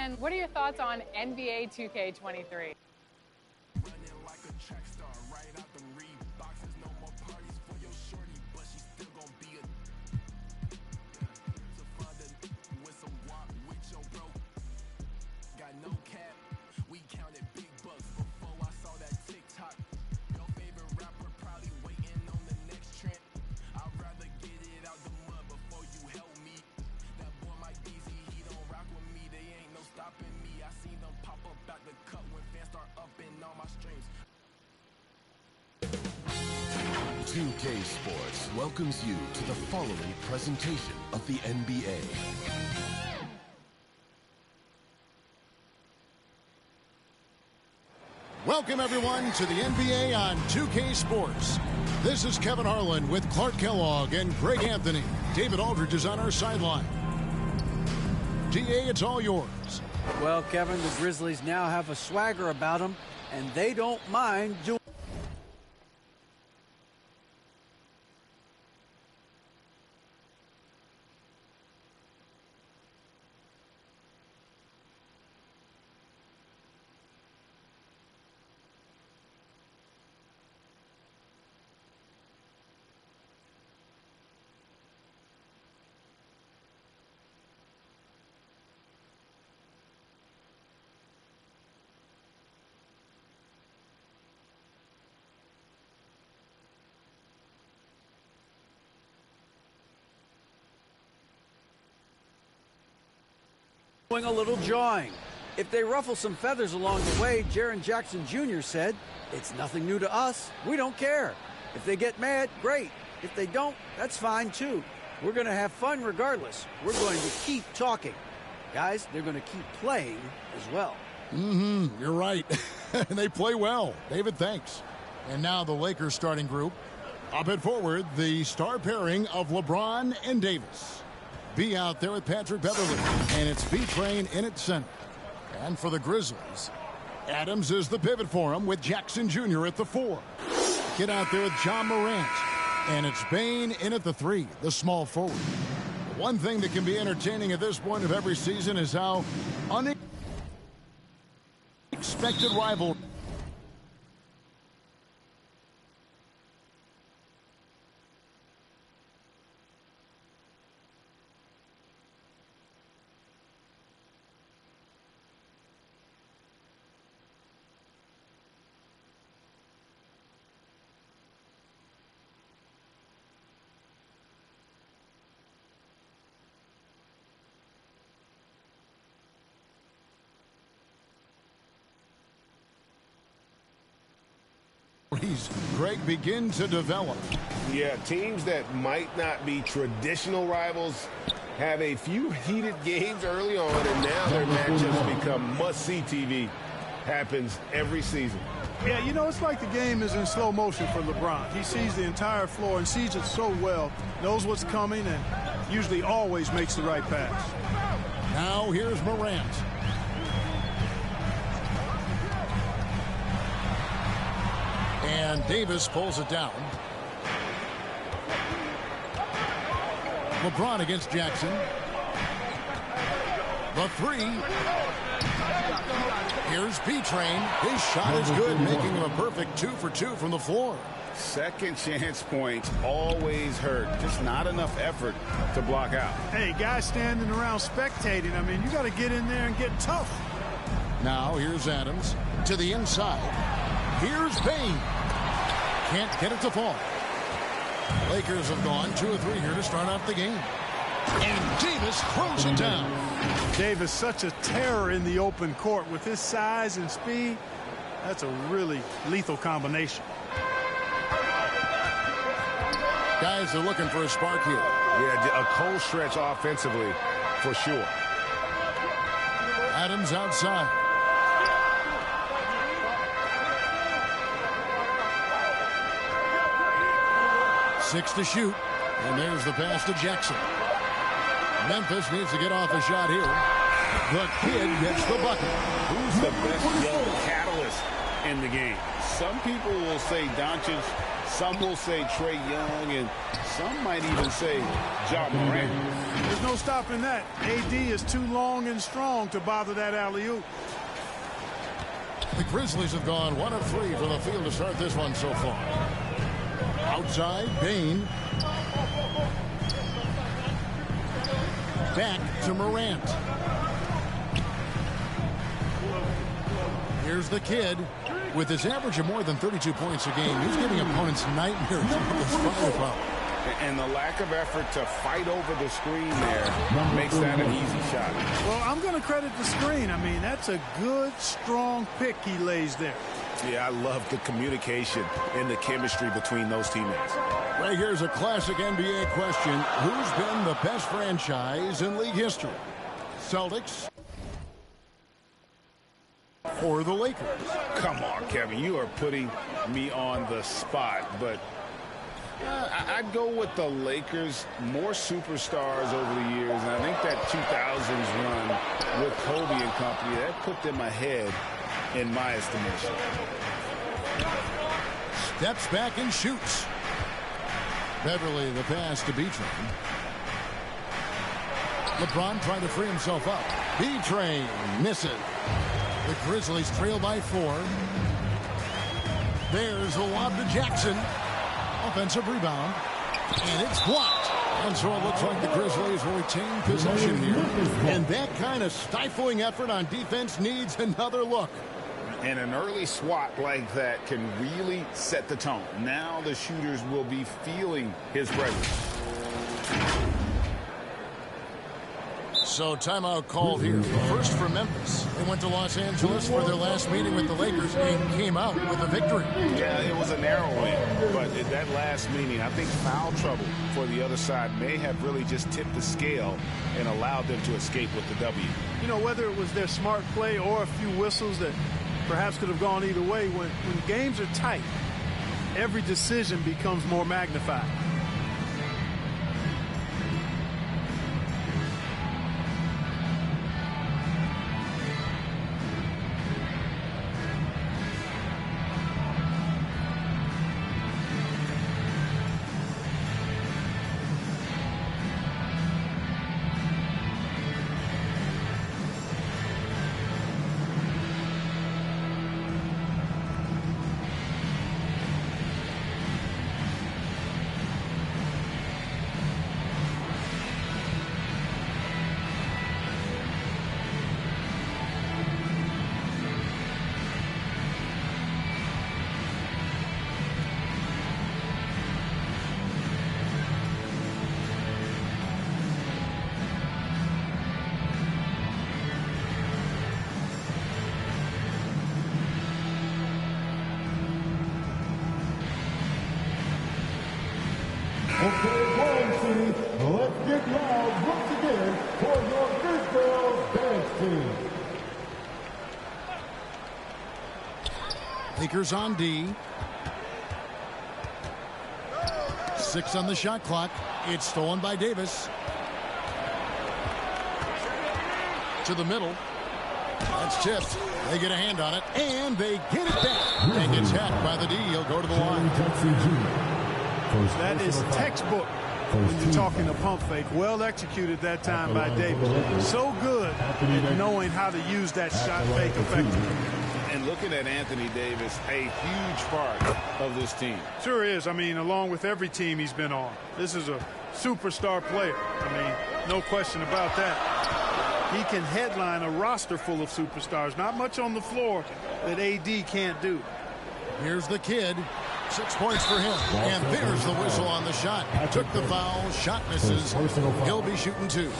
And what are your thoughts on NBA 2K23? UK Sports welcomes you to the following presentation of the NBA. Welcome, everyone, to the NBA on 2K Sports. This is Kevin Harlan with Clark Kellogg and Greg Anthony. David Aldridge is on our sideline. DA, it's all yours. Well, Kevin, the Grizzlies now have a swagger about them, and they don't mind doing. Doing a little jawing. If they ruffle some feathers along the way, Jaren Jackson Jr. said, it's nothing new to us. We don't care. If they get mad, great. If they don't, that's fine too. We're going to have fun regardless. We're going to keep talking. Guys, they're going to keep playing as well. You're right. They play well. David, thanks. And now the Lakers starting group. Up at forward, the star pairing of LeBron and Davis. B out there with Patrick Beverly, and it's B-Train in at center. And for the Grizzlies, Adams is the pivot for him with Jackson Jr. at the 4. Get out there with John Morant, and it's Bane in at the 3, the small forward. One thing that can be entertaining at this point of every season is how unexpected rivalry. Greg begin to develop. Yeah, teams that might not be traditional rivals have a few heated games early on, and now their matchups become must-see TV. Happens every season. Yeah, you know, it's like the game is in slow motion for LeBron. He sees the entire floor and sees it so well, knows what's coming, and usually always makes the right pass. Now here's Morant. And Davis pulls it down. LeBron against Jackson. The 3. Here's B-Train. His shot is good, making him a perfect 2 for 2 from the floor. Second chance points always hurt. Just not enough effort to block out. Hey, guys standing around spectating, I mean, you got to get in there and get tough. Now here's Adams to the inside. Here's Bane. Can't get it to fall. Lakers have gone 2 or 3 here to start off the game. And Davis throws it down. Davis, such a terror in the open court. With his size and speed, that's a really lethal combination. Guys are looking for a spark here. Yeah, a cold stretch offensively, for sure. Adams outside. Six to shoot. And there's the pass to Jackson. Memphis needs to get off a shot here. The kid gets the bucket. Who's the best young catalyst in the game. Some people will say Doncic, some will say Trae Young, and some might even say Ja Morant. There's no stopping that. AD is too long and strong to bother that alley-oop. The Grizzlies have gone 1 of 3 from the field to start this one so far. Outside, Bane. Back to Morant. Here's the kid. With his average of more than 32 points a game, he's giving opponents nightmares with his firepower. And the lack of effort to fight over the screen there makes that an easy shot. Well, I'm going to credit the screen. I mean, that's a good, strong pick he lays there. Yeah, I love the communication and the chemistry between those teammates. Right here's a classic NBA question. Who's been the best franchise in league history? Celtics or the Lakers? Come on, Kevin. You are putting me on the spot, but I'd go with the Lakers. More superstars over the years, and I think that 2000s run with Kobe and company, that put them ahead in my estimation. Steps back and shoots. Beverly the pass to B-Train. LeBron trying to free himself up. B-Train misses. The Grizzlies trail by 4. There's a lob to Jackson. Offensive rebound. And it's blocked. And so it looks like the Grizzlies will retain possession here. And that kind of stifling effort on defense needs another look. And an early swat like that can really set the tone. Now the shooters will be feeling his presence. So timeout called here. First for Memphis. They went to Los Angeles for their last meeting with the Lakers and came out with a victory. Yeah, it was a narrow win, but at that last meeting, I think foul trouble for the other side may have really just tipped the scale and allowed them to escape with the W. You know, whether it was their smart play or a few whistles that perhaps could have gone either way, when games are tight, every decision becomes more magnified. Okay, Warren City, let's get loud once again for your Big Girls Dance Team. Lakers on D. 6 on the shot clock. It's stolen by Davis. To the middle. That's tipped. They get a hand on it, and they get it back. And gets hacked by the D. He'll go to the line. That is textbook when you're talking a pump fake. Well executed that time by Davis. So good at knowing how to use that shot fake effectively. And looking at Anthony Davis, a huge part of this team. Sure is. I mean, along with every team he's been on. This is a superstar player. I mean, no question about that. He can headline a roster full of superstars. Not much on the floor that AD can't do. Here's the kid. 6 points for him. And there's the whistle on the shot. Took the foul. Shot misses. He'll be shooting 2.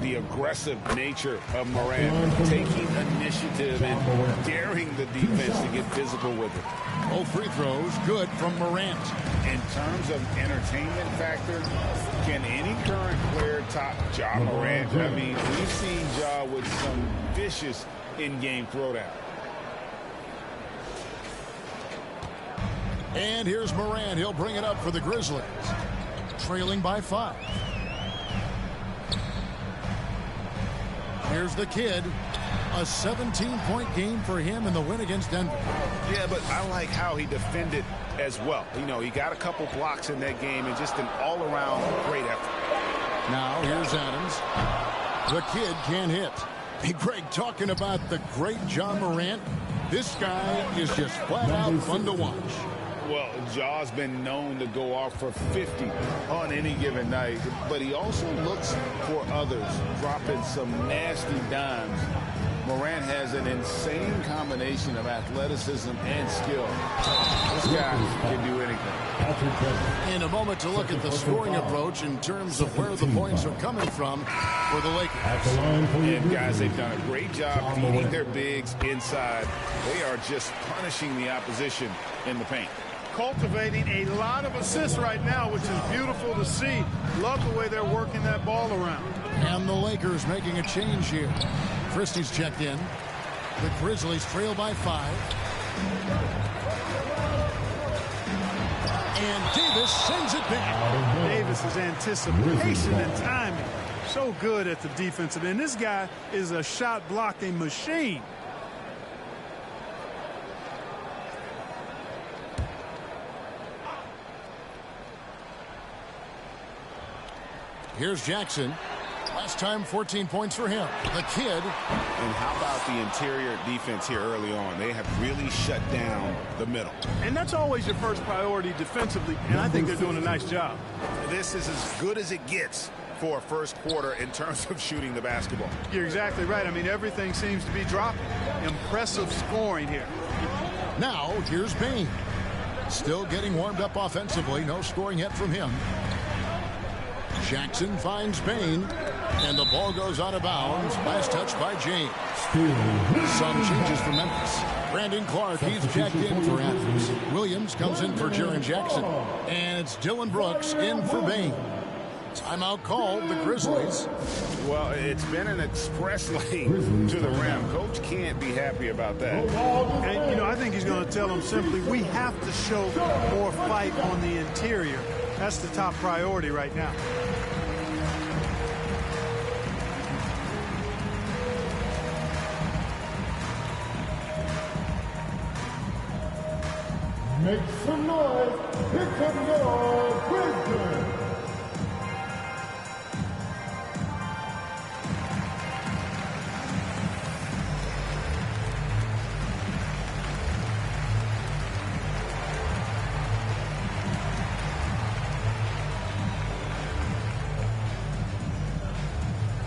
The aggressive nature of Morant, taking initiative and daring the defense to get physical with it. Both free throws good from Morant. In terms of entertainment factor, can any current player top Ja Morant? I mean, we've seen Ja with some vicious in-game throwdown. And here's Morant. He'll bring it up for the Grizzlies. Trailing by 5. Here's the kid. a 17-point game for him in the win against Denver. Yeah, but I like how he defended as well. You know, he got a couple blocks in that game and just an all-around great effort. Now here's Adams. The kid can't hit. Hey, Greg, talking about the great John Morant, this guy is just flat out fun to watch. Well, Jaw's been known to go off for 50 on any given night, but he also looks for others, dropping some nasty dimes. Morant has an insane combination of athleticism and skill. This guy can do anything. In a moment to look at the scoring approach in terms of where the points are coming from for the Lakers. And guys, they've done a great job feeding their bigs inside. They are just punishing the opposition in the paint. Cultivating a lot of assists right now, which is beautiful to see. Love the way they're working that ball around. And the Lakers making a change here. Christie's checked in. The Grizzlies trail by 5. And Davis sends it back. Davis's anticipation and timing, so good at the defensive end. This guy is a shot blocking machine. Here's Jackson. Last time 14 points for him. The kid. And how about the interior defense here early on? They have really shut down the middle. And that's always your first priority defensively, and I think they're doing a nice job. This is as good as it gets for a first quarter in terms of shooting the basketball. You're exactly right. I mean, everything seems to be dropping. Impressive scoring here. Now here's Bain. Still getting warmed up offensively. No scoring yet from him. Jackson finds Bain, and the ball goes out of bounds. Last touch by James. Some changes for Memphis. Brandon Clark, he's checked in for Adams. Williams comes in for Jaren Jackson. And it's Dylan Brooks in for Bain. Timeout called, the Grizzlies. Well, it's been an express lane to the rim. Coach can't be happy about that. And, you know, I think he's going to tell them simply, we have to show more fight on the interior. That's the top priority right now. Make some noise. Here come your Grizzlies.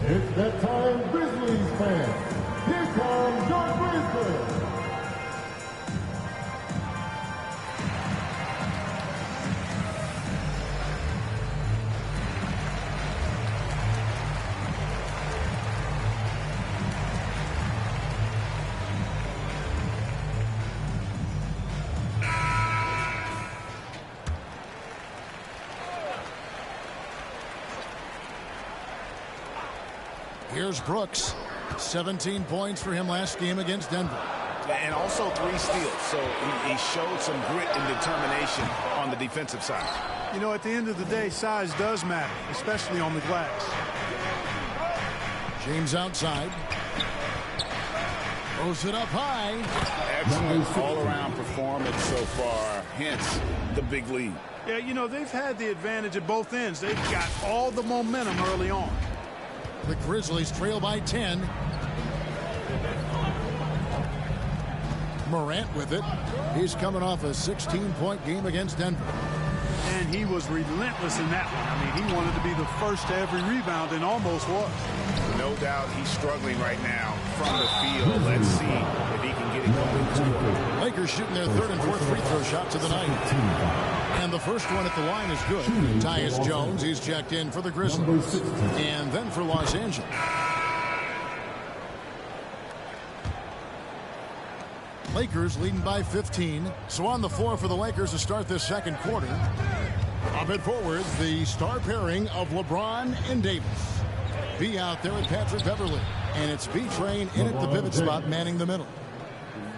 It's that time, Grizzlies fans. Here comes your Grizzlies. Here's Brooks. 17 points for him last game against Denver. And also 3 steals. So he showed some grit and determination on the defensive side. You know, at the end of the day, size does matter, especially on the glass. James outside. Throws it up high. Excellent all-around performance so far. Hence the big lead. Yeah, you know, they've had the advantage at both ends. They've got all the momentum early on. The Grizzlies trail by 10. Morant with it. He's coming off a 16-point game against Denver. And he was relentless in that one. I mean, he wanted to be the first to every rebound and almost was. No doubt he's struggling right now from the field. Let's see if he can get it going. Lakers shooting their third and fourth free throw shots of the night. And the first one at the line is good. Tyus Jones, he's checked in for the Grizzlies. And then for Los Angeles. Lakers leading by 15. So on the floor for the Lakers to start this second quarter. Up and forward, the star pairing of LeBron and Davis. B out there at Patrick Beverly. And it's B-Train in at the pivot spot, manning the middle.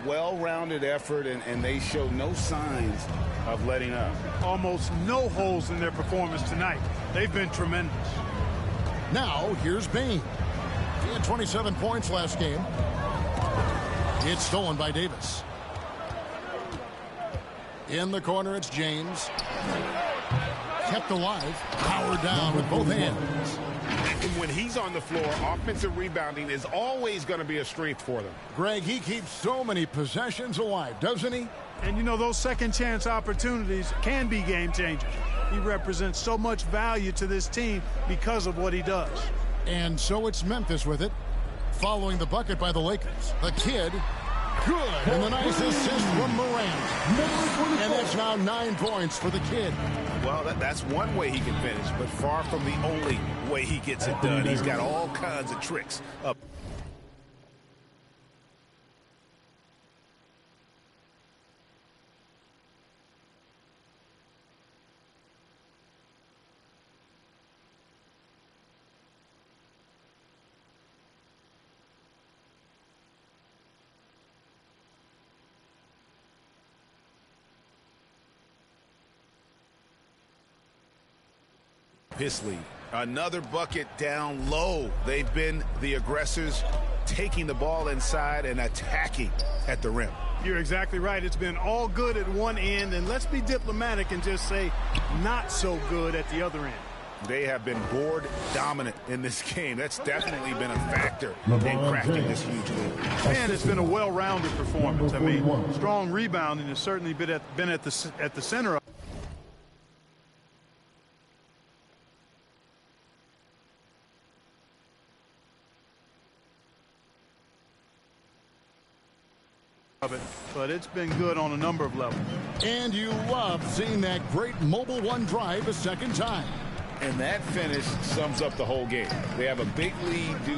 Well-rounded effort, and they show no signs of letting up. Almost no holes in their performance tonight. They've been tremendous. Now, here's Bain. He had 27 points last game. It's stolen by Davis. In the corner, it's James. Kept alive. Powered down with both hands. And when he's on the floor, offensive rebounding is always going to be a strength for them. Greg, he keeps so many possessions alive, doesn't he? And, you know, those second chance opportunities can be game changers. He represents so much value to this team because of what he does. And so it's Memphis with it. Following the bucket by the Lakers. The kid, good. And the nice assist from Morant. And that's now 9 points for the kid. Well, that's one way he can finish, but far from the only way he gets it done. He's got all kinds of tricks up. His lead. Another bucket down low. They've been the aggressors, taking the ball inside and attacking at the rim. You're exactly right. It's been all good at one end, and let's be diplomatic and just say not so good at the other end. They have been board dominant in this game. That's definitely been a factor in cracking this huge lead. And it's been a well-rounded performance. I mean, strong rebounding has certainly been at the center of it, but it's been good on a number of levels. And you love seeing that great mobile one drive a second time. And that finish sums up the whole game. They have a big lead.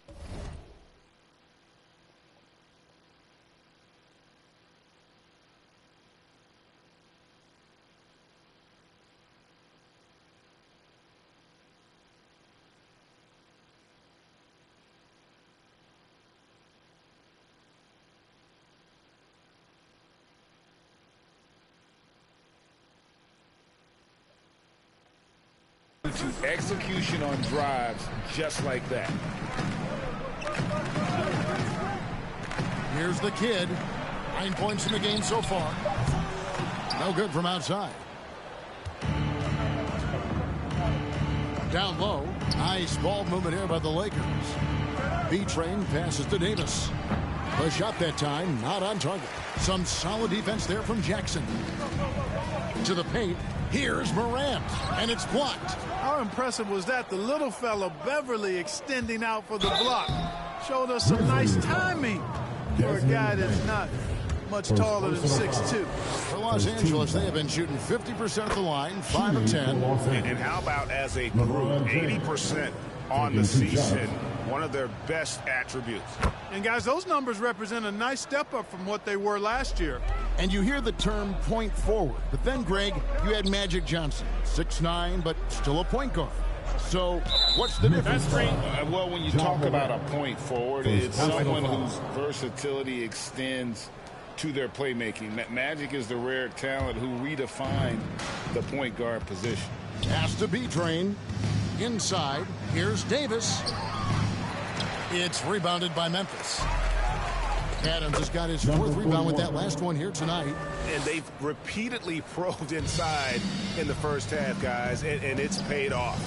To execution on drives just like that. Here's the kid. 9 points in the game so far. No good from outside. Down low. Nice ball movement here by the Lakers. B-Train passes to Davis. The shot that time, not on target. Some solid defense there from Jackson. To the paint. Here's Morant, and it's blocked. How impressive was that? The little fella, Beverly, extending out for the block. Showed us some nice timing for a guy that's not much taller than 6'2". For Los Angeles, they have been shooting 50% at the line, 5 of 10. And how about as a group, 80% on the season, one of their best attributes. And guys, those numbers represent a nice step up from what they were last year. And you hear the term point forward, but then, Greg, you had Magic Johnson, 6'9", but still a point guard. So what's the difference? Well, when you talk about a point forward, it's someone whose versatility extends to their playmaking. Magic is the rare talent who redefined the point guard position. Pass to B-Train. Inside, here's Davis. It's rebounded by Memphis. Adams has got his 4th rebound with that last one here tonight. And they've repeatedly probed inside in the first half, guys, and it's paid off.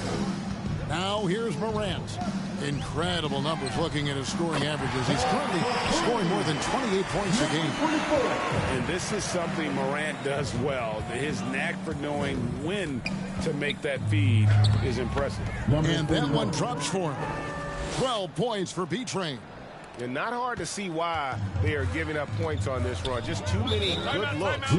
Now here's Morant. Incredible numbers looking at his scoring averages. He's currently scoring more than 28 points a game. And this is something Morant does well. His knack for knowing when to make that feed is impressive. And that one drops for him. 12 points for B-Train. And not hard to see why they are giving up points on this run. Just too many good looks.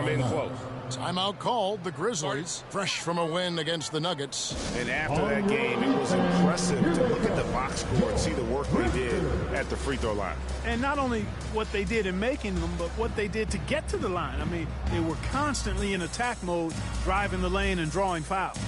come in close. Timeout called. The Grizzlies, fresh from a win against the Nuggets. And after that game, it was impressive to look at the box score and see the work they did at the free throw line. And not only what they did in making them, but what they did to get to the line. I mean, they were constantly in attack mode, driving the lane and drawing fouls.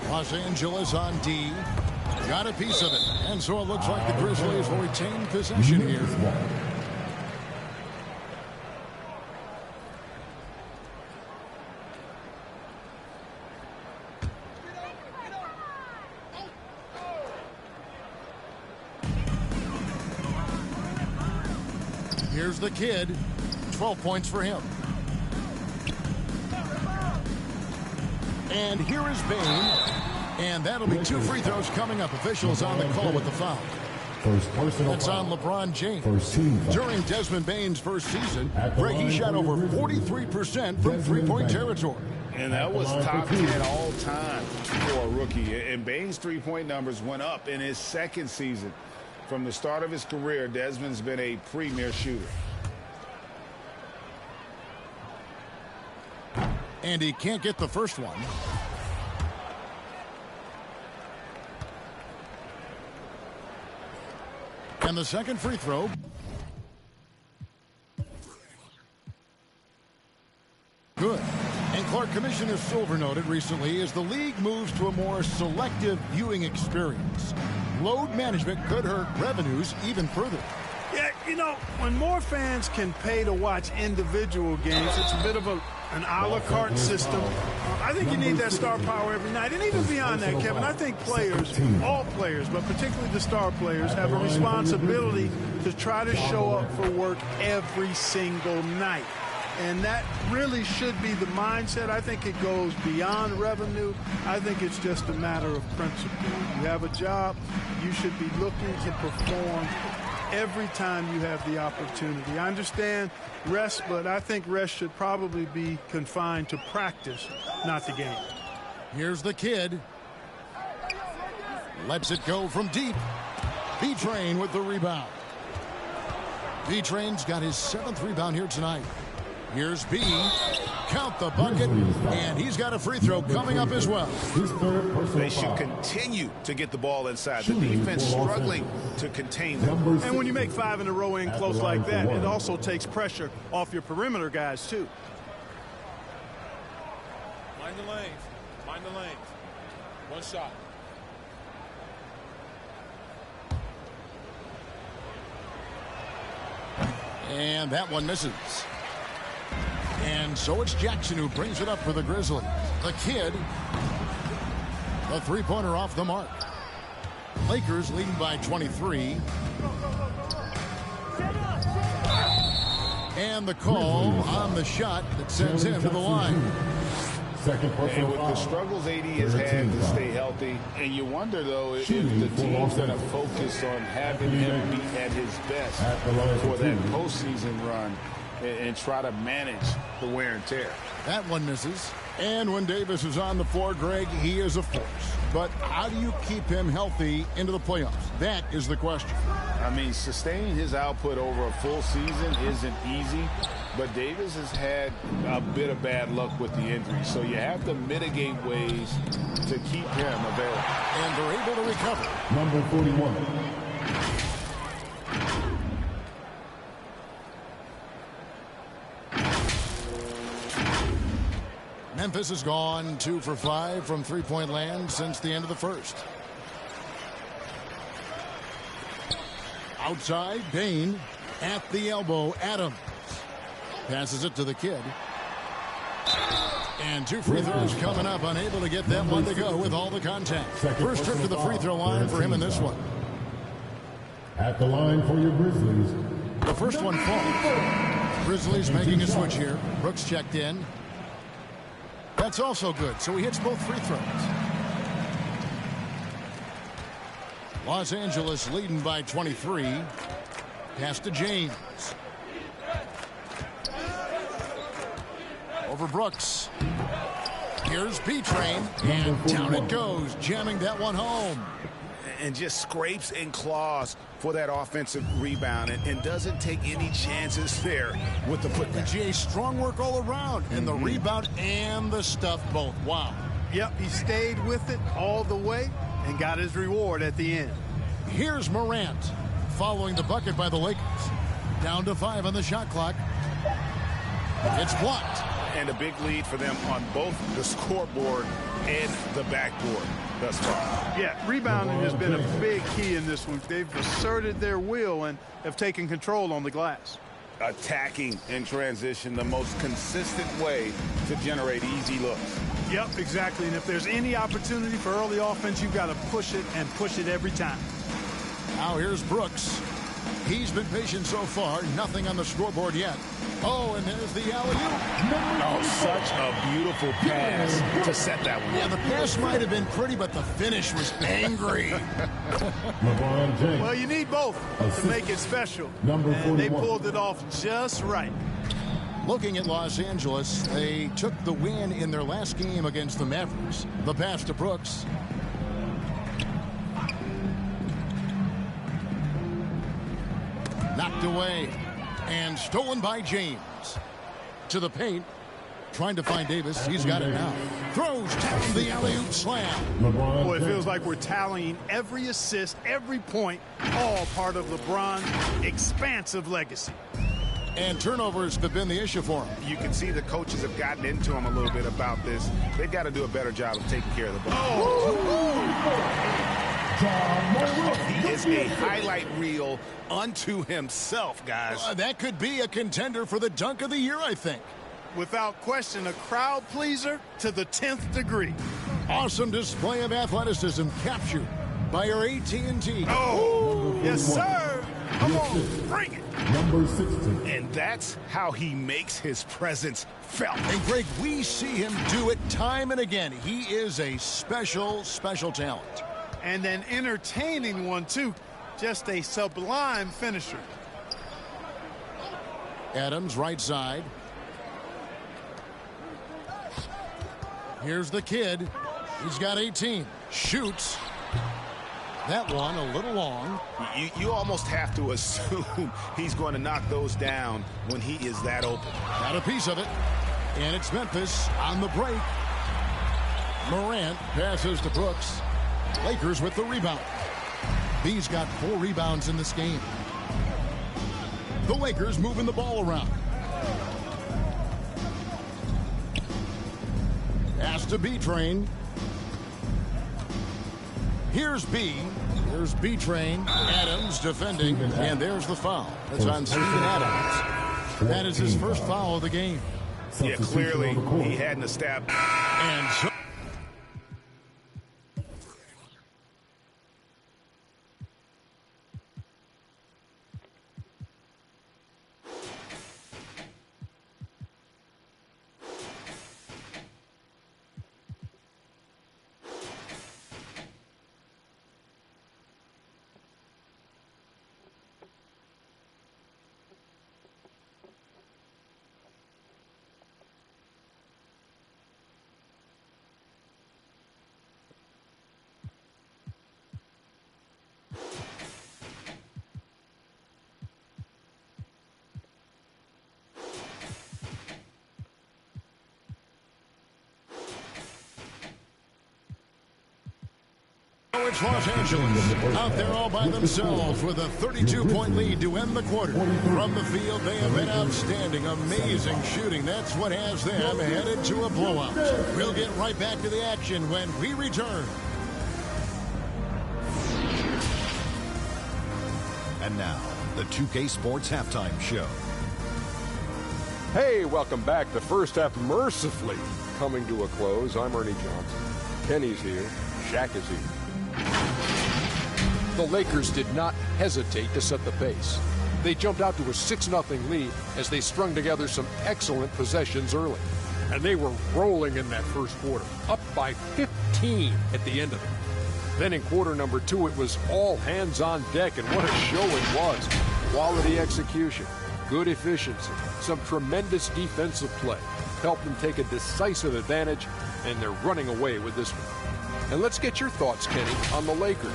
Los Angeles on D. Got a piece of it. And so it looks like the Grizzlies will retain possession here. Here's the kid. 12 points for him. And here is Bain. And that'll be 2 free throws coming up. Officials on the call with the foul. That's on LeBron James. During Desmond Bain's first season, Greg, he shot over 43% from three-point territory. And that was top 10 all time for a rookie. And Bain's three-point numbers went up in his second season. From the start of his career, Desmond's been a premier shooter. And he can't get the first one. And the second free throw. Good. And Clark, Commissioner Silver noted recently as the league moves to a more selective viewing experience, load management could hurt revenues even further. Yeah, you know, when more fans can pay to watch individual games, it's a bit of an a la carte system. I think you need that star power every night. And even beyond that, Kevin, I think players, all players, but particularly the star players, have a responsibility to try to show up for work every single night. And that really should be the mindset. I think it goes beyond revenue. I think it's just a matter of principle. You have a job, you should be looking to perform every time you have the opportunity. I understand rest, but I think rest should probably be confined to practice, not the game. Here's the kid. Lets it go from deep. B-Train with the rebound. B-Train's got his 7th rebound here tonight. Here's B. Count the bucket. And he's got a free throw coming up as well. They should continue to get the ball inside. The defense struggling to contain them. And when you make 5 in a row in close like that, it also takes pressure off your perimeter guys, too. Mind the lanes. Mind the lanes. One shot. And that one misses. And so it's Jackson who brings it up for the Grizzlies. The kid, the three-pointer off the mark. Lakers leading by 23. And the call on the shot that sends him to the line. And with the struggles AD has had to stay healthy, and you wonder, though, if the team's going to focus on having him be at his best for that postseason run and try to manage the wear and tear. That one misses. And when Davis is on the floor, Greg, he is a force. But how do you keep him healthy into the playoffs? That is the question. I mean, sustaining his output over a full season isn't easy, but Davis has had a bit of bad luck with the injury. So you have to mitigate ways to keep him available. And they're able to recover. Number 41. Memphis has gone 2 for 5 from three-point land since the end of the first. Outside, Bain at the elbow. Adams passes it to the kid. And 2 free throws coming up. Unable to get that one to go with all the contact. First trip to the free throw line for him in this one. At the line for your Grizzlies. The first one falls. Grizzlies making a switch here. Brooks checked in. That's also good, so he hits both free throws. Los Angeles leading by 23. Pass to James. Over Brooks. Here's B-Train, and down it goes, jamming that one home. And just scrapes and claws for that offensive rebound and doesn't take any chances there with the putback. GA, strong work all around, and the rebound and the stuff both. Wow. Yep, he stayed with it all the way and got his reward at the end. Here's Morant following the bucket by the Lakers. Down to 5 on the shot clock. It's blocked. And a big lead for them on both the scoreboard and the backboard thus far. Yeah, rebounding has been a big key in this one. They've asserted their will and have taken control on the glass. Attacking in transition, the most consistent way to generate easy looks. Yep, exactly. And if there's any opportunity for early offense, you've got to push it and push it every time. Now here's Brooks. He's been patient so far. Nothing on the scoreboard yet. Oh, and there's the alley-oop. Oh, such a beautiful pass to set that one. Yeah, the pass might have been pretty, but the finish was angry. LeBron James. Well, you need both to make it special. Number 41. And they pulled it off just right. Looking at Los Angeles, they took the win in their last game against the Mavericks. The pass to Brooks. Knocked away and stolen by James. To the paint, trying to find Davis. He's got it now. Throws down the alley-oop slam. Boy, it feels like we're tallying every assist, every point, all part of LeBron's expansive legacy. And turnovers have been the issue for him. You can see the coaches have gotten into him a little bit about this. They've got to do a better job of taking care of the ball. He is a highlight reel unto himself, guys. That could be a contender for the dunk of the year, I think. Without question, a crowd pleaser to the 10th degree. Awesome display of athleticism captured by our AT&T. Oh, yes, sir. Come on, bring it. Number 16. And that's how he makes his presence felt. And Greg, we see him do it time and again. He is a special, special talent. And an entertaining one, too. Just a sublime finisher. Adams, right side. Here's the kid. He's got 18. Shoots. That one a little long. You almost have to assume he's going to knock those down when he is that open. Got a piece of it. And it's Memphis on the break. Morant passes to Brooks. Lakers with the rebound. B's got 4 rebounds in this game. The Lakers moving the ball around. Pass to B-Train. Here's B. Here's B-Train. Adams defending. And there's the foul. That's on Steven Adams. That is his first foul of the game. Yeah, clearly he hadn't established. And so So it's Los Angeles out there all by themselves with a 32-point lead to end the quarter. From the field, they have been outstanding, amazing shooting. That's what has them headed to a blowout. We'll get right back to the action when we return. And now, the 2K Sports Halftime Show. Hey, welcome back. The first half mercifully coming to a close. I'm Ernie Johnson. Kenny's here. Shaq is here. The Lakers did not hesitate to set the pace. They jumped out to a 6-0 lead as they strung together some excellent possessions early. And they were rolling in that first quarter, up by 15 at the end of it. Then in quarter number 2, it was all hands on deck, and what a show it was. Quality execution, good efficiency, some tremendous defensive play helped them take a decisive advantage, and they're running away with this one. And let's get your thoughts, Kenny, on the Lakers.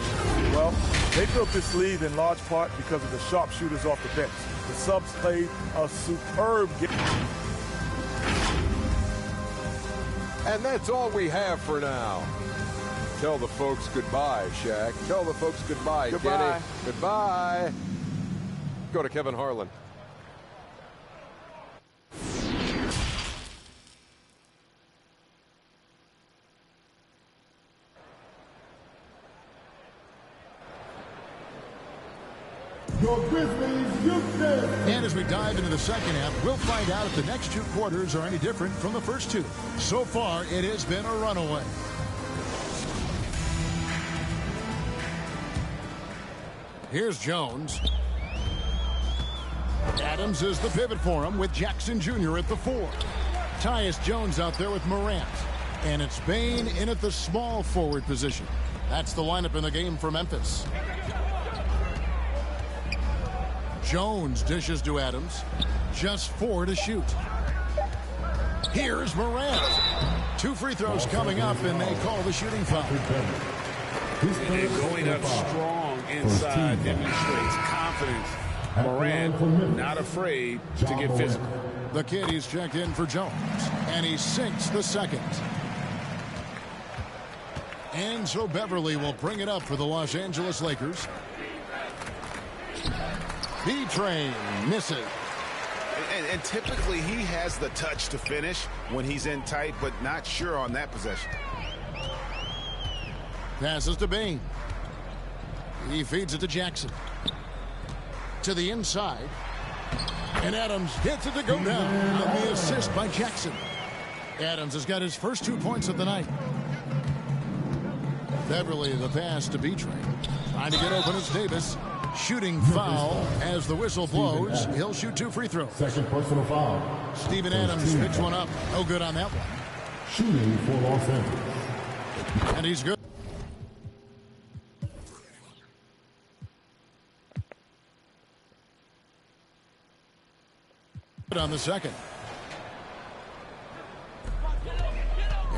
Well, they built this lead in large part because of the sharpshooters off the bench. The subs played a superb game. And that's all we have for now. Tell the folks goodbye, Shaq. Tell the folks goodbye, Kenny. Goodbye. Go to Kevin Harlan. And as we dive into the second half, we'll find out if the next 2 quarters are any different from the first 2. So far, it has been a runaway. Here's Jones. Adams is the pivot for him with Jackson Jr. at the 4. Tyus Jones out there with Morant. And it's Bane in at the small forward position. That's the lineup in the game for Memphis. Jones dishes to Adams. Just 4 to shoot. Here's Morant. 2 free throws coming up, and they call the shooting foul. And going up strong inside demonstrates confidence. Morant not afraid to get physical. The kid, he's checked in for Jones, and he sinks the second. And so Beverly will bring it up for the Los Angeles Lakers. B-Train misses. And typically he has the touch to finish when he's in tight, but not sure on that possession. Passes to Bane. He feeds it to Jackson. To the inside. And Adams gets it to go down. And the assist by Jackson. Adams has got his first 2 points of the night. Beverly the pass to B-Train. Trying to get open as Davis. Shooting foul as the whistle blows. He'll shoot 2 free throws. Second personal foul. Steven Adams picks one up. No good on that one. Shooting for Los Angeles. And he's good. On the second.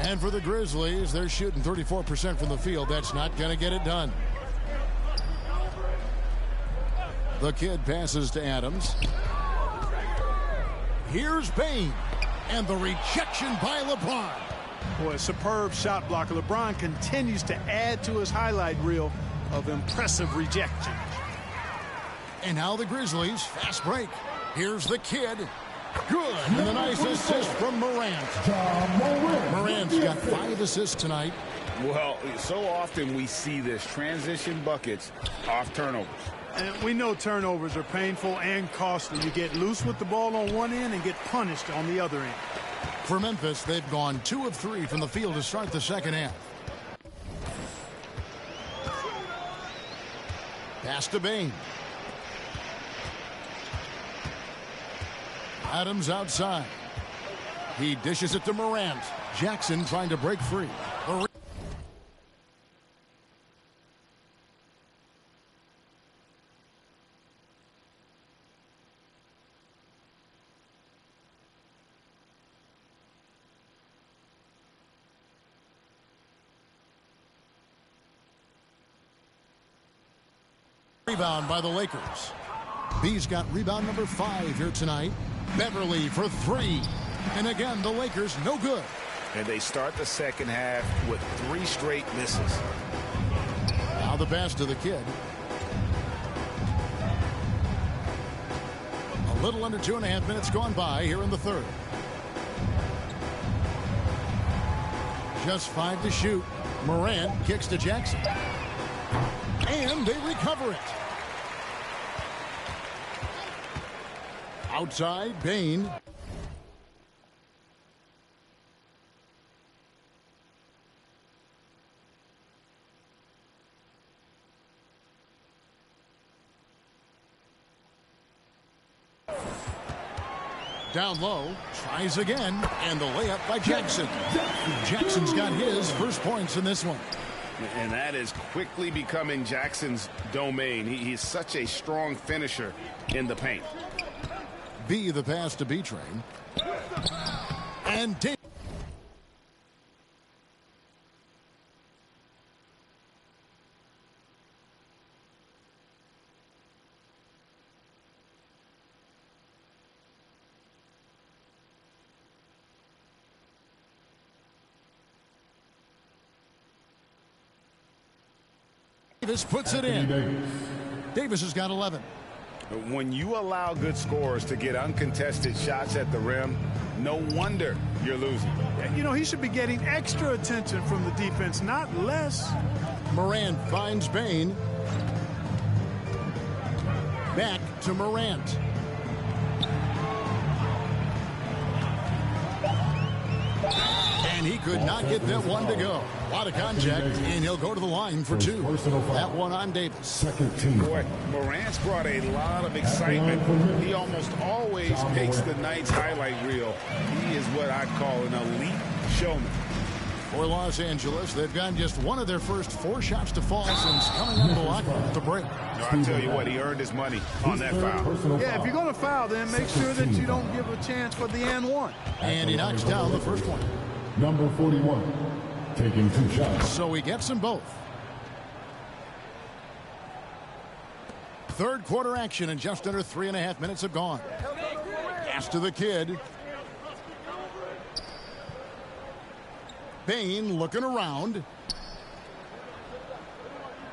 And for the Grizzlies, they're shooting 34% from the field. That's not going to get it done. The kid passes to Adams. Here's Bane. And the rejection by LeBron. Boy, a superb shot blocker. LeBron continues to add to his highlight reel of impressive rejection. And now the Grizzlies, fast break. Here's the kid. Good. And the nice assist from Morant. Morant's got 5 assists tonight. Well, so often we see this, transition buckets off turnovers. And we know turnovers are painful and costly. You get loose with the ball on one end and get punished on the other end. For Memphis, they've gone 2 of 3 from the field to start the second half. Pass to Bane. Adams outside. He dishes it to Morant. Jackson trying to break free. Rebound by the Lakers. B's got rebound number 5 here tonight. Beverly for 3. And again, the Lakers no good. And they start the second half with 3 straight misses. the pass to the kid. A little under 2.5 minutes gone by here in the third. Just 5 to shoot. Morant kicks to Jackson. And they recover it. Outside, Bain. Down low, tries again, and the layup by Jackson. Jackson's got his first points in this one. And that is quickly becoming Jackson's domain. He's such a strong finisher in the paint. B, the pass to B-Train. And Davis puts it in. Davis has got 11. When you allow good scorers to get uncontested shots at the rim, no wonder you're losing. You know, he should be getting extra attention from the defense, not less. Morant finds Bain. Back to Morant. And he could not get that one to go. A lot of contact, and he'll go to the line for 2. That one on Davis. Boy, Morant's brought a lot of excitement. He almost always picks the night's highlight reel. He is what I call an elite showman. For Los Angeles, they've gotten just one of their first 4 shots to fall since coming out of the locker room at the break. No, I'll tell you what, he earned his money on that foul. Yeah, if you're going to foul, then make sure that you don't give a chance for the and one. And he knocks down the first one. Number 41, taking 2 shots. So he gets them both. Third quarter action, and just under 3.5 minutes have gone. Pass to the kid. Bain looking around.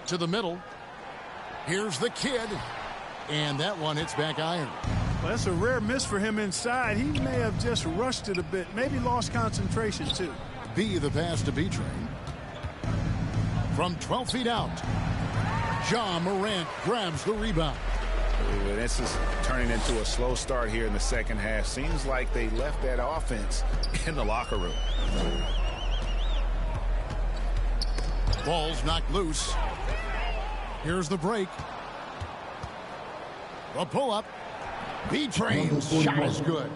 To the middle. Here's the kid. And that one hits back iron. Well, that's a rare miss for him inside. He may have just rushed it a bit. Maybe lost concentration, too. B, the pass to B-Train. From 12 feet out. Ja Morant grabs the rebound. Ooh, this is turning into a slow start here in the second half. Seems like they left that offense in the locker room. Ball's knocked loose. Here's the break. The pull-up. B-Train's shot is good.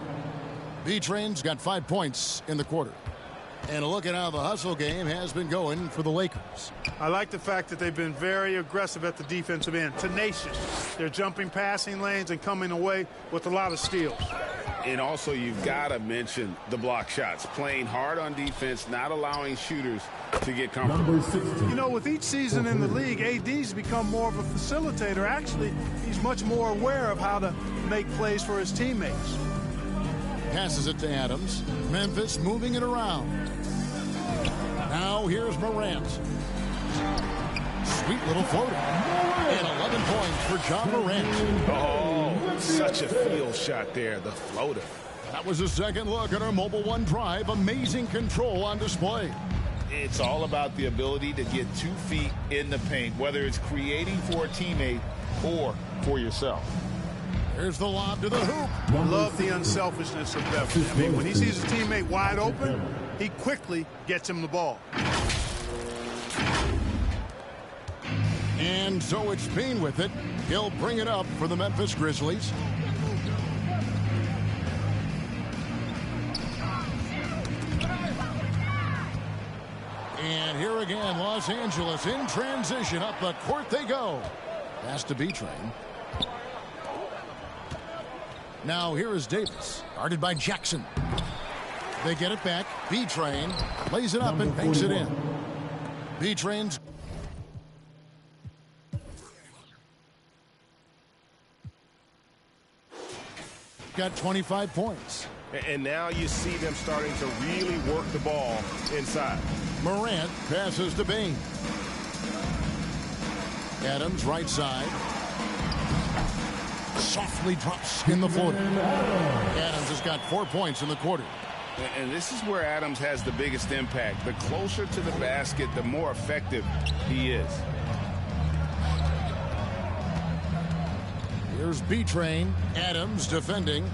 B-Train's got 5 points in the quarter. And a look at how the hustle game has been going for the Lakers. I like the fact that they've been very aggressive at the defensive end. Tenacious. They're jumping passing lanes and coming away with a lot of steals. And also, you've got to mention the block shots. Playing hard on defense, not allowing shooters to get comfortable. You know, with each season in the league, AD's become more of a facilitator. Actually, he's much more aware of how to make plays for his teammates. Passes it to Adams. Memphis moving it around. Now here's Morant. Sweet little floater. And 11 points for Ja Morant. Oh, such a field shot there, the floater. That was a second look at our Mobile One drive. Amazing control on display. It's all about the ability to get 2 feet in the paint, whether it's creating for a teammate or for yourself. Here's the lob to the hoop. I love the unselfishness of Beverly. I mean, when he sees a teammate wide open, he quickly gets him the ball. And so it's Bain with it. He'll bring it up for the Memphis Grizzlies. And here again, Los Angeles in transition. Up the court they go. Pass to B-Train. Now here is Davis, guarded by Jackson. They get it back. B-Train lays it up and banks it in. B-Train's got 25 points. And now you see them starting to really work the ball inside. Morant passes to Bain. Adams, right side. Softly drops in the floater. Adams has got 4 points in the quarter. And this is where Adams has the biggest impact. The closer to the basket, the more effective he is. Here's B-Train. Adams defending.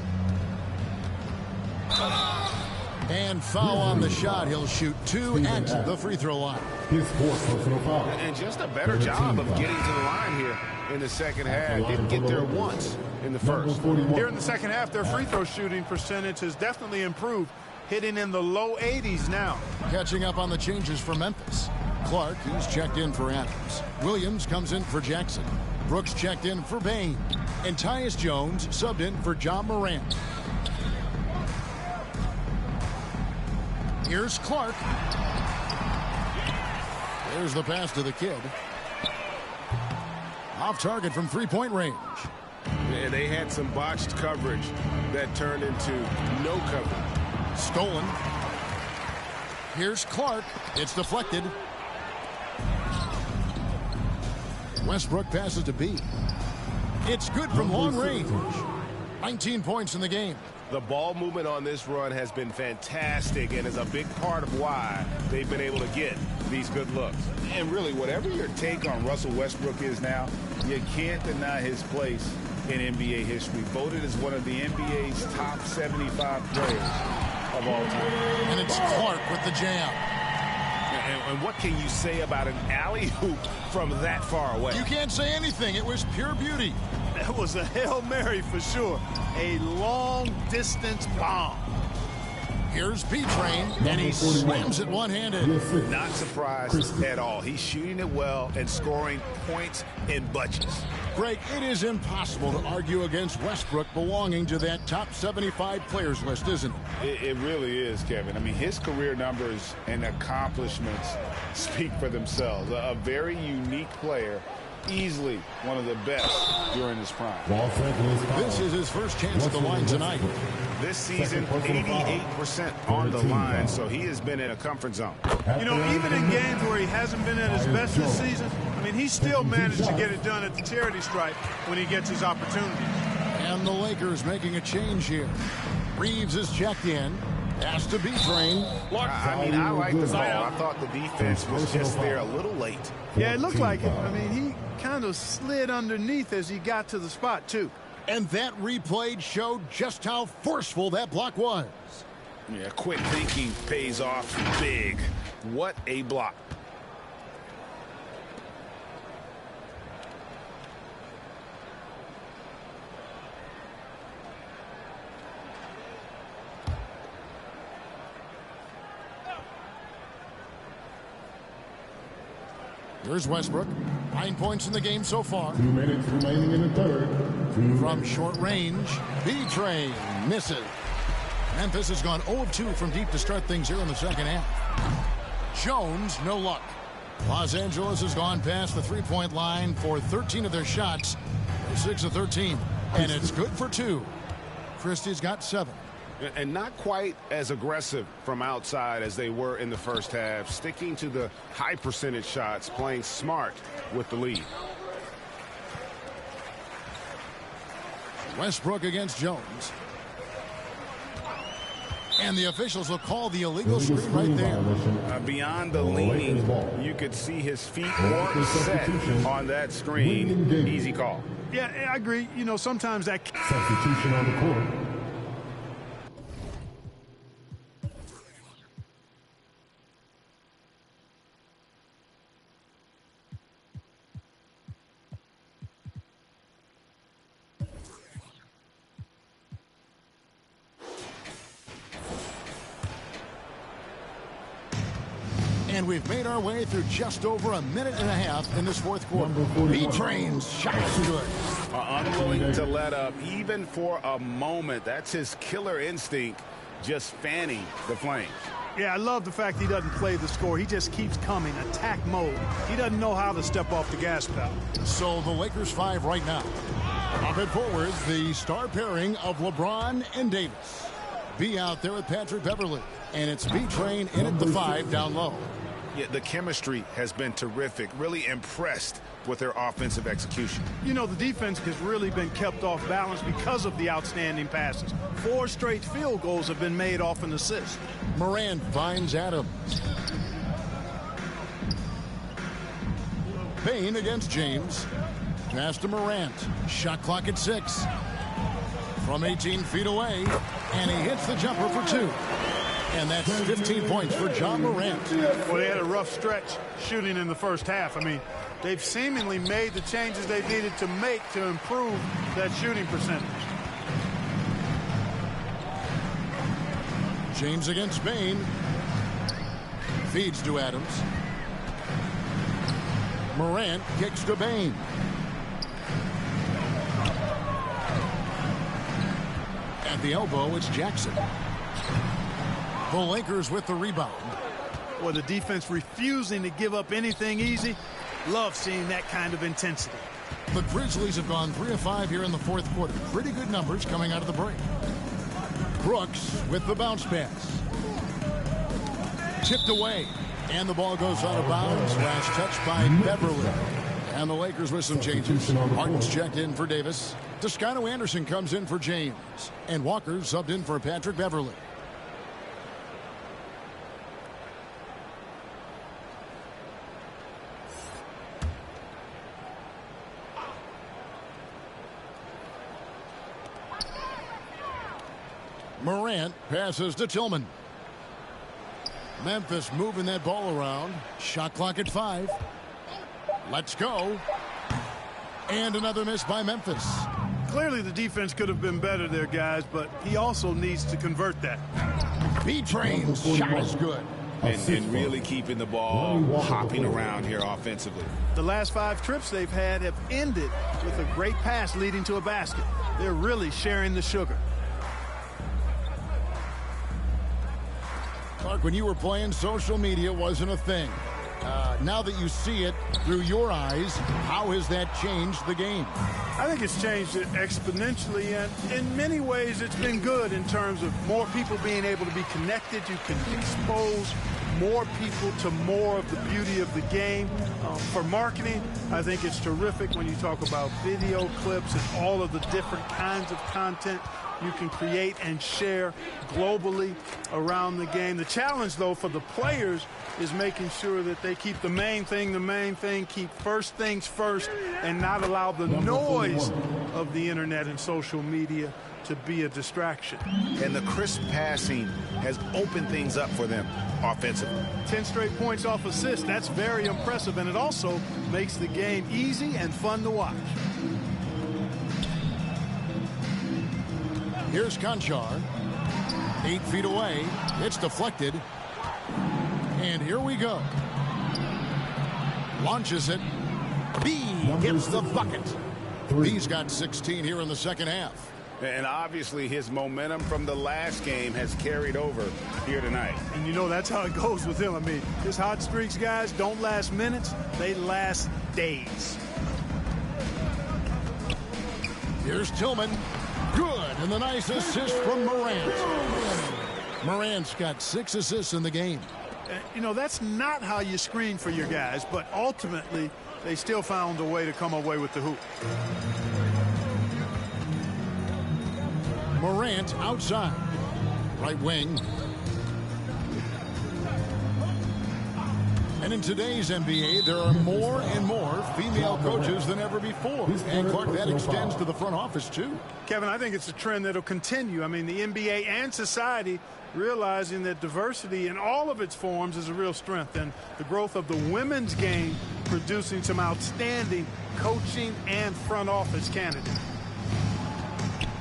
And foul on the shot. He'll shoot 2 at the free throw line. His fourth personal foul. And just a better job of getting to the line here in the second half. Didn't get there once in the first. Here in the second half, their free throw shooting percentage has definitely improved, hitting in the low 80s now. Catching up on the changes for Memphis. Clark, he's checked in for Adams. Williams comes in for Jackson. Brooks checked in for Bain. And Tyus Jones subbed in for John Morant. Here's Clark. There's the pass to the kid. Off target from three-point range. And they had some botched coverage that turned into no coverage. Stolen. Here's Clark. It's deflected. Westbrook passes to B. It's good from long range. 19 points in the game. The ball movement on this run has been fantastic and is a big part of why they've been able to get these good looks. And really, whatever your take on Russell Westbrook is now, you can't deny his place in NBA history. Voted as one of the NBA's top 75 players of all time. And it's Clark with the jam. And what can you say about an alley-oop from that far away? You can't say anything. It was pure beauty. That was a Hail Mary for sure. A long-distance bomb. Here's B-Train, and he slams it one-handed. Not surprised at all. He's shooting it well and scoring points in bunches. Greg, it is impossible to argue against Westbrook belonging to that top 75 players list, isn't it? It really is, Kevin. I mean, his career numbers and accomplishments speak for themselves. A very unique player. Easily one of the best during his prime. This is his first chance at the line tonight. This season, 88% on the line, so he has been in a comfort zone. You know, even in games where he hasn't been at his best this season, I mean, he still managed to get it done at the charity stripe when he gets his opportunity. And the Lakers making a change here. Reeves is checked in. Has to be trained. I mean, I like the call. I thought the defense was just there a little late. Yeah, it looked like it. I mean, he kind of slid underneath as he got to the spot, too. And that replay showed just how forceful that block was. Yeah, quick thinking pays off big. What a block. Here's Westbrook. 9 points in the game so far. 2 minutes remaining in the third. From short range, B-Train misses. Memphis has gone 0 of 2 from deep to start things here in the second half. Jones, no luck. Los Angeles has gone past the three-point line for 13 of their shots. They're 6 of 13. And it's good for 2. Christie's got 7. And not quite as aggressive from outside as they were in the first half, sticking to the high percentage shots, playing smart with the lead. Westbrook against Jones. And the officials will call the illegal screen right there. Beyond the leaning, you could see his feet weren't set on that screen. Easy call. Yeah, I agree. You know, sometimes that... Substitution on the court. And we've made our way through just over a minute and a half in this fourth quarter. B-Train's shot is good. Unwilling to let up even for a moment. That's his killer instinct, just fanning the flames. Yeah, I love the fact he doesn't play the score. He just keeps coming, attack mode. He doesn't know how to step off the gas pedal. So the Lakers 5 right now. Up and forward, the star pairing of LeBron and Davis. B out there with Patrick Beverly. And it's B-Train in at the 5 down low. Yeah, the chemistry has been terrific. Really impressed with their offensive execution. You know, the defense has really been kept off balance because of the outstanding passes. 4 straight field goals have been made off an assist. Morant finds Adams. Payne against James. Pass to Morant. Shot clock at 6. From 18 feet away. And he hits the jumper for 2. And that's 15 points for John Morant. Well, they had a rough stretch shooting in the first half. I mean, they've seemingly made the changes they needed to make to improve that shooting percentage. James against Payne. Feeds to Adams. Morant kicks to Payne. At the elbow, it's Jackson. The Lakers with the rebound. Well, the defense refusing to give up anything easy. Love seeing that kind of intensity. The Grizzlies have gone 3 of 5 here in the fourth quarter. Pretty good numbers coming out of the break. Brooks with the bounce pass. Tipped away. And the ball goes out of bounds. Last touch by Beverly. And the Lakers with some changes. Harden's checked in for Davis. Toscano Anderson comes in for James. And Walker subbed in for Patrick Beverly. Morant passes to Tillman. Memphis moving that ball around. Shot clock at 5. Let's go. And another miss by Memphis. Clearly the defense could have been better there, guys, but he also needs to convert that. B-Train's shot is good. And really keeping the ball hopping around here offensively. The last 5 trips they've had have ended with a great pass leading to a basket. They're really sharing the sugar. Clark, when you were playing, social media wasn't a thing. Now that you see it through your eyes, how has that changed the game? I think it's changed it exponentially, and in many ways it's been good in terms of more people being able to be connected. You can expose more people to more of the beauty of the game. For marketing, I think it's terrific when you talk about video clips and all of the different kinds of content you can create and share globally around the game. The challenge, though, for the players is making sure that they keep the main thing, keep first things first, and not allow the noise of the internet and social media to be a distraction. And the crisp passing has opened things up for them offensively. 10 straight points off assists. That's very impressive, and it also makes the game easy and fun to watch. Here's Conchar. 8 feet away. It's deflected. And here we go. Launches it. B hits the bucket. B's got 16 here in the second half. And obviously his momentum from the last game has carried over here tonight. And you know that's how it goes with him. I mean, his hot streaks, guys, don't last minutes. They last days. Here's Tillman. Good, and the nice assist from Morant. Morant's got 6 assists in the game. You know, that's not how you screen for your guys, but ultimately they still found a way to come away with the hoop. Morant outside. Right wing. And in today's NBA, there are more and more female coaches than ever before. And, Clark, that extends to the front office, too. Kevin, I think it's a trend that will continue. I mean, the NBA and society realizing that diversity in all of its forms is a real strength. And the growth of the women's game producing some outstanding coaching and front office candidates.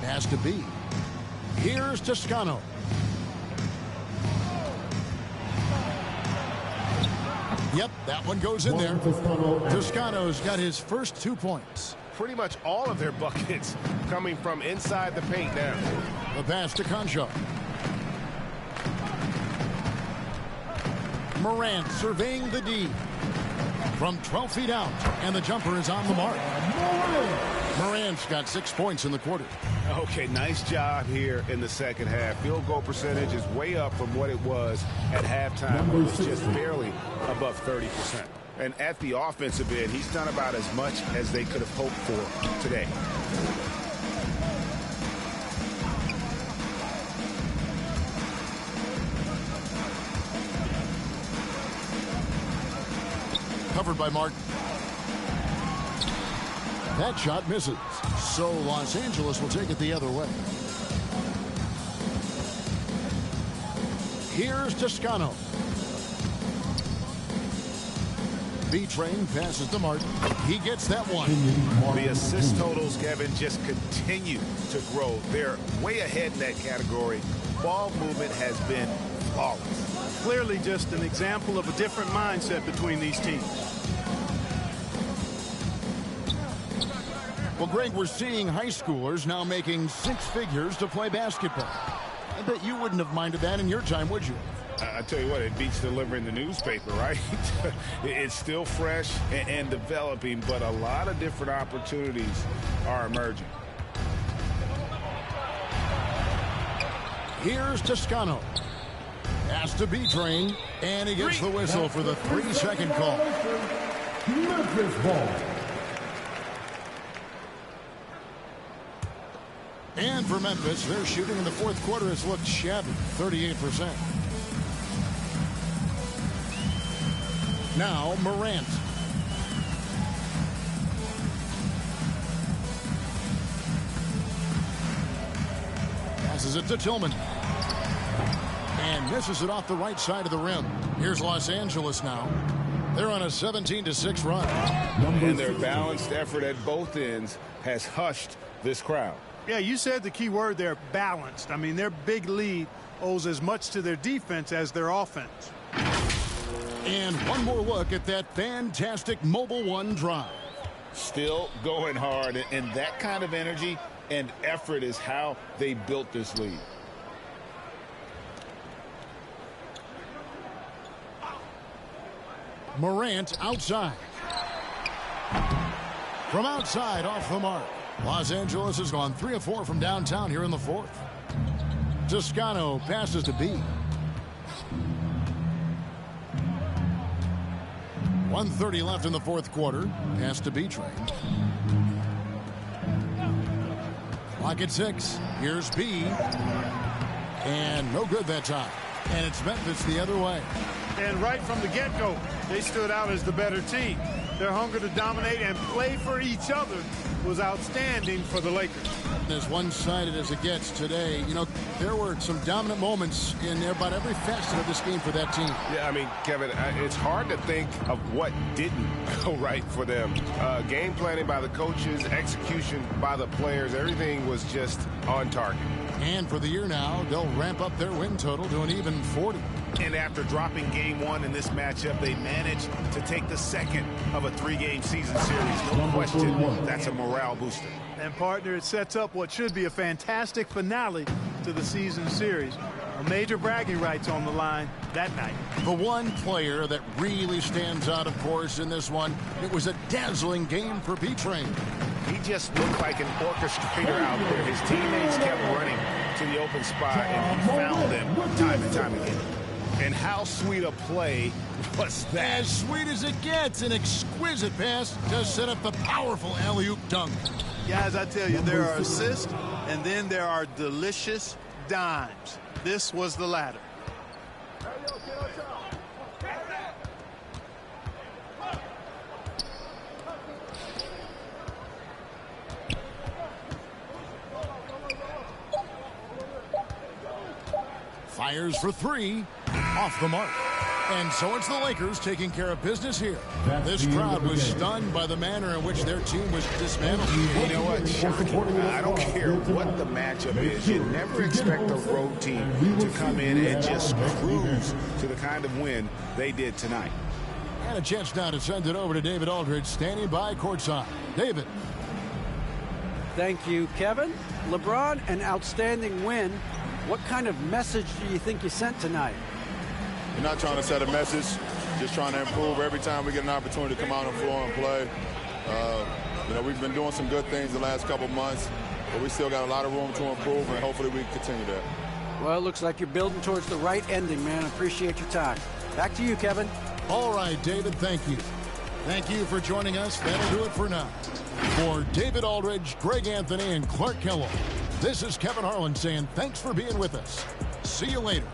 Has to be. Here's Toscano. Yep, that one goes in there. Toscano's got his first 2 points. Pretty much all of their buckets coming from inside the paint now. The pass to Conchar. Morant surveying the D. From 12 feet out, and the jumper is on the mark. Morant's got 6 points in the quarter. Okay, nice job here in the second half. Field goal percentage is way up from what it was at halftime. It was just barely above 30%. And at the offensive end, he's done about as much as they could have hoped for today. Covered by Martin. That shot misses. So Los Angeles will take it the other way. Here's Toscano. B-Train passes to Martin. He gets that one. The assist totals, Kevin, just continue to grow. They're way ahead in that category. Ball movement has been flawless. Clearly just an example of a different mindset between these teams. Well, Greg, we're seeing high schoolers now making 6 figures to play basketball. I bet you wouldn't have minded that in your time, would you? I tell you what, it beats delivering the newspaper, right? It's still fresh and developing, but a lot of different opportunities are emerging. Here's Toscano. Pass to B-Train, and he gets the whistle for the 3-second call. Memphis ball. And for Memphis, their shooting in the fourth quarter has looked shabby, 38%. Now Morant. Passes it to Tillman. And misses it off the right side of the rim. Here's Los Angeles now. They're on a 17-6 run. And their balanced effort at both ends has hushed this crowd. Yeah, you said the key word there, balanced. I mean, their big lead owes as much to their defense as their offense. And one more look at that fantastic Mobile One drive. Still going hard, and that kind of energy and effort is how they built this lead. Morant outside. From outside, off the mark. Los Angeles has gone 3 of 4 from downtown here in the fourth. Toscano passes to B. 1:30 left in the fourth quarter. Pass to B-Train. Clock at 6. Here's B. And no good that time. And it's Memphis the other way. And right from the get-go, they stood out as the better team. Their hunger to dominate and play for each other was outstanding for the Lakers. As one-sided as it gets today, you know, there were some dominant moments in about every facet of this game for that team. Yeah, I mean, Kevin, it's hard to think of what didn't go right for them. Game planning by the coaches, execution by the players, everything was just on target. And for the year now, they'll ramp up their win total to an even 40. And after dropping game 1 in this matchup, they managed to take the second of a 3-game season series. No question, that's a morale booster. And, partner, it sets up what should be a fantastic finale to the season series. A major bragging rights on the line that night. The one player that really stands out, of course, in this one, it was a dazzling game for B-Train. He just looked like an orchestrator out there. His teammates kept running to the open spot, and he found them time and time again. And how sweet a play was that? As sweet as it gets, an exquisite pass to set up the powerful alley-oop dunk. Guys, I tell you, there are assists, and then there are delicious dimes. This was the latter. Fires for 3, off the mark. And so it's the Lakers taking care of business here. This crowd was stunned by the manner in which their team was dismantled. You know what? Shocking. I don't care what the matchup is. You never expect a road team to come in and just cruise to the kind of win they did tonight. And a chance now to send it over to David Aldridge, standing by courtside. David. Thank you, Kevin. LeBron, an outstanding win. What kind of message do you think you sent tonight? We're not trying to set a message, just trying to improve every time we get an opportunity to come out on the floor and play. You know, we've been doing some good things the last couple months. but we still got a lot of room to improve, and hopefully we can continue that. Well, it looks like you're building towards the right ending, man. I appreciate your time. Back to you, Kevin. All right, David, thank you. Thank you for joining us. That'll do it for now. For David Aldridge, Greg Anthony, and Clark Kellogg, this is Kevin Harlan saying thanks for being with us. See you later.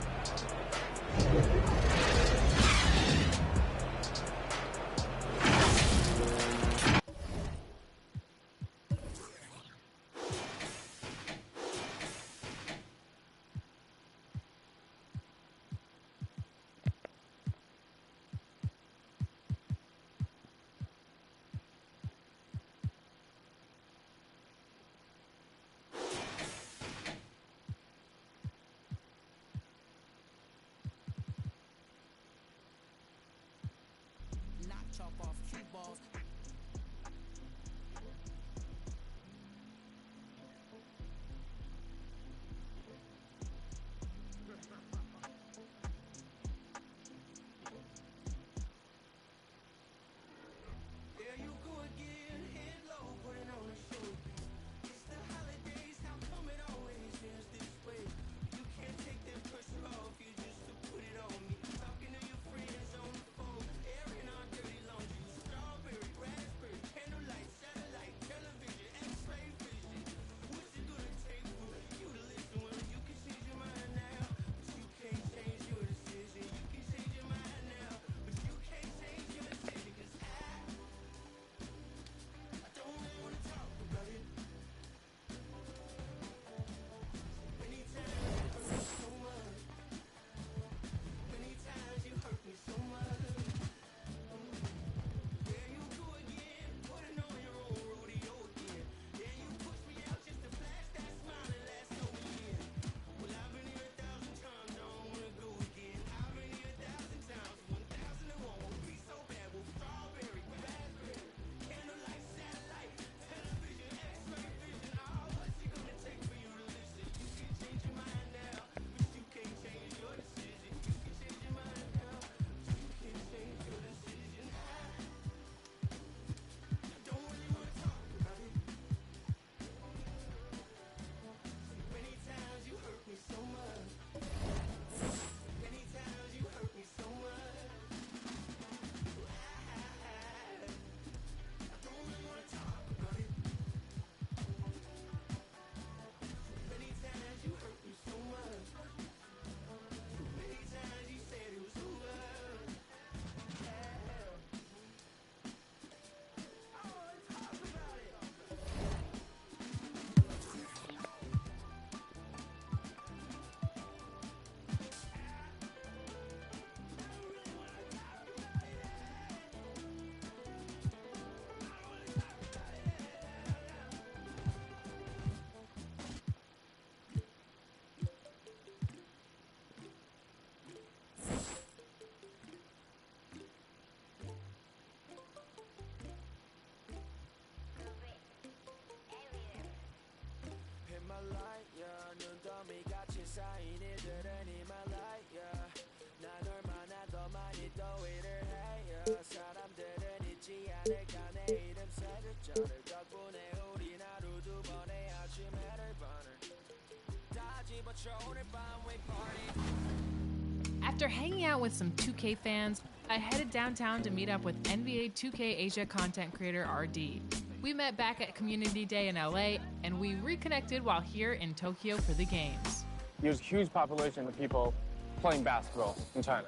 After hanging out with some 2K fans, I headed downtown to meet up with NBA 2K Asia content creator RD. We met back at Community Day in LA, and we reconnected while here in Tokyo for the games. There's a huge population of people playing basketball in China.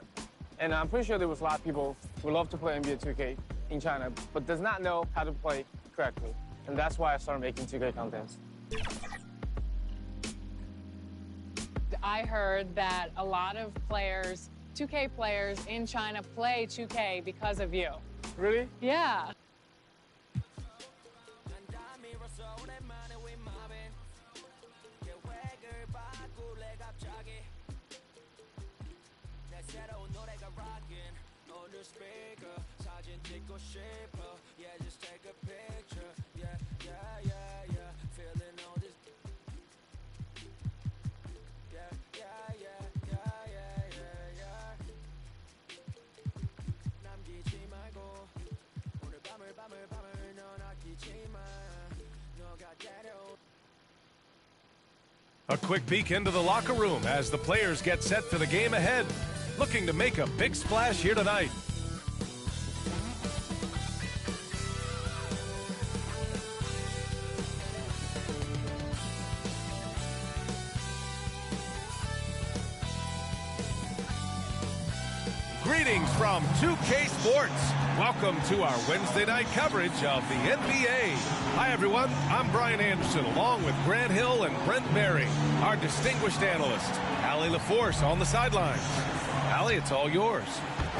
And I'm pretty sure there was a lot of people who love to play NBA 2K in China, but does not know how to play correctly. And that's why I started making 2K content. I heard that a lot of players, 2K players in China, play 2K because of you. Really? Yeah. A quick peek into the locker room as the players get set for the game ahead, looking to make a big splash here tonight. Greetings from 2K Sports. Welcome to our Wednesday night coverage of the NBA. Hi, everyone. I'm Brian Anderson, along with Grant Hill and Brent Berry, our distinguished analyst. Allie LaForce on the sidelines. Allie, it's all yours.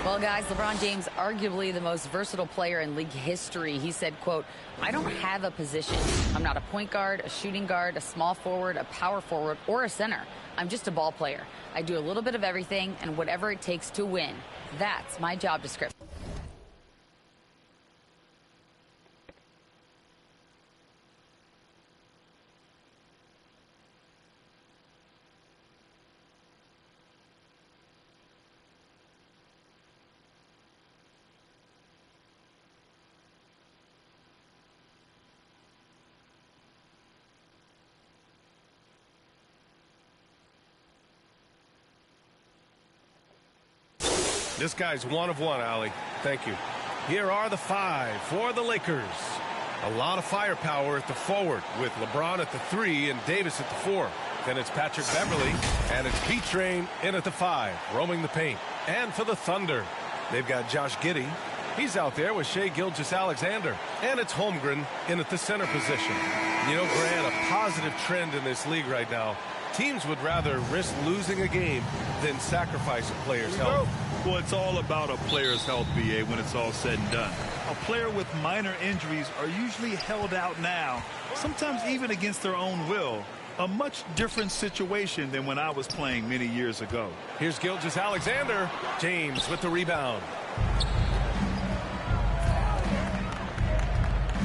Well, guys, LeBron James, arguably the most versatile player in league history. He said, quote, "I don't have a position. I'm not a point guard, a shooting guard, a small forward, a power forward, or a center. I'm just a ball player. I do a little bit of everything and whatever it takes to win. That's my job description." This guy's one of one, Allie. Thank you. Here are the five for the Lakers. A lot of firepower at the forward with LeBron at the 3 and Davis at the 4. Then it's Patrick Beverly, and it's B-Train in at the 5, roaming the paint. And for the Thunder, they've got Josh Giddey. He's out there with Shai Gilgeous-Alexander. And it's Holmgren in at the center position. You know, Grant, a positive trend in this league right now. Teams would rather risk losing a game than sacrifice a player's health. Well, it's all about a player's health, BA, when it's all said and done. A player with minor injuries are usually held out now, sometimes even against their own will. A much different situation than when I was playing many years ago. Here's Gilgeous-Alexander. James with the rebound.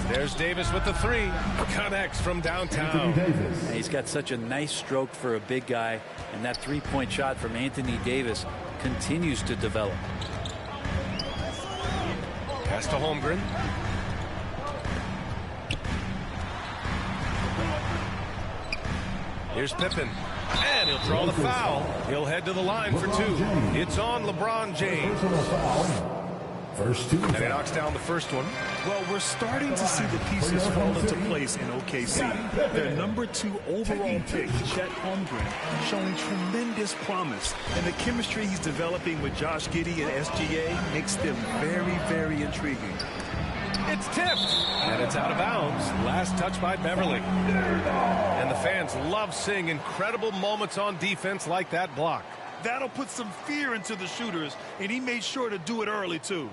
There's Davis with the 3. Connects from downtown. And he's got such a nice stroke for a big guy, and that three-point shot from Anthony Davis continues to develop. Pass to Holmgren. Here's Pippen. And he'll draw the foul. He'll head to the line for 2. It's on LeBron James. First 2. And he knocks down the first one. Well, we're starting to see the pieces fall into place in OKC. Their number 2 overall pick, Chet Holmgren, showing tremendous promise. And the chemistry he's developing with Josh Giddey and SGA makes them very, very intriguing. It's tipped. And it's out of bounds. Last touch by Beverly. And the fans love seeing incredible moments on defense like that block. That'll put some fear into the shooters, and he made sure to do it early, too.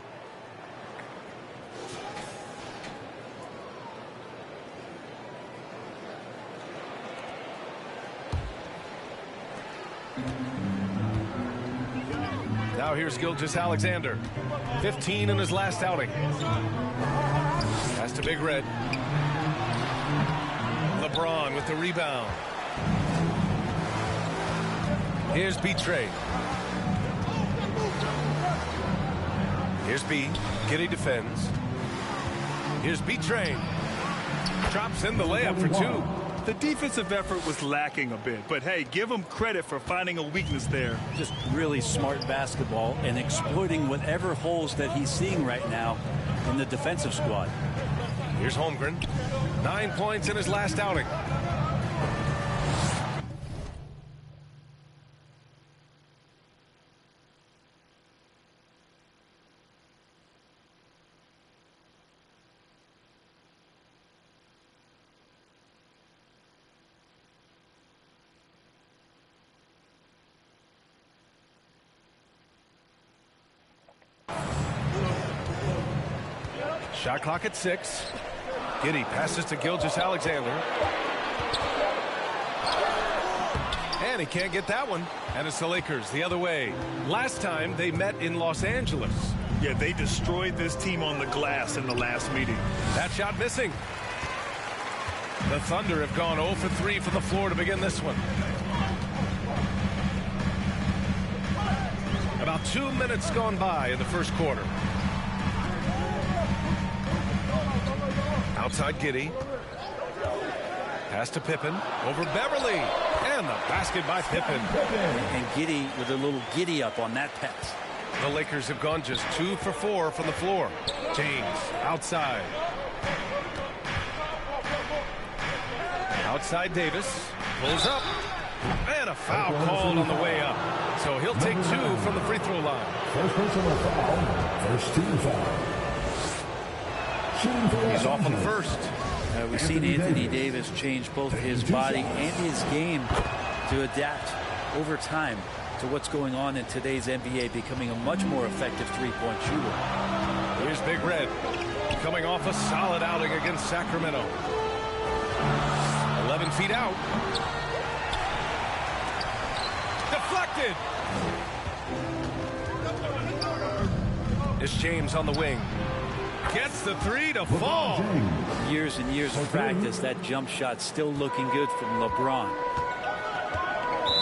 Now here's Gilgeous-Alexander. 15 in his last outing. Pass to Big Red. LeBron with the rebound. Here's B-Train. Here's B. Giddey defends. Here's B-Train. Drops in the layup for 2. The defensive effort was lacking a bit, but hey, give him credit for finding a weakness there. Just really smart basketball and exploiting whatever holes that he's seeing right now in the defensive squad. Here's Holmgren. 9 points in his last outing. Shot clock at 6. Giddey passes to Gilgeous-Alexander. And he can't get that one. And it's the Lakers the other way. Last time they met in Los Angeles. Yeah, they destroyed this team on the glass in the last meeting. That shot missing. The Thunder have gone 0 for 3 from the floor to begin this one. About 2 minutes gone by in the first quarter. Outside Giddey. Pass to Pippen. Over Beverly. And the basket by Pippen. And Giddy with a little giddy up on that pass. The Lakers have gone just 2 for 4 from the floor. James outside. Outside Davis. Pulls up. And a foul called on the way up. So he'll take 2 from the free throw line. First personal foul. First team foul. He's off on the first. We've seen Anthony Davis change both his body and his game to adapt over time to what's going on in today's NBA, becoming a much more effective three-point shooter. Here's Big Red, coming off a solid outing against Sacramento. 11 feet out. Deflected. It's James on the wing. Gets the 3 to fall. Years and years of practice, that jump shot still looking good from LeBron.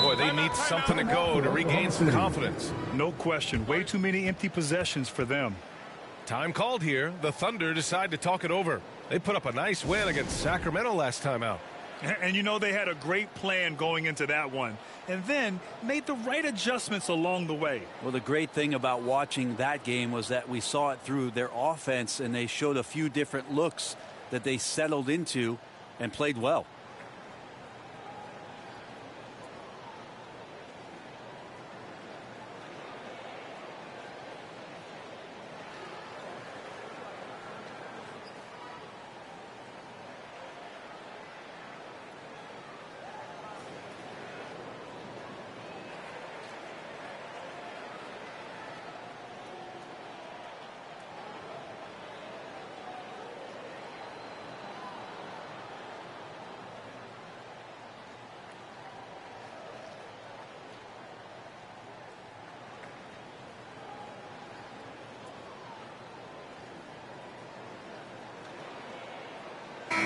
Boy, they need something to go to regain some confidence. No question. Way too many empty possessions for them. Time called here. The Thunder decide to talk it over. They put up a nice win against Sacramento last time out. And you know they had a great plan going into that one. And then made the right adjustments along the way. Well, the great thing about watching that game was that we saw it through their offense, and they showed a few different looks that they settled into and played well.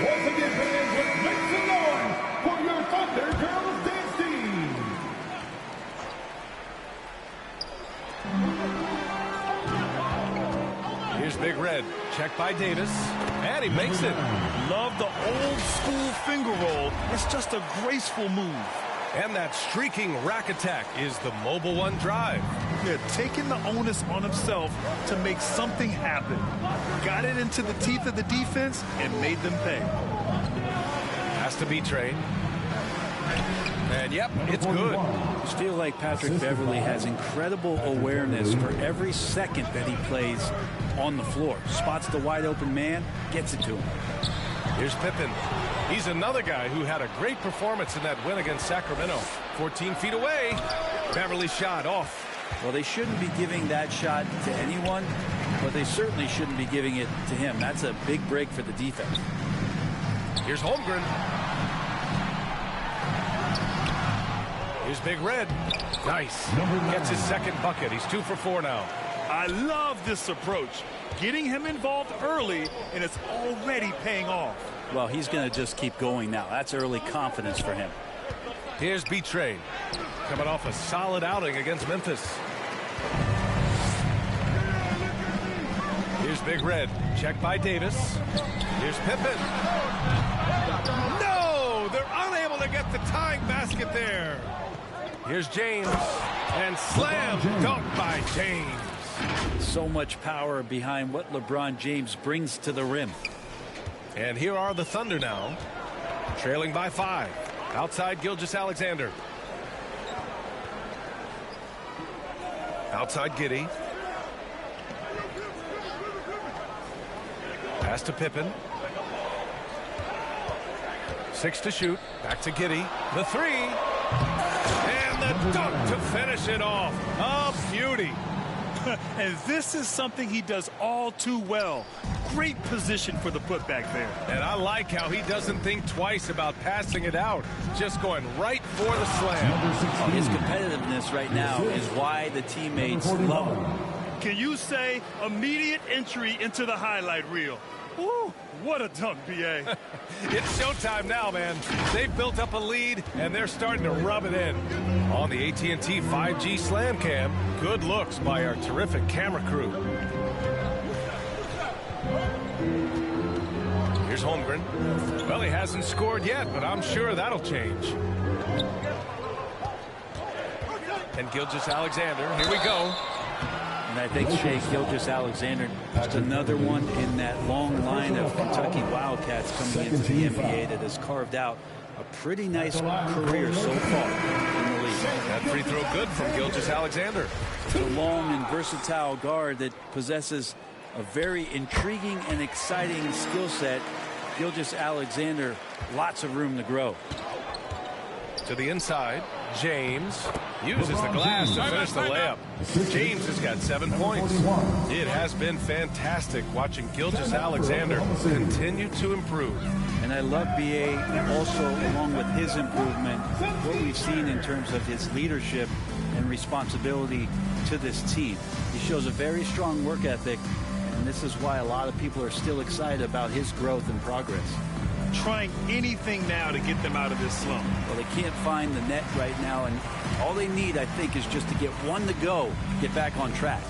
Once again, fans, let's make some noise for your Thunder Girls dance team. Here's Big Red. Check by Davis. And he makes it. Love the old school finger roll. It's just a graceful move. And that streaking rack attack is the Mobile One drive. Yeah, taking the onus on himself to make something happen. Got it into the teeth of the defense and made them pay. Has to be trained. And yep, it's good. I just feel like Patrick Beverly has incredible awareness for every second that he plays on the floor. Spots the wide open man, gets it to him. Here's Pippen. He's another guy who had a great performance in that win against Sacramento. 14 feet away. Beverly's shot off. Well, they shouldn't be giving that shot to anyone, but they certainly shouldn't be giving it to him. That's a big break for the defense. Here's Holmgren. Here's Big Red. Nice. Gets his second bucket. He's 2 for 4 now. I love this approach. Getting him involved early, and it's already paying off. Well, he's going to just keep going now. That's early confidence for him. Here's B-Train. Coming off a solid outing against Memphis. Here's Big Red. Check by Davis. Here's Pippen. No! They're unable to get the tying basket there. Here's James. And slam dunk by James. So much power behind what LeBron James brings to the rim. And here are the Thunder now. Trailing by 5. Outside Gilgeous-Alexander. Outside Giddey. Pass to Pippen. 6 to shoot. Back to Giddey. The 3. And the dunk to finish it off. A beauty. And this is something he does all too well. Great position for the putback there. And I like how he doesn't think twice about passing it out. Just going right for the slam. His competitiveness right now is why the teammates love him. Can you say immediate entry into the highlight reel? Ooh, what a dunk, B.A. It's showtime now, man. They've built up a lead, and they're starting to rub it in. On the AT&T 5G Slam Cam, good looks by our terrific camera crew. Here's Holmgren. Well, he hasn't scored yet, but I'm sure that'll change. And Gilgeous-Alexander, here we go. And I think Shea Gilgeous-Alexander, just another one in that long line of Kentucky Wildcats coming into the NBA that has carved out a pretty nice career so far in the league. That free throw good from Gilgeous-Alexander. It's a long and versatile guard that possesses a very intriguing and exciting skill set. Gilgeous-Alexander, lots of room to grow. To the inside, James uses the glass to finish the layup. James has got 7 points. It has been fantastic watching Gilgeous-Alexander continue to improve. And I love B.A. also, along with his improvement, what we've seen in terms of his leadership and responsibility to this team. He shows a very strong work ethic, and this is why a lot of people are still excited about his growth and progress. Trying anything now to get them out of this slump. Well, they can't find the net right now, and all they need, I think, is just to get one to go, get back on track.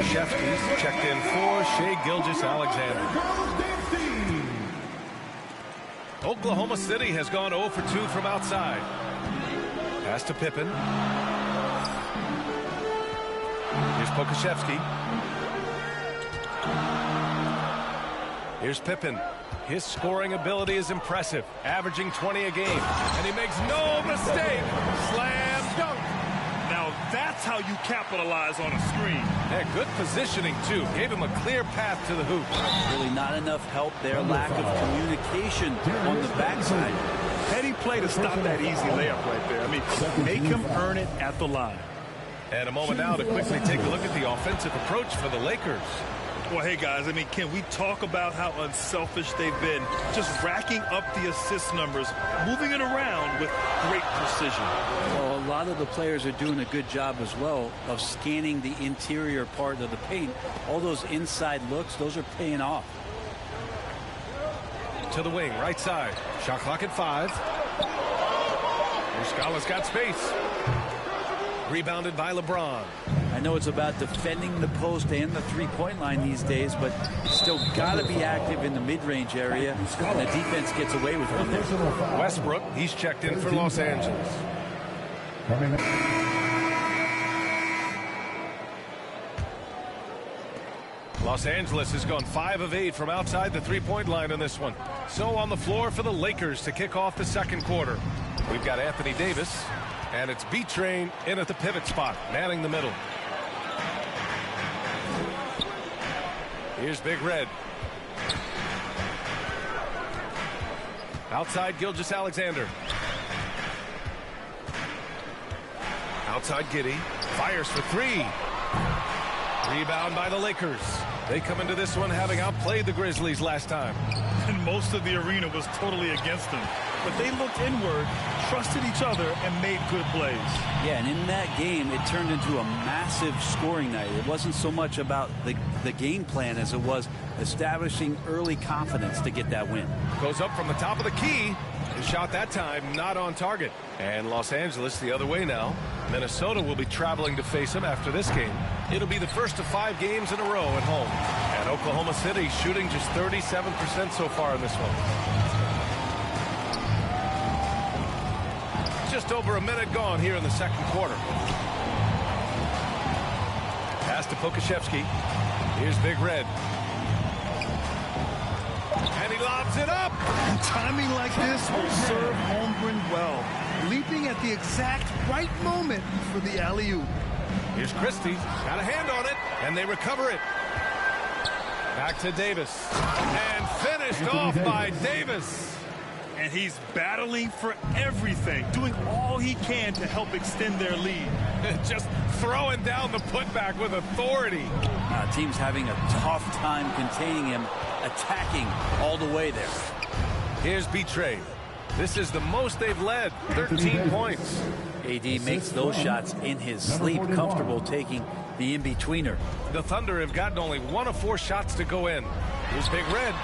Shefty's checked in for Shea Gilgeous-Alexander. Oklahoma City has gone 0 for 2 from outside. Pass to Pippen. Here's Pokashevsky. Here's Pippen. His scoring ability is impressive, averaging 20 a game. And he makes no mistake. Slam dunk. Now that's how you capitalize on a screen. Yeah, good positioning, too. Gave him a clear path to the hoop. Really not enough help there. Lack of communication on the backside. Heady play to stop that easy layup right there. I mean, make him earn it at the line. And a moment now to quickly take a look at the offensive approach for the Lakers. Well, hey, guys, I mean, can we talk about how unselfish they've been? Just racking up the assist numbers, moving it around with great precision. Well, a lot of the players are doing a good job as well of scanning the interior part of the paint. All those inside looks, those are paying off. To the wing, right side. Shot clock at 5. Muscala's got space. Rebounded by LeBron. I know it's about defending the post and the three-point line these days, but still got to be active in the mid-range area, and the defense gets away with it there. Westbrook, he's checked in for Los Angeles. Los Angeles has gone 5 of 8 from outside the three-point line in this one. So on the floor for the Lakers to kick off the second quarter. We've got Anthony Davis, and it's B-Train in at the pivot spot, manning the middle. Here's Big Red. Outside Gilgeous-Alexander. Outside Giddey. Fires for 3. Rebound by the Lakers. They come into this one having outplayed the Grizzlies last time. And most of the arena was totally against them. But they looked inward, trusted each other, and made good plays. Yeah, and in that game, it turned into a massive scoring night. It wasn't so much about the game plan as it was establishing early confidence to get that win. Goes up from the top of the key. His shot that time not on target. And Los Angeles the other way now. Minnesota will be traveling to face him after this game. It'll be the first of 5 games in a row at home. And Oklahoma City shooting just 37% so far in this one. Just over a minute gone here in the second quarter. Pass to Pokashevsky. Here's Big Red. And he lobs it up. And timing like this will serve Holmgren well. Leaping at the exact right moment for the alley-oop. Here's Christie. Got a hand on it, and they recover it. Back to Davis. And finished off by Davis. And he's battling for everything, doing all he can to help extend their lead. Just throwing down the putback with authority. Team's having a tough time containing him, attacking all the way there. Here's Betrayed. This is the most they've led, 13 points. AD makes those shots in his sleep, comfortable taking the in-betweener. The Thunder have gotten only 1 of 4 shots to go in. Here's Big Red.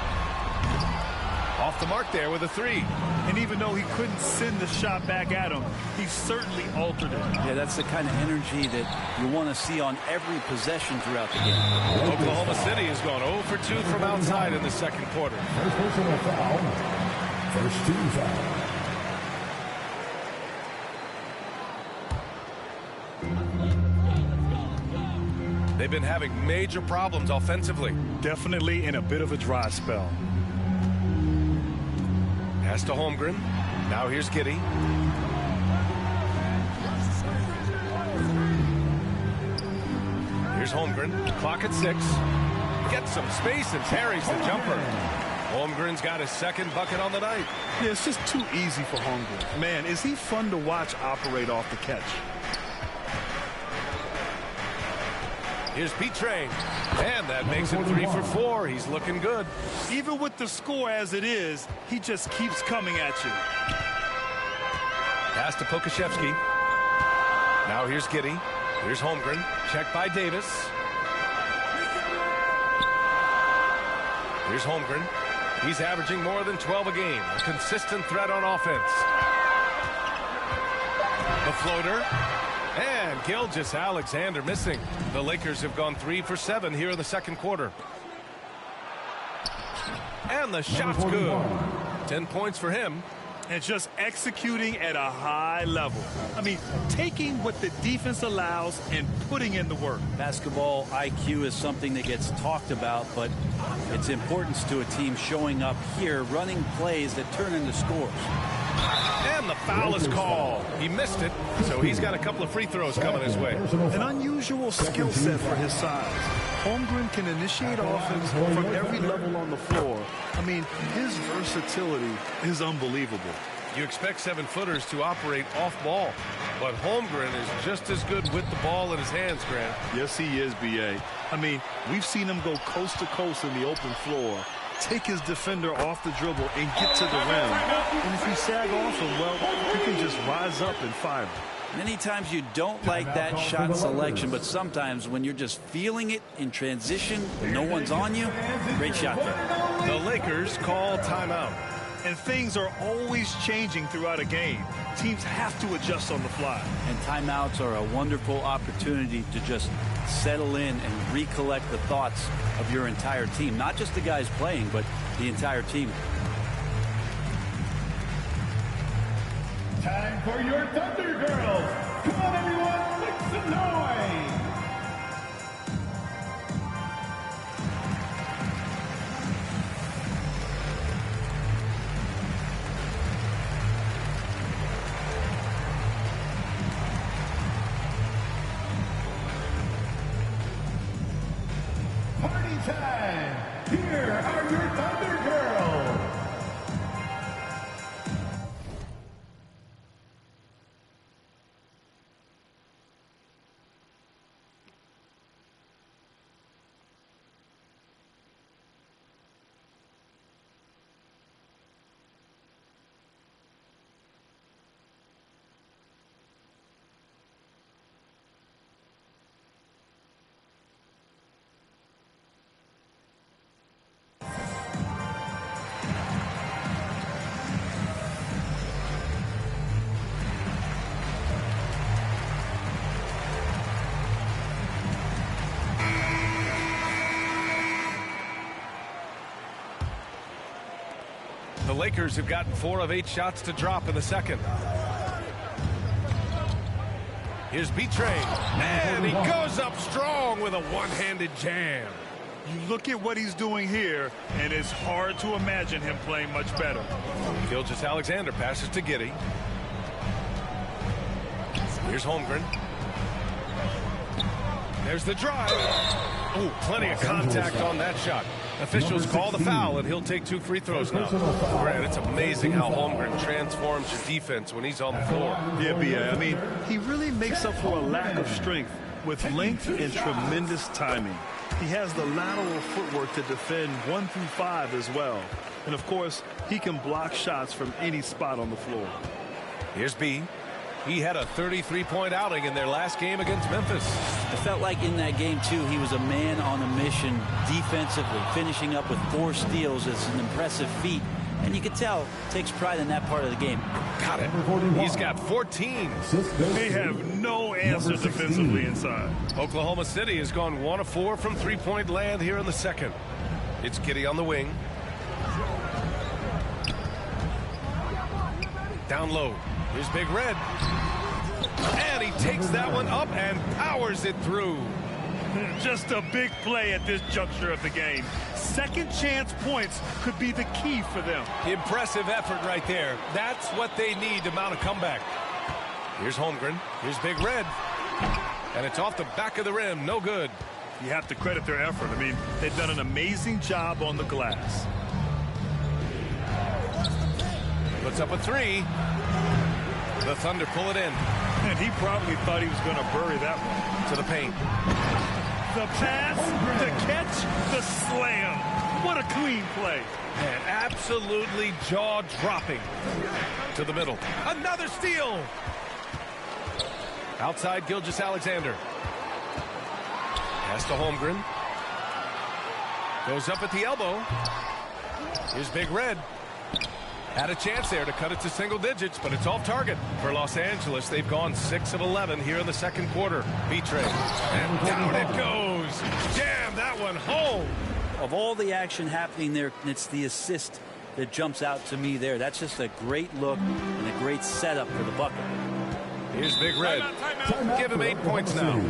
Off the mark there with a 3. And even though he couldn't send the shot back at him, he certainly altered it. Yeah, that's the kind of energy that you want to see on every possession throughout the game. Oklahoma City has gone 0 for 2 from outside in the second quarter. First personal foul. First team foul. They've been having major problems offensively. Definitely in a bit of a dry spell. Pass to Holmgren. Now here's Giddey. Here's Holmgren. Clock at 6. Gets some space and parries the jumper. Holmgren's got his second bucket on the night. Yeah, it's just too easy for Holmgren. Man, is he fun to watch operate off the catch. Here's Betrain. And that makes him 3 for 4. He's looking good. Even with the score as it is, he just keeps coming at you. Pass to Pokashevsky. Now here's Giddey. Here's Holmgren. Checked by Davis. Here's Holmgren. He's averaging more than 12 a game. A consistent threat on offense. The floater. And Gilgeous-Alexander missing. The Lakers have gone 3 for 7 here in the second quarter. And the shot's good. 10 points for him. And just executing at a high level. I mean, taking what the defense allows and putting in the work. Basketball IQ is something that gets talked about, but its importance to a team showing up here, running plays that turn into scores. And the foul is called. He missed it, so he's got a couple of free throws coming his way. An unusual skill set for his size. Holmgren can initiate offense from every level on the floor. I mean, his versatility is unbelievable. You expect 7-footers to operate off ball, but Holmgren is just as good with the ball in his hands, Grant. Yes, he is, B.A. I mean, we've seen him go coast to coast in the open floor, take his defender off the dribble and get to the rim. And if you sag off him, well, he can just rise up and fire. Many times you don't like that shot selection, but sometimes when you're just feeling it in transition, no one's on you, great shot there. The Lakers call timeout. And things are always changing throughout a game. Teams have to adjust on the fly. And timeouts are a wonderful opportunity to just settle in and recollect the thoughts of your entire team. Not just the guys playing, but the entire team. Time for your Thunder Girls. Come on, everyone, make some noise. Party time. Here are your Thunder Girls. The Lakers have gotten 4 of 8 shots to drop in the second. Here's Betrain. And he goes up strong with a one-handed jam. You look at what he's doing here, and it's hard to imagine him playing much better. Gilgeous-Alexander passes to Giddey. Here's Holmgren. There's the drive. Oh, plenty of contact on that shot. Officials call the foul, and he'll take 2 free throws now. Grant, it's amazing how Holmgren transforms your defense when he's on the floor. Yeah, B.A. I mean, he really makes up for a lack of strength with length and tremendous timing. He has the lateral footwork to defend 1 through 5 as well. And, of course, he can block shots from any spot on the floor. Here's B. He had a 33-point outing in their last game against Memphis. It felt like in that game, too, he was a man on a mission defensively. Finishing up with 4 steals is an impressive feat. And you can tell, takes pride in that part of the game. Got it. He's got 14. They have no answer defensively inside. Oklahoma City has gone 1 of 4 from three-point land here in the second. It's Giddey on the wing. Down low. Here's Big Red. And he takes that one up and powers it through. Just a big play at this juncture of the game. Second chance points could be the key for them. Impressive effort right there. That's what they need to mount a comeback. Here's Holmgren. Here's Big Red. And it's off the back of the rim. No good. You have to credit their effort. I mean, they've done an amazing job on the glass. Puts up a 3. The Thunder pull it in. And he probably thought he was going to bury that one. To the paint. The pass, the catch, the slam. What a clean play. And absolutely jaw-dropping. To the middle. Another steal. Outside Gilgeous-Alexander. Pass to Holmgren. Goes up at the elbow. Here's Big Red. Had a chance there to cut it to single digits, but it's off target. For Los Angeles, they've gone 6 of 11 here in the second quarter. B-Trade. And down it goes. Jam that one home. Of all the action happening there, it's the assist that jumps out to me there. That's just a great look and a great setup for the bucket. Here's Big Red. Give him 8 points now.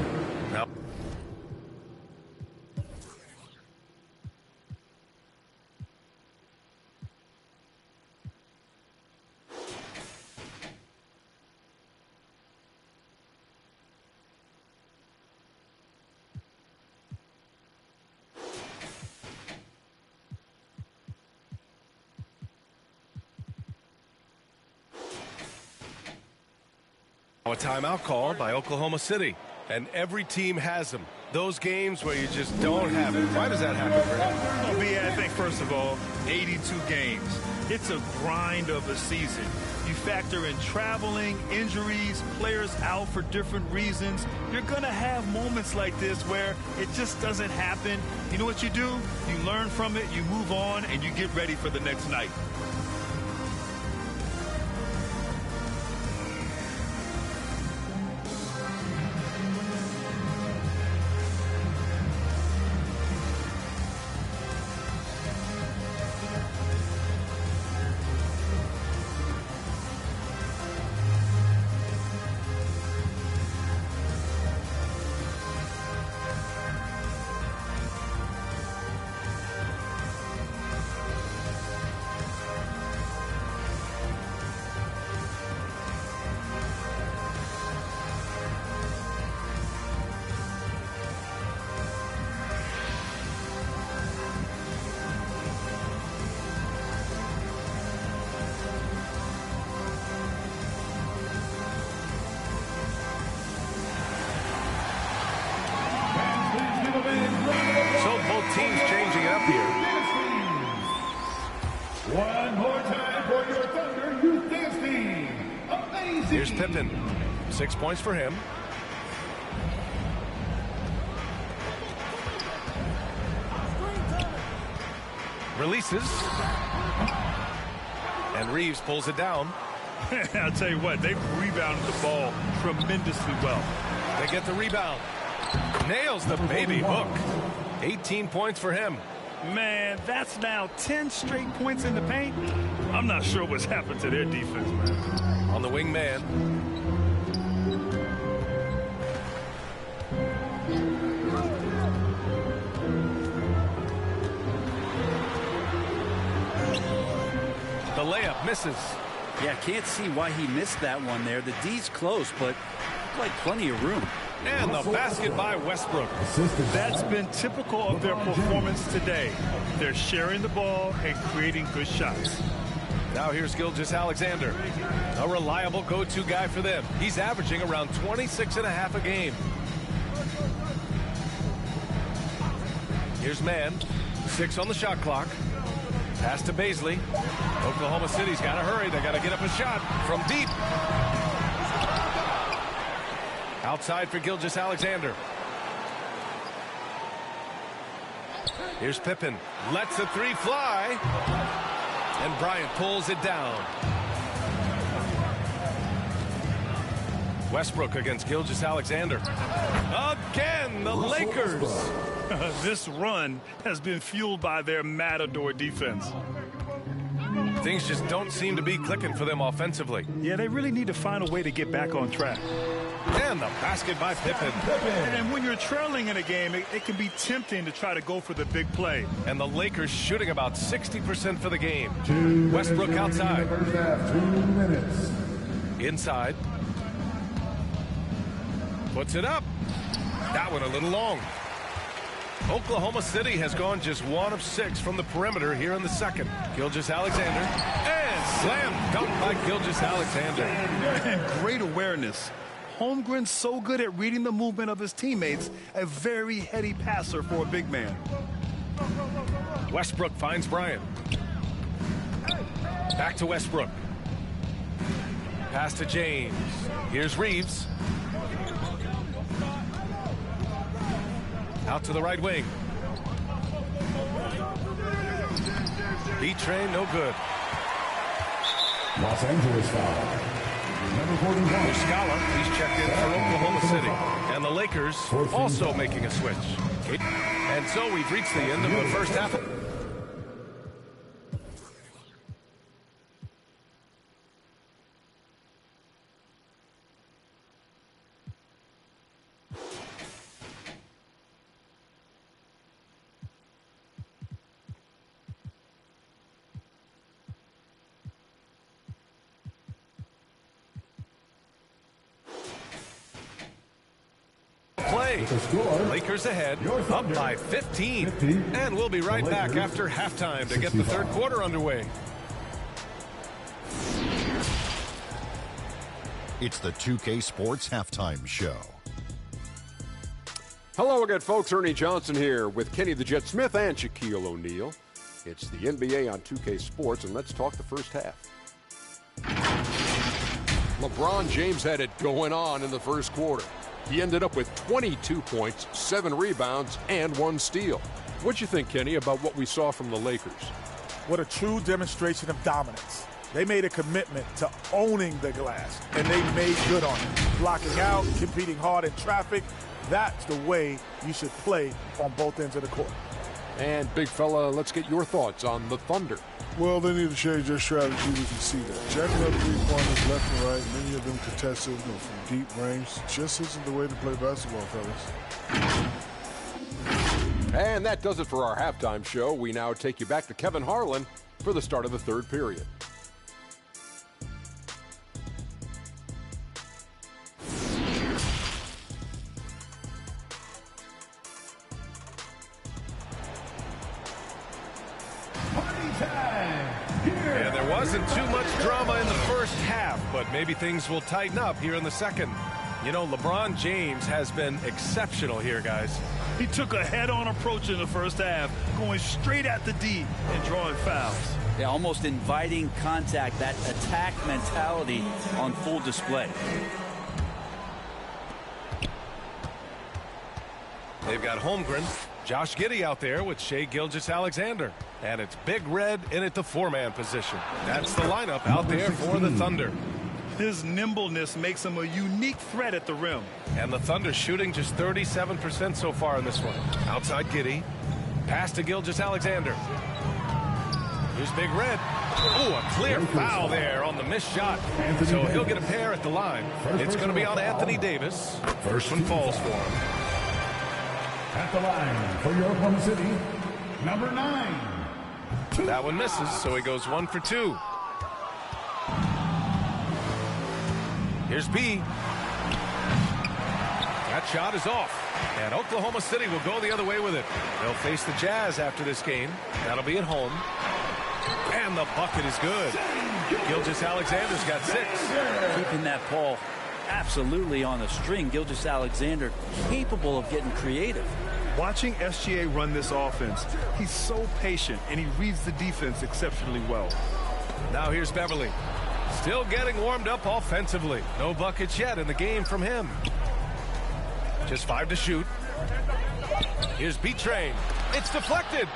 A timeout called by Oklahoma City, and every team has them. Those games where you just don't have it. Why does that happen, Grant? Well, B, I think, first of all, 82 games. It's a grind of a season. You factor in traveling, injuries, players out for different reasons. You're going to have moments like this where it just doesn't happen. You know what you do? You learn from it, you move on, and you get ready for the next night. Teams changing it up here. One more time for your Thunder Youth Dance Team. Amazing. Here's Pippen. 6 points for him. Releases. And Reeves pulls it down. I'll tell you what, they've rebounded the ball tremendously well. They get the rebound. Nails the baby hook. 18 points for him. Man, that's now 10 straight points in the paint. I'm not sure what's happened to their defense, man. On the wing man. misses. Yeah, can't see why he missed that one there. The D's close, but like plenty of room. And the basket by Westbrook. That's been typical of their performance today. They're sharing the ball and creating good shots. Now here's Gilgeous-Alexander, a reliable go-to guy for them. He's averaging around 26.5 a game. Here's Mann, 6 on the shot clock. Pass to Baisley. Oklahoma City's got to hurry. They got to get up a shot from deep. Outside for Gilgeous-Alexander. Here's Pippen. Lets the three fly. And Bryant pulls it down. Westbrook against Gilgeous-Alexander. Again, the Lakers. This run has been fueled by their Matador defense. Things just don't seem to be clicking for them offensively. Yeah, they really need to find a way to get back on track. And the basket by Pippen. And when you're trailing in a game, it can be tempting to try to go for the big play. And the Lakers shooting about 60% for the game. Westbrook outside. 2 minutes. Inside. Puts it up. That one a little long. Oklahoma City has gone just 1 of 6 from the perimeter here in the second. Gilgeous-Alexander. And slam dunk by Gilgeous-Alexander. And great awareness. Holmgren's so good at reading the movement of his teammates, a very heady passer for a big man. Westbrook finds Bryant. Back to Westbrook. Pass to James. Here's Reeves. Out to the right wing. B-Train, no good. Los Angeles foul. Number 41. Scala, he's checked in for Oklahoma City. And the Lakers also making a switch. And so we've reached the end of the first half. Lakers ahead, up by 15. And we'll be right back after halftime to get the third quarter underway. It's the 2K Sports Halftime Show. Hello again, folks. Ernie Johnson here with Kenny the Jet Smith and Shaquille O'Neal. It's the NBA on 2K Sports, and let's talk the first half. LeBron James had it going on in the first quarter. He ended up with 22 points, 7 rebounds, and 1 steal. What'd you think, Kenny, about what we saw from the Lakers? What a true demonstration of dominance. They made a commitment to owning the glass, and they made good on it. Blocking out, competing hard in traffic. That's the way you should play on both ends of the court. And, big fella, let's get your thoughts on the Thunder. Well, they need to change their strategy. We can see that. Jacking up three-pointers left and right, many of them contested from deep range. Just isn't the way to play basketball, fellas. And that does it for our halftime show. We now take you back to Kevin Harlan for the start of the third period. And there wasn't too much drama in the first half, but maybe things will tighten up here in the second. You know, LeBron James has been exceptional here, guys. He took a head-on approach in the first half, going straight at the D and drawing fouls. Yeah, almost inviting contact, that attack mentality on full display. They've got Holmgren, Josh Giddey out there with Shai Gilgeous-Alexander. And it's Big Red in at the 4-man position. That's the lineup out there for the Thunder. His nimbleness makes him a unique threat at the rim. And the Thunder shooting just 37% so far in this one. Outside Giddey. Pass to Gilgeous-Alexander. Here's Big Red. Oh, a clear foul there on the missed shot. So he'll get a pair at the line. It's going to be on Anthony Davis. First one falls for him. At the line for your Oklahoma City, number 9. That one misses, so he goes 1 for 2. Here's B. That shot is off. And Oklahoma City will go the other way with it. They'll face the Jazz after this game. That'll be at home. And the bucket is good. Gilgeous-Alexander's got 6. Keeping that ball absolutely on a string. Gilgeous-Alexander capable of getting creative. Watching SGA run this offense, he's so patient and he reads the defense exceptionally well. Now here's Beverly. Still getting warmed up offensively. No buckets yet in the game from him. Just 5 to shoot. Here's B-Train. It's deflected.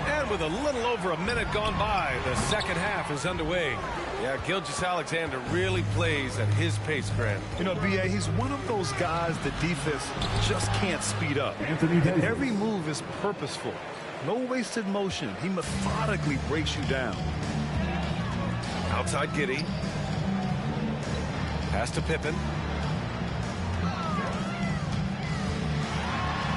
And with a little over a minute gone by, the second half is underway. Yeah, Gilgeous-Alexander really plays at his pace, Grant. You know, B.A., he's one of those guys the defense just can't speed up. And every move is purposeful. No wasted motion. He methodically breaks you down. Outside Giddey. Pass to Pippen.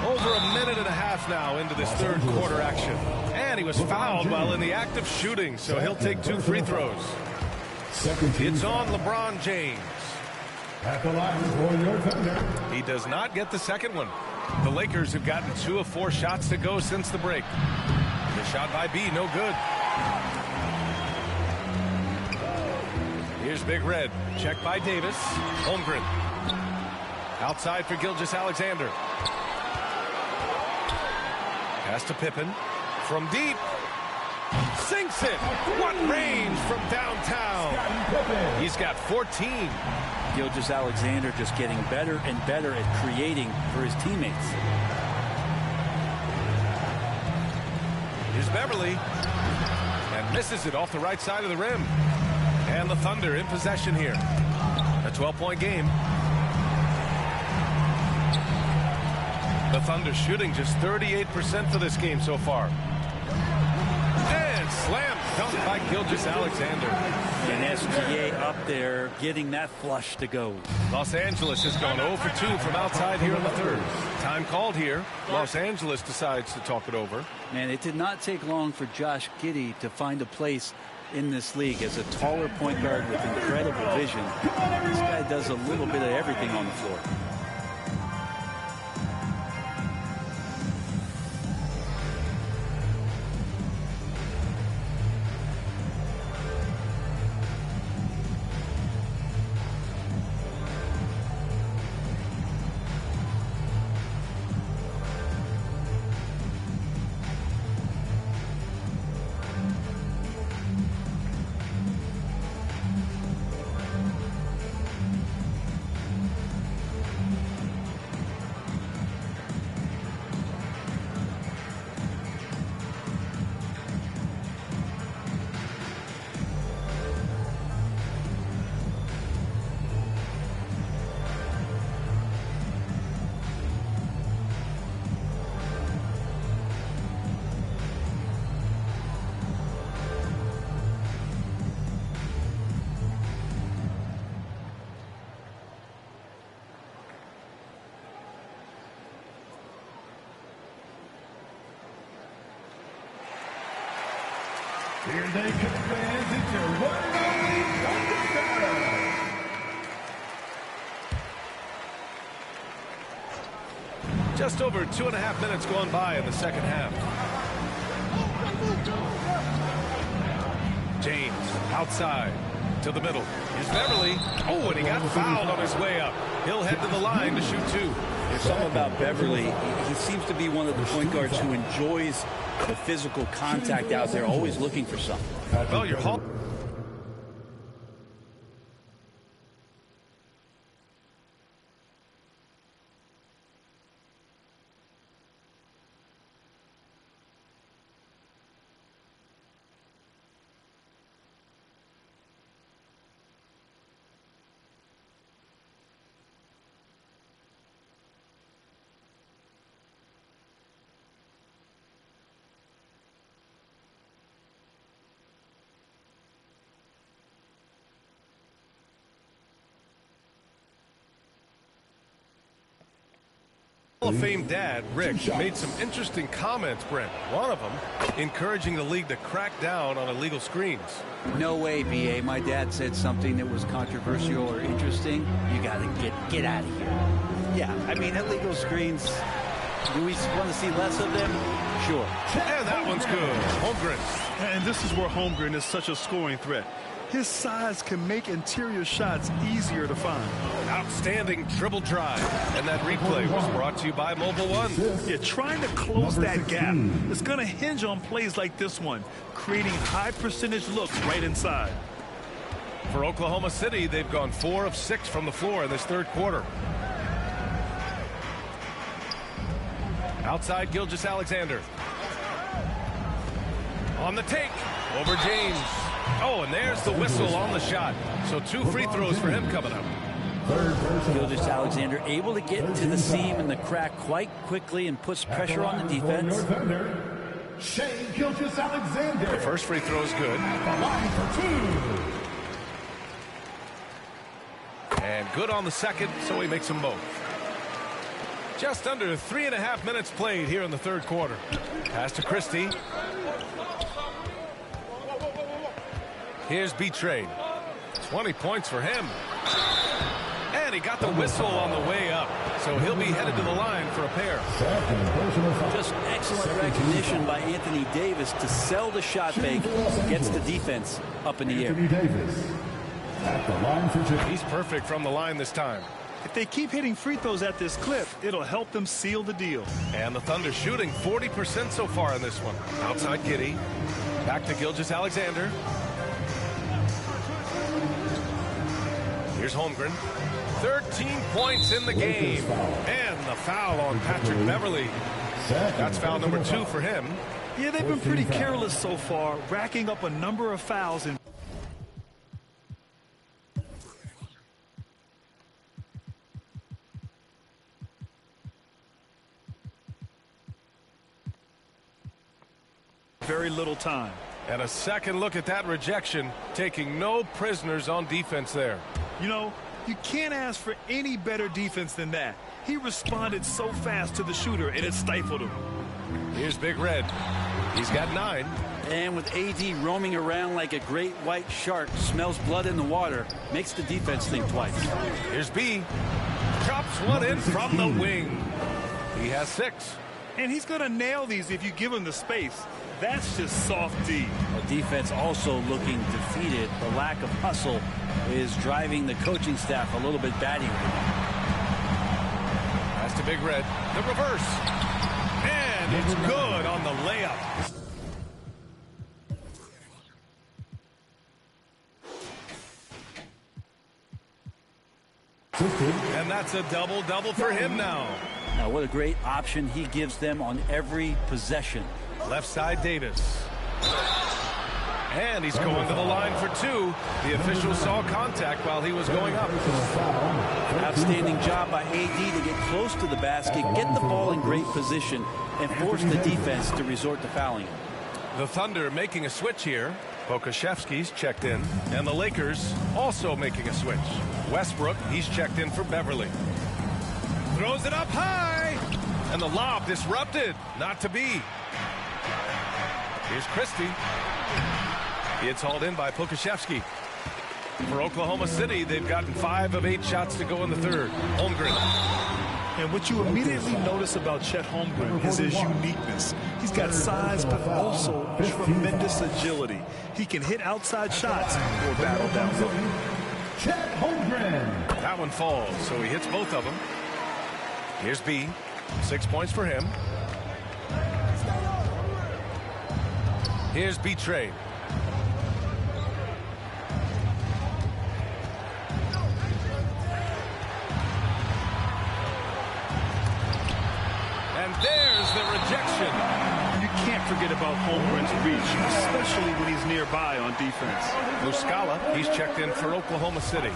Over a minute and a half now into this third quarter action. And he was fouled while in the act of shooting, so he'll take 2 free throws. It's on LeBron James. At the line for your Thunder. He does not get the second one. The Lakers have gotten 2 of 4 shots to go since the break. The shot by B, no good. Here's Big Red. Check by Davis. Holmgren. Outside for Gilgeous-Alexander. Pass to Pippen. From deep. Sinks it. What range from downtown. He's got 14. Gilgeous-Alexander just getting better and better at creating for his teammates. Here's Beverly. And misses it off the right side of the rim. And the Thunder in possession here. A 12-point game. The Thunder shooting just 38% for this game so far. And slam dunk by Gilgeous-Alexander. And SGA up there getting that flush to go. Los Angeles has gone 0 for 2 from outside here in the third. Time called here. Los Angeles decides to talk it over. Man, it did not take long for Josh Giddey to find a place in this league as a taller point guard with incredible vision. This guy does a little bit of everything on the floor. Here they come, fans. It's your one and only Thunder. Just over 2.5 minutes gone by in the second half. James outside to the middle. Here's Beverly. Oh, and he got fouled on his way up. He'll head to the line to shoot 2. There's something about Beverly. He seems to be one of the point guards who enjoys the physical contact out there, always looking for something. Well, you're Hall of Fame dad, Rick, made some interesting comments, Brent. One of them encouraging the league to crack down on illegal screens. No way, B.A. My dad said something that was controversial or interesting. You got to get out of here. Yeah, I mean, illegal screens, do we want to see less of them? Sure. And that one's good. Holmgren. And this is where Holmgren is such a scoring threat. His size can make interior shots easier to find. Outstanding dribble drive. And that replay was brought to you by Mobile One. Yeah, trying to close that gap. It's going to hinge on plays like this one, creating high percentage looks right inside. For Oklahoma City, they've gone 4 of 6 from the floor in this third quarter. Outside Gilgeous-Alexander. On the take. Over James. Oh, and there's the whistle on the shot. So 2 free throws for him coming up. Gilgeous-Alexander able to get to the seam and the crack quite quickly and puts pressure on the defense. Shai Gilgeous-Alexander. The first free throw is good. The line for 2. And good on the second, so he makes them both. Just under 3.5 minutes played here in the third quarter. Pass to Christie. Here's B-Trade. 20 points for him. And he got the whistle on the way up. So he'll be headed to the line for a pair. Just excellent recognition by Anthony Davis to sell the shot fake. Gets the defense up in the air. Anthony Davis at the line for 2. He's perfect from the line this time. If they keep hitting free throws at this clip, it'll help them seal the deal. And the Thunder shooting 40% so far in this one. Outside Giddey. Back to Gilgeous-Alexander. Here's Holmgren. 13 points in the game. And the foul on Patrick Beverly. That's foul number 2 for him. Yeah, they've been pretty careless so far, racking up a number of fouls. And very little time. And a second look at that rejection, taking no prisoners on defense there. You know, you can't ask for any better defense than that. He responded so fast to the shooter, and it stifled him. Here's Big Red. He's got 9. And with AD roaming around like a great white shark, smells blood in the water, makes the defense think twice. Here's B. Drops one in from the wing. He has 6. And he's going to nail these if you give him the space. That's just soft D. The defense also looking defeated. The lack of hustle is driving the coaching staff a little bit batty. Pass to Big Red. The reverse. And it's good on the layup. And that's a double-double for him now. Now, what a great option he gives them on every possession. Left side, Davis. And he's going to the line for 2. The official saw contact while he was going up. Outstanding job by AD to get close to the basket, get the ball in great position, and force the defense to resort to fouling. The Thunder making a switch here. Pokusevski's checked in. And the Lakers also making a switch. Westbrook, he's checked in for Beverly. Throws it up high. And the lob disrupted. Not to be. Here's Christie. It's hauled in by Pokusevski. For Oklahoma City, they've gotten 5 of 8 shots to go in the third. Holmgren. And what you immediately notice about Chet Holmgren is his uniqueness. He's got size, but also tremendous agility. He can hit outside shots or battle down low. Chet Holmgren. That one falls, so he hits both of them. Here's B. 6 points for him. Here's B-Trade. And there's the rejection. You can't forget about Holmgren's reach, especially when he's nearby on defense. Muscala, he's checked in for Oklahoma City.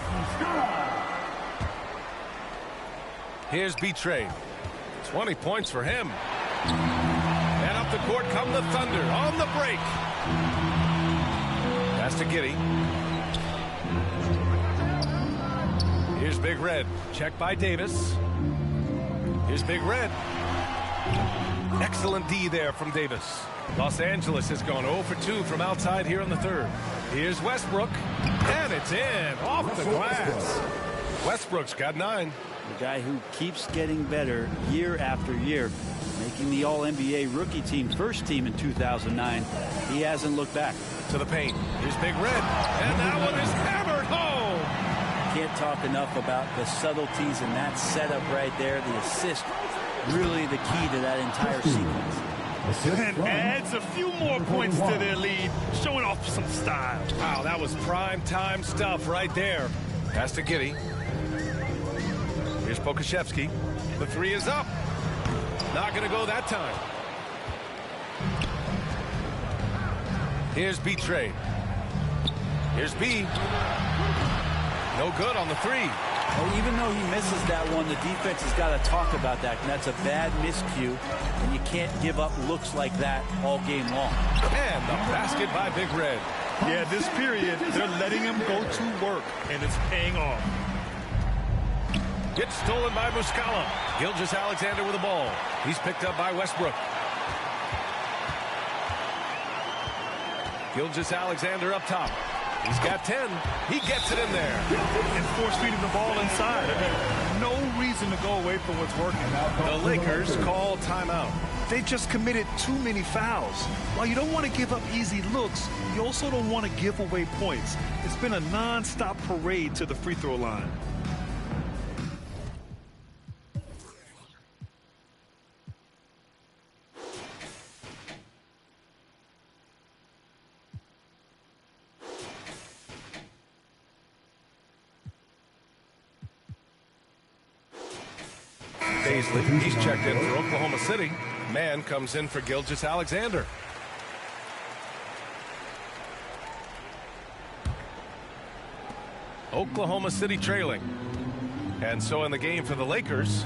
Here's B-Trade. 20 points for him. And up the court come the Thunder on the break. Pass to Giddey. Here's Big Red. Checked by Davis. Here's Big Red. Excellent D there from Davis. Los Angeles has gone 0 for 2 from outside here in the third. Here's Westbrook, and it's in off the glass. Westbrook's got 9. The guy who keeps getting better year after year, making the All-NBA rookie team, first team in 2009. He hasn't looked back. To the paint. Here's Big Red, and that one is hammered home. Can't talk enough about the subtleties in that setup right there. The assist, really the key to that entire sequence. And adds a few more points to their lead, showing off some style. Wow, that was prime time stuff right there. Pass to Giddey. Here's Pokashevsky. The 3 is up. Not going to go that time. Here's B-Trey. Here's B. No good on the 3. Well, even though he misses that one, the defense has got to talk about that. And that's a bad miscue, and you can't give up looks like that all game long. And the basket by Big Red. Yeah, this period, they're letting him go to work, and it's paying off. Gets stolen by Muscala. Gilgeous-Alexander with the ball. He's picked up by Westbrook. Gilgeous-Alexander up top. He's got 10. He gets it in there. And force feeding the ball inside. I mean, no reason to go away from what's working. The Lakers call timeout. They just committed too many fouls. While you don't want to give up easy looks, you also don't want to give away points. It's been a non-stop parade to the free throw line. He's checked in for Oklahoma City. Man comes in for Gilgeous-Alexander. Oklahoma City trailing. And so in the game for the Lakers,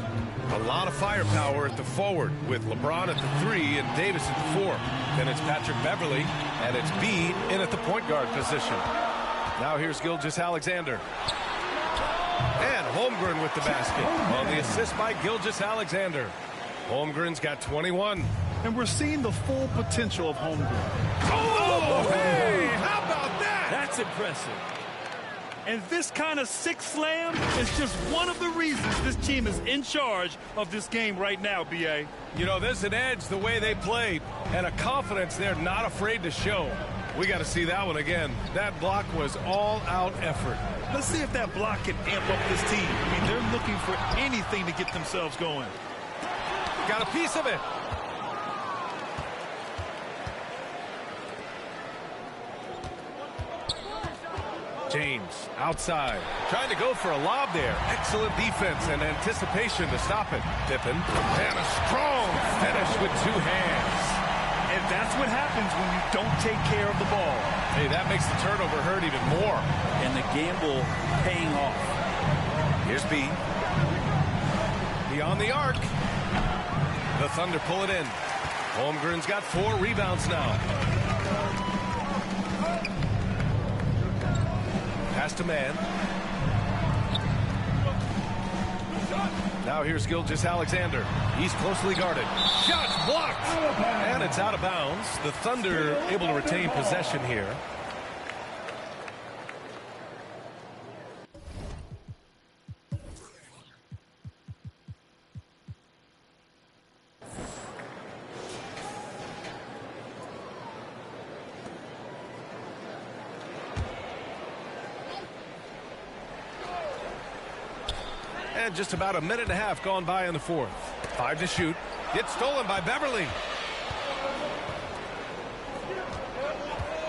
a lot of firepower at the forward with LeBron at the 3 and Davis at the 4. Then it's Patrick Beverly, and it's B in at the point guard position. Now here's Gilgeous-Alexander. And Holmgren with the basket on the assist by Gilgeous-Alexander. Holmgren's got 21. And we're seeing the full potential of Holmgren. Oh, hey, how about that? That's impressive. And this kind of sick slam is just one of the reasons this team is in charge of this game right now, B.A. You know, there's an edge the way they played and a confidence they're not afraid to show. We got to see that one again. That block was all-out effort. Let's see if that block can amp up this team. I mean, they're looking for anything to get themselves going. Got a piece of it. James outside, trying to go for a lob there. Excellent defense and anticipation to stop it. Pippen, and a strong finish with 2 hands. And that's what happens when you don't take care of the ball. Hey, that makes the turnover hurt even more. And the gamble paying off. Here's B. Beyond the arc. The Thunder pull it in. Holmgren's got 4 rebounds now. Pass to Man. Now here's Gilgeous-Alexander. He's closely guarded. Shots blocked. And it's out of bounds. The Thunder able to retain possession here. And just about a minute and a half gone by in the 4th. 5 to shoot. Gets stolen by Beverly.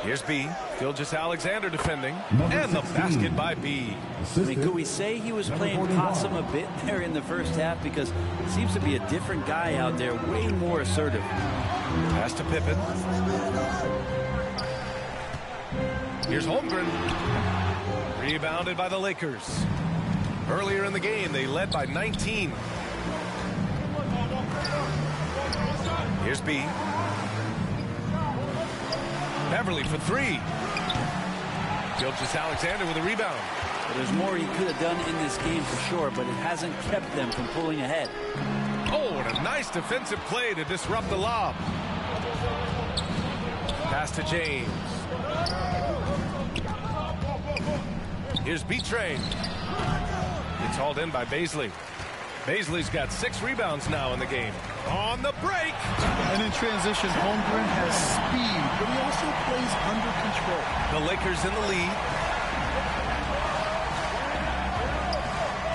Here's B. Gilgeous-Alexander defending. And the basket by B. I mean, could we say he was playing possum a bit there in the first half? Because it seems to be a different guy out there, way more assertive. Pass to Pippen. Here's Holmgren. Rebounded by the Lakers. Earlier in the game, they led by 19. Here's B. Beverly for 3. Gilgeous-Alexander with a rebound. There's more he could have done in this game for sure, but it hasn't kept them from pulling ahead. And a nice defensive play to disrupt the lob. Pass to James. Here's B-Train. It's hauled in by Baisley. Baisley's got 6 rebounds now in the game. On the break. And in transition, Holmgren has speed, but he also plays under control. The Lakers in the lead.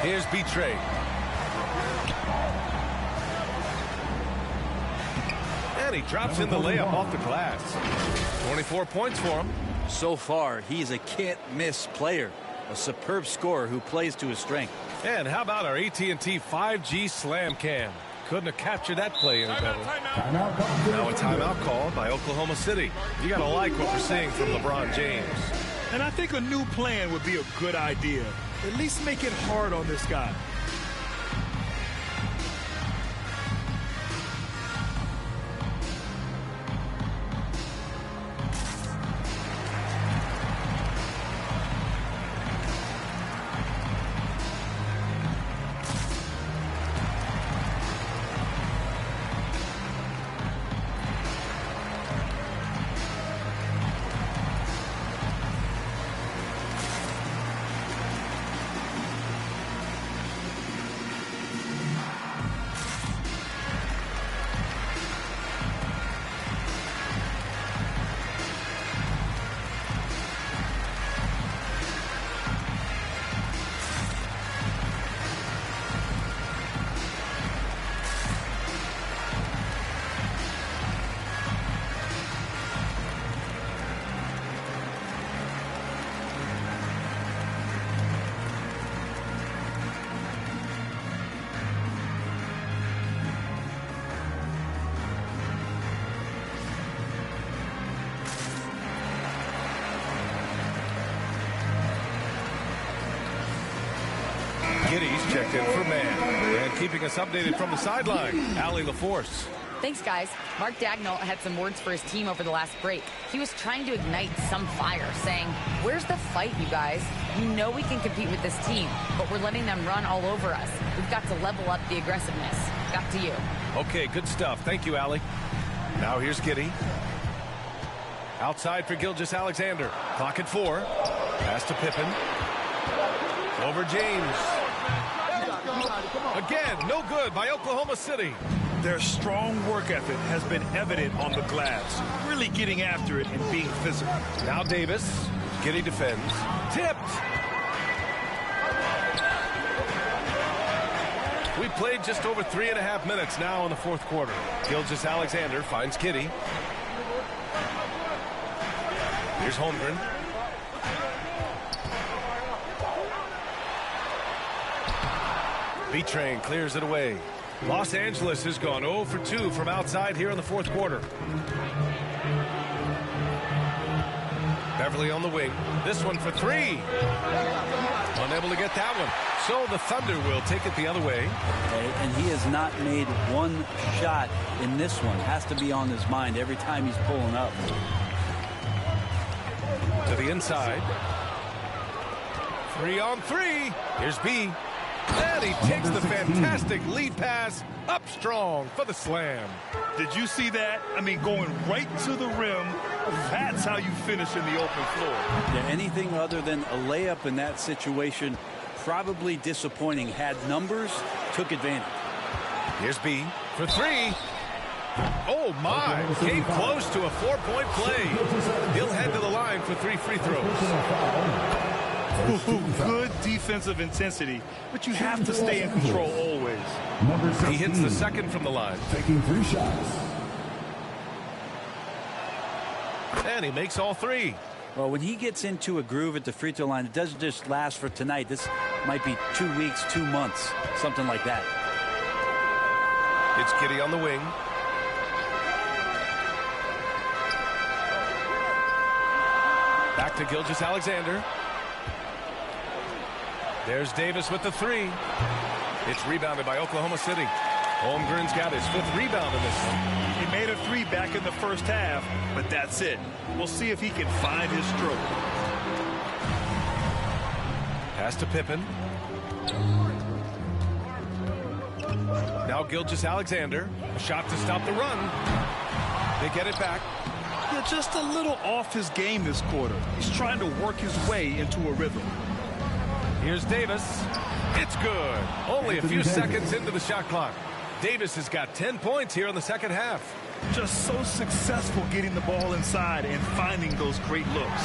Here's B-Train. And he drops in the layup off the glass. 24 points for him. So far, he's a can't-miss player. A superb scorer who plays to his strength. And how about our AT&T 5G Slam Cam? Couldn't have captured that play any better. Now a timeout called by Oklahoma City. You got to like what we're seeing from LeBron James. And I think a new plan would be a good idea. At least make it hard on this guy. Giddy's checked in for man. And keeping us updated from the sideline, Allie LaForce. Thanks, guys. Mark Dagnall had some words for his team over the last break. He was trying to ignite some fire, saying, "Where's the fight, you guys? You know we can compete with this team, but we're letting them run all over us. We've got to level up the aggressiveness." Back to you. Okay, good stuff. Thank you, Allie. Now here's Giddy. Outside for Gilgeous-Alexander. Clock at 4. Pass to Pippen. Over James. Again, no good by Oklahoma City. Their strong work ethic has been evident on the glass, really getting after it and being physical. Now Davis. Giddy defends. Tipped. We played just over 3.5 minutes now in the fourth quarter. Gilgeous-Alexander finds Giddy. Here's Holmgren. B-Train clears it away. Los Angeles has gone 0 for 2 from outside here in the fourth quarter. Beverly on the wing. This one for 3. Unable to get that one. So the Thunder will take it the other way. Okay, and he has not made one shot in this one. Has to be on his mind every time he's pulling up. To the inside. 3 on 3. Here's B. And he takes the fantastic lead pass up strong for the slam. Did you see that? I mean, going right to the rim. That's how you finish in the open floor. Yeah, anything other than a layup in that situation, probably disappointing. Had numbers, took advantage. Here's B for 3. Oh, my. Came close to a 4-point play. He'll head to the line for 3 free throws. Good defensive intensity, but you have to stay in control always. He hits the second from the line. Taking 3 shots. And he makes all 3. Well, when he gets into a groove at the free throw line, it doesn't just last for tonight. This might be 2 weeks, 2 months, something like that. It's Giddy on the wing. Back to Gilgeous-Alexander. There's Davis with the 3. It's rebounded by Oklahoma City. Holmgren's got his 5th rebound in this one. He made a 3 back in the first half, but that's it. We'll see if he can find his stroke. Pass to Pippen. Now Gilgeous-Alexander. A shot to stop the run. They get it back. Yeah, just a little off his game this quarter. He's trying to work his way into a rhythm. Here's Davis. It's good. Only a few seconds into the shot clock. Davis has got 10 points here in the second half. Just so successful getting the ball inside and finding those great looks.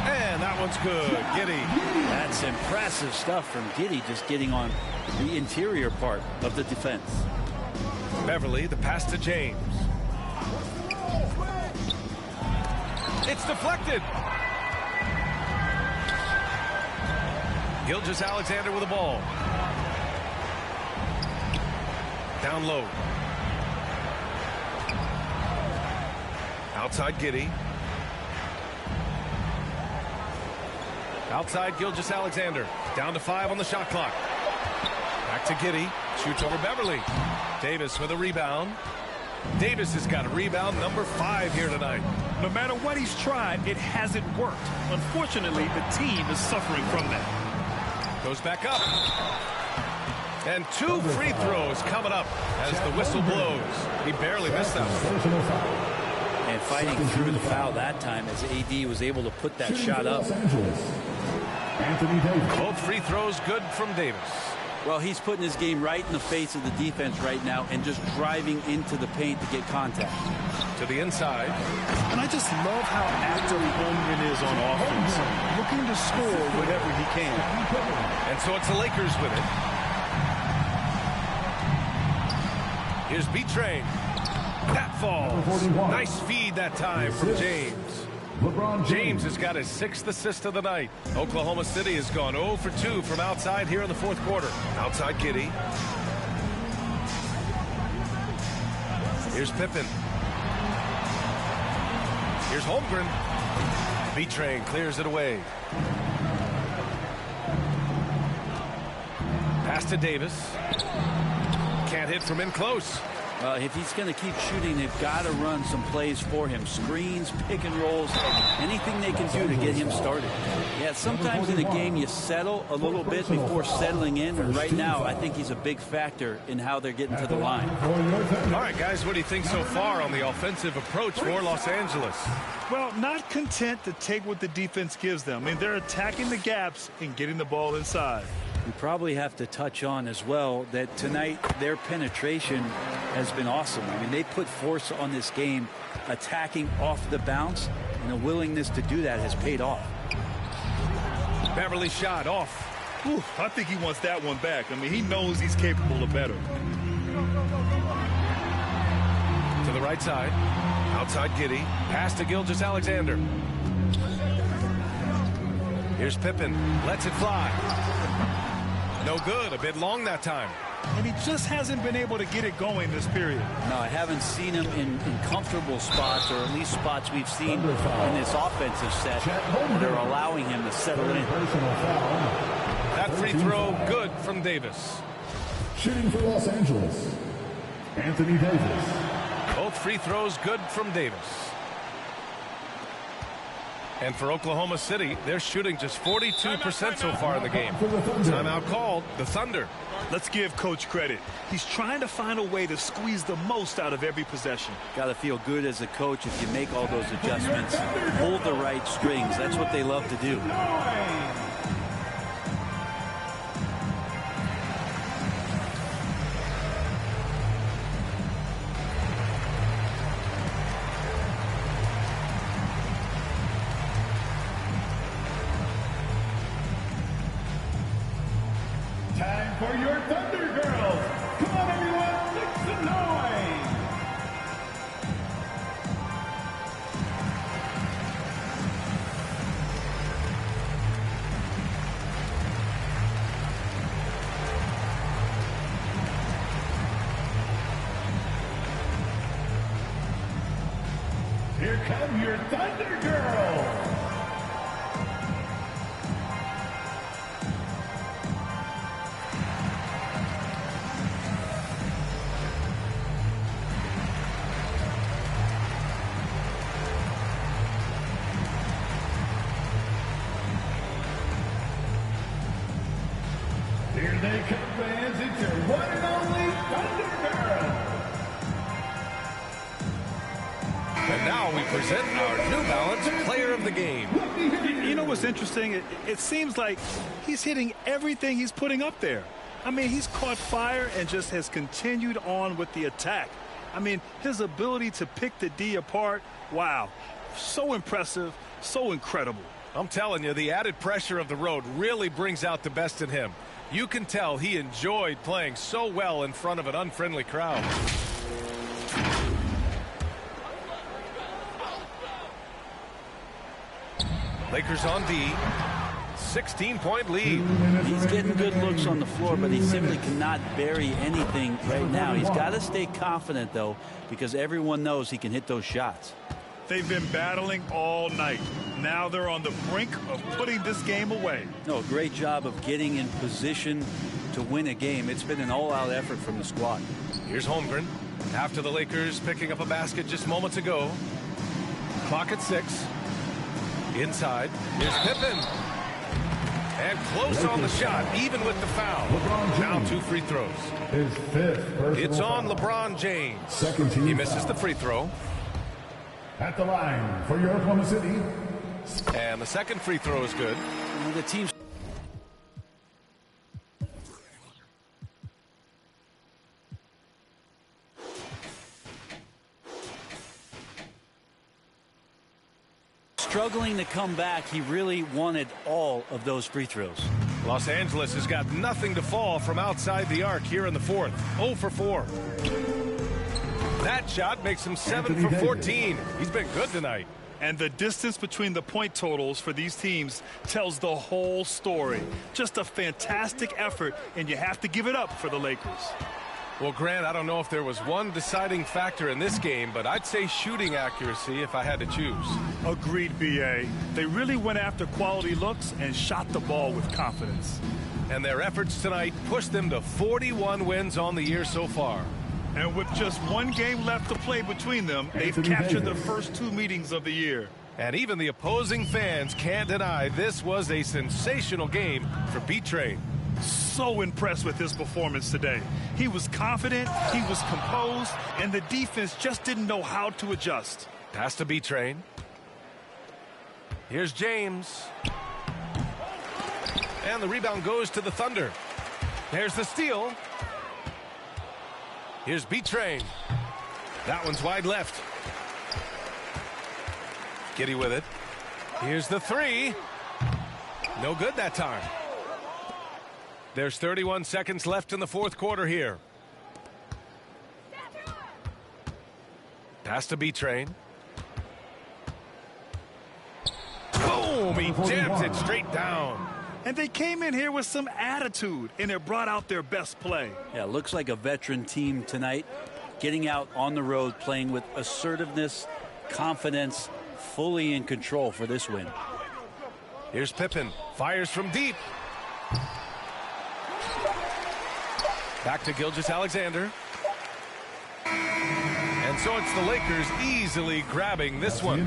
And that one's good. Giddey. That's impressive stuff from Giddey, just getting on the interior part of the defense. Beverly, the pass to James. It's deflected. Gilgeous-Alexander with the ball. Down low. Outside Giddey. Outside Gilgeous-Alexander. Down to 5 on the shot clock. Back to Giddey. Shoots over Beverly. Davis with a rebound. Davis has got a rebound number 5 here tonight. No matter what he's tried, it hasn't worked. Unfortunately, the team is suffering from that. Goes back up. And 2 free throws coming up as the whistle blows. He barely missed that one. And fighting through the foul that time as AD was able to put that shot up. Both free throws good from Davis. Well, he's putting his game right in the face of the defense right now and just driving into the paint to get contact. To the inside. And I just love how active Holmgren is on offense. Looking to score whenever he can. And so it's the Lakers with it. Here's B-Train. That falls. Nice feed that time from James. James has got his 6th assist of the night. Oklahoma City has gone 0 for 2 from outside here in the 4th quarter. Outside Giddey. Here's Pippen. Here's Holmgren. B-Train clears it away. Pass to Davis. Can't hit from in close. If he's going to keep shooting, they've got to run some plays for him. Screens, pick and rolls, anything they can do to get him started. Yeah, sometimes in a game you settle a little bit before settling in. And right now, I think he's a big factor in how they're getting to the line. All right, guys, what do you think so far on the offensive approach for Los Angeles? Well, not content to take what the defense gives them. I mean, they're attacking the gaps and getting the ball inside. We probably have to touch on as well that tonight their penetration has been awesome. I mean, they put force on this game, attacking off the bounce, and the willingness to do that has paid off. Beverly shot off. Whew, I think he wants that one back. I mean, he knows he's capable of better. To the right side. Outside Giddey. Pass to Gilgeous-Alexander. Here's Pippen. Lets it fly. No good. A bit long that time. And he just hasn't been able to get it going this period. No, I haven't seen him in comfortable spots, or at least spots we've seen in this offensive set that are allowing him to settle in. That free throw good from Davis. Shooting for Los Angeles, Anthony Davis. Both free throws good from Davis. And for Oklahoma City, they're shooting just 42% so far in the game. Timeout called, the Thunder. Let's give Coach credit. He's trying to find a way to squeeze the most out of every possession. Got to feel good as a coach if you make all those adjustments. Hold the right strings. That's what they love to do. Time for your Thunder Girls. Come on, everyone, make some noise. Here come your Thunder Girls. Here's Good day, Cub fans. It's your one and only Thunder Girl. And now we present our New Balance Player of the Game. You know what's interesting? It seems like he's hitting everything he's putting up there. I mean, he's caught fire and just has continued on with the attack. I mean, his ability to pick the D apart, wow, so impressive, so incredible. I'm telling you, the added pressure of the road really brings out the best in him. You can tell he enjoyed playing so well in front of an unfriendly crowd. Lakers on D. 16-point lead. He's getting good looks on the floor, but he simply cannot bury anything right now. He's got to stay confident, though, because everyone knows he can hit those shots. They've been battling all night. Now they're on the brink of putting this game away. No, great job of getting in position to win a game. It's been an all-out effort from the squad. Here's Holmgren. After the Lakers picking up a basket just moments ago. Clock at 6. Inside. Here's Pippen. And close on the shot, even with the foul. Now 2 free throws. His fifth personal It's on foul. LeBron James. Second team He misses foul. the free throw. At the line for your Oklahoma City. And the second free throw is good. The team's struggling to come back. He really wanted all of those free throws. Los Angeles has got nothing to fall from outside the arc here in the fourth. 0 for 4. That shot makes him 7 for 14. He's been good tonight. And the distance between the point totals for these teams tells the whole story. Just a fantastic effort, and you have to give it up for the Lakers. Well, Grant, I don't know if there was one deciding factor in this game, but I'd say shooting accuracy if I had to choose. Agreed, B.A. They really went after quality looks and shot the ball with confidence. And their efforts tonight pushed them to 41 wins on the year so far. And with just one game left to play between them, they've captured the first 2 meetings of the year. And even the opposing fans can't deny this was a sensational game for B-Train. So impressed with his performance today. He was confident, he was composed, and the defense just didn't know how to adjust. Pass to B-Train. Here's James. And the rebound goes to the Thunder. There's the steal. Here's B-Train. That one's wide left. Giddy with it. Here's the 3. No good that time. There's 31 seconds left in the fourth quarter here. Pass to B-Train. Boom! He jams it straight down. And they came in here with some attitude, and it brought out their best play. Yeah, looks like a veteran team tonight, getting out on the road, playing with assertiveness, confidence, fully in control for this win. Here's Pippen. Fires from deep. Back to Gilgeous-Alexander. And so it's the Lakers easily grabbing this one.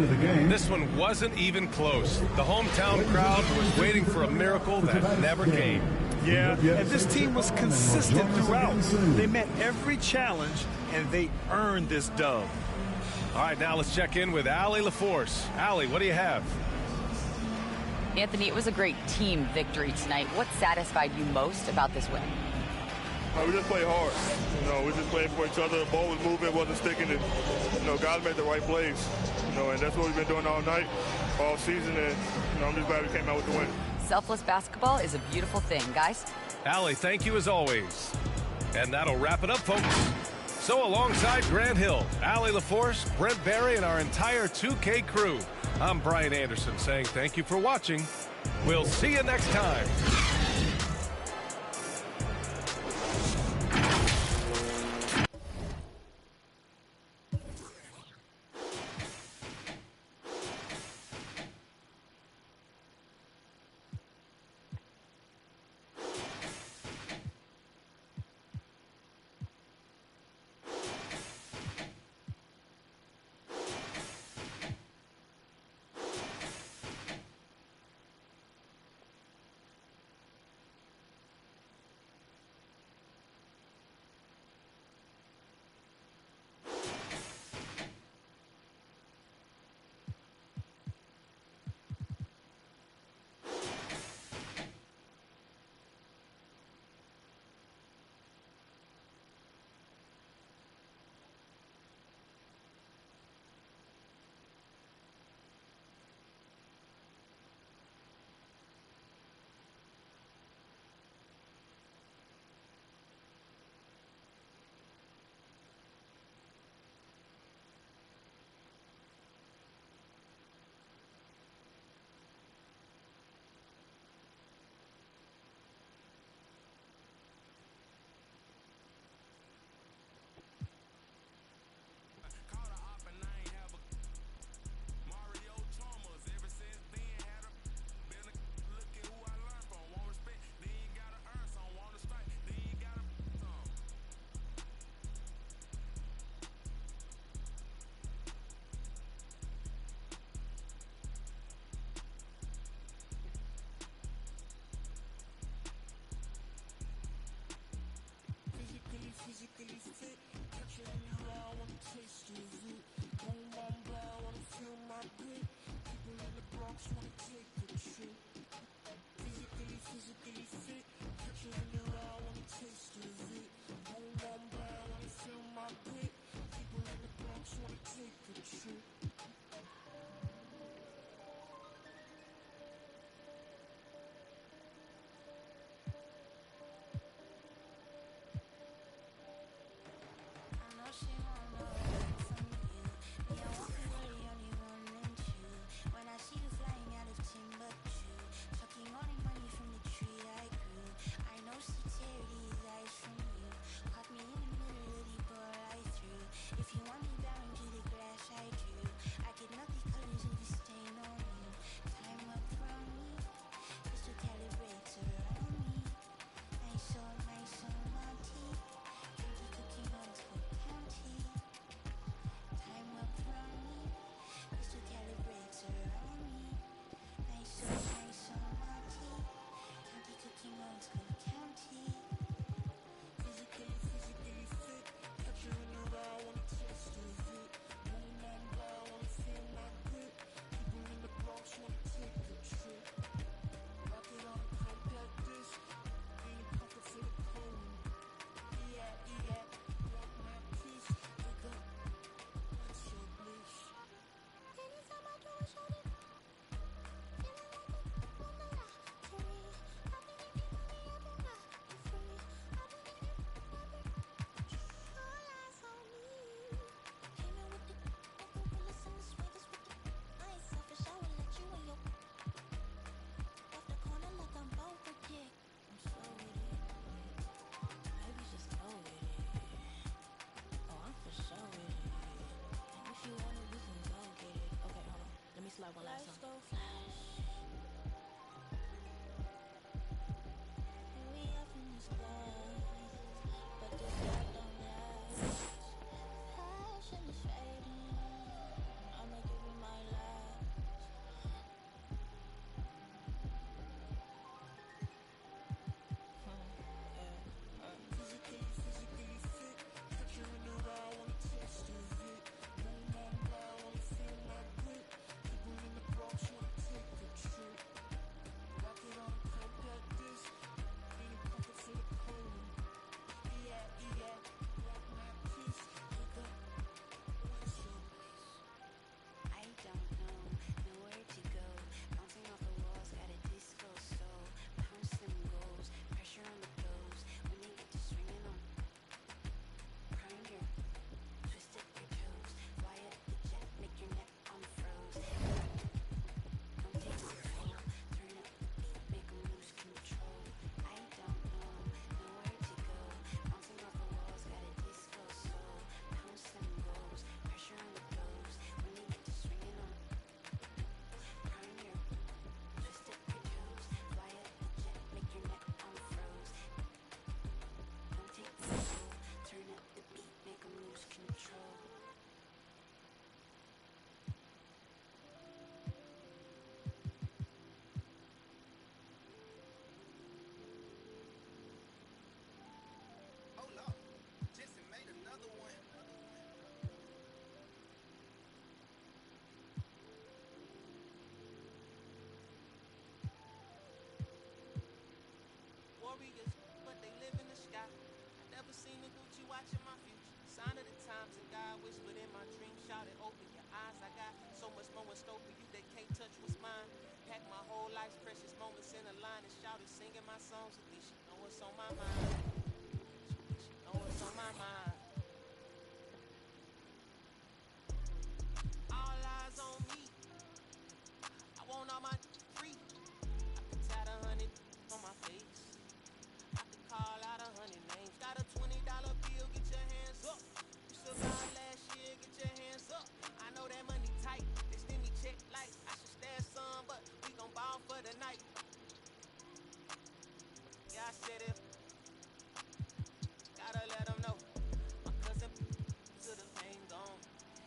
This one wasn't even close. The hometown crowd was waiting for a miracle that never came. Yeah, and this team was consistent throughout. They met every challenge, and they earned this dub. All right, now let's check in with Allie LaForce. Allie, what do you have? Anthony, it was a great team victory tonight. What satisfied you most about this win? We just played hard. We just played for each other. The ball was moving, wasn't sticking. And, guys made the right plays. And that's what we've been doing all night, all season. And, I'm just glad we came out with the win. Selfless basketball is a beautiful thing, guys. Allie, thank you as always. And that'll wrap it up, folks. So alongside Grant Hill, Allie LaForce, Brent Barry, and our entire 2K crew, I'm Brian Anderson saying thank you for watching. We'll see you next time. watching my future. Sign of the times and God whispered in my dream. Shout it, open your eyes. I got so much more in store for you they can't touch what's mine. Pack my whole life's precious moments in a line and shout it, singing my songs. At least she know what's on my mind. She know what's on my mind. All eyes on me. I want all my free. I could tat 100 on my face. I could call out 100 names. Got a $20 bill, get your hands up. You survived last year, get your hands up. I know that money tight. They send me check like I should stash some, but we gon' ball for the night. Yeah, I said it. Gotta let them know. My cousin to the pain gone.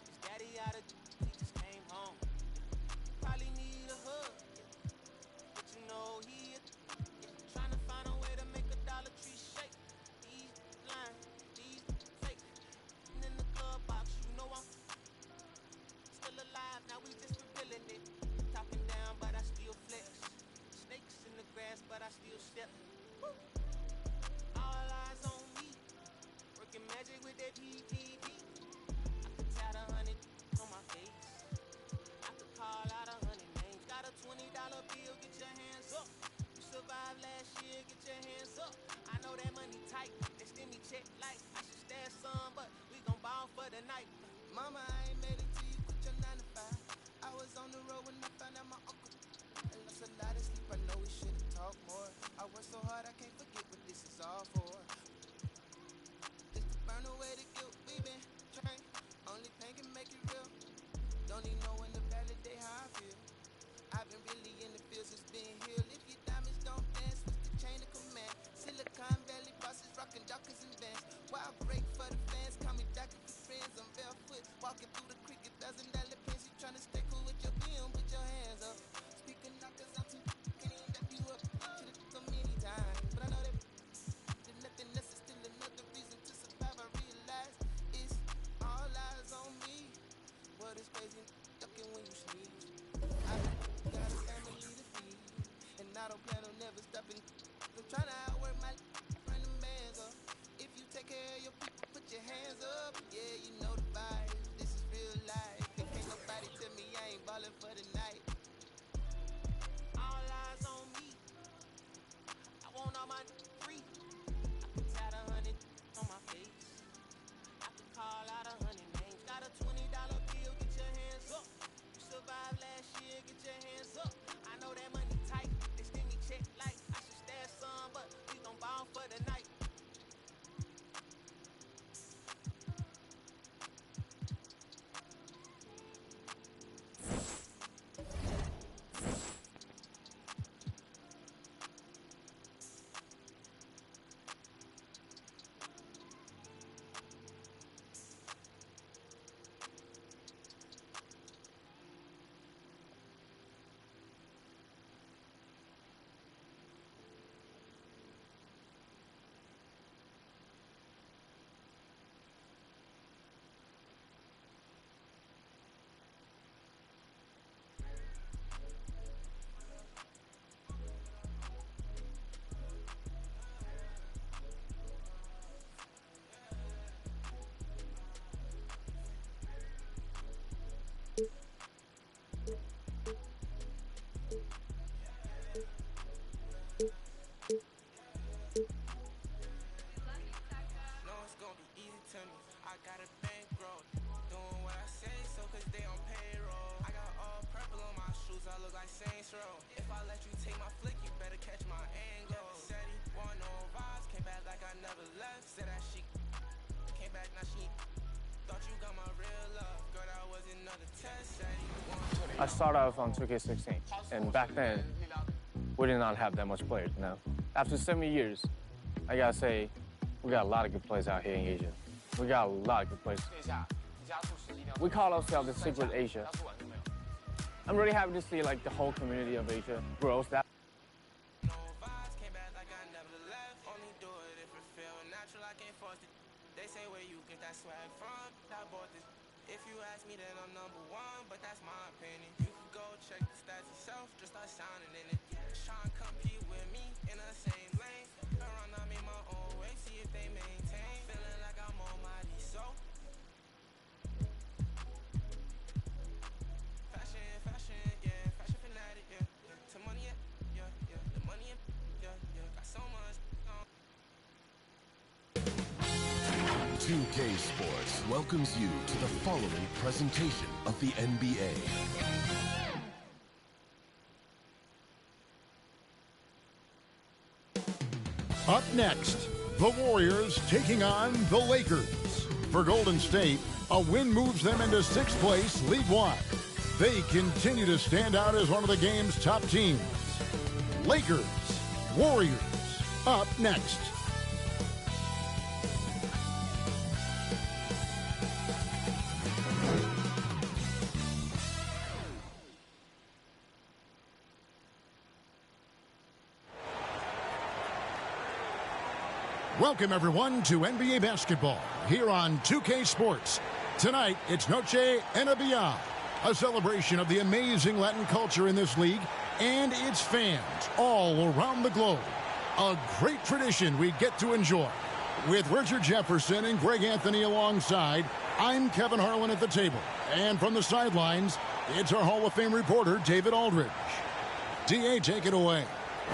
His daddy out of he just came home. Probably need a hug, but you know he trying to find a way to make a Dollar Tree shake. These lines, these fake. In the glove box, you know I'm still alive. Now we just revealing it. Talking down, but I still flex. Snakes in the grass, but I still step. Woo. All eyes on me. Working magic with that blvd. I could tat 100 on my face. I could call out 100 names. Got a $20 bill, get your hands up. You survived last year, get your hands up. I know that money tight. They send me check like I should stash some, but we gon' ball for the night. Mama, I ain't made it till you quit your 9 to 5. I was on the road when I found out my uncle. I lost a lot of sleep, I know we should've talked more. I worked so hard, I can't forget what this is all for. Just to burn away the guilt, we been trained. Only pain can make it real. Don't even know when to validate how I feel. I've been really in the field since being healed. If your diamonds don't dance, what's the chain of command? Silicon Valley bosses rocking Dockers and Vans. Wild break for the fans, call me Docker for friends. I'm barefoot, walking through the cricket, $1,000 pins. You tryna stay cool with your BM, put your hands up. Speaking knockers, I'm too can't even back you up. Should've so many times, but I know that there's nothing else. Is still another reason to survive. I realize it's all eyes on me. What is crazy, ducking when you sneeze. I got a family to feed, and I don't plan on never stopping. I'm trying to outwork my friend and bands up. If you take care of your people, put your hands up. Yeah, you know the vibes. This is real life. And can't nobody tell me I ain't ballin' for the night. All eyes on me. I want all my free. I could tat 100 on my face. I could call out 100 names. Got a $20 bill, get your hands up. You survived last year, get your hands up. I know that money tight. They send me check like I should stash some, but we gon' ball for the night. If I let you take my flick, you better catch my angle. Said he want no vibes, came back like I never left. Said that she came back, now she thought you got my real love. Girl, that was another test. Said he want. I started off on 2K16, and back then, we did not have that much players, you know. After 70 years, I gotta say, we got a lot of good players out here in Asia. We got a lot of good players. We call ourselves the Secret Asia. I'm really happy to see like the whole community of Asia grows. That They say where you get that swag from. I bought this. If you ask me, then I'm number one, but that's my opinion. You can go check the stats yourself, just start sounding in it. Try and compete with me in the same lane. Around, I made my own way, see if they maintain. Feeling like I'm 2K Sports welcomes you to the following presentation of the NBA. Up next, the Warriors taking on the Lakers. For Golden State, a win moves them into 6th place league-wide. They continue to stand out as one of the game's top teams. Lakers, Warriors, up next. Welcome, everyone, to NBA basketball here on 2K Sports. Tonight, it's Noche NBA, a celebration of the amazing Latin culture in this league and its fans all around the globe. A great tradition we get to enjoy. With Richard Jefferson and Greg Anthony alongside, I'm Kevin Harlan at the table. And from the sidelines, it's our Hall of Fame reporter, David Aldridge. DA, take it away.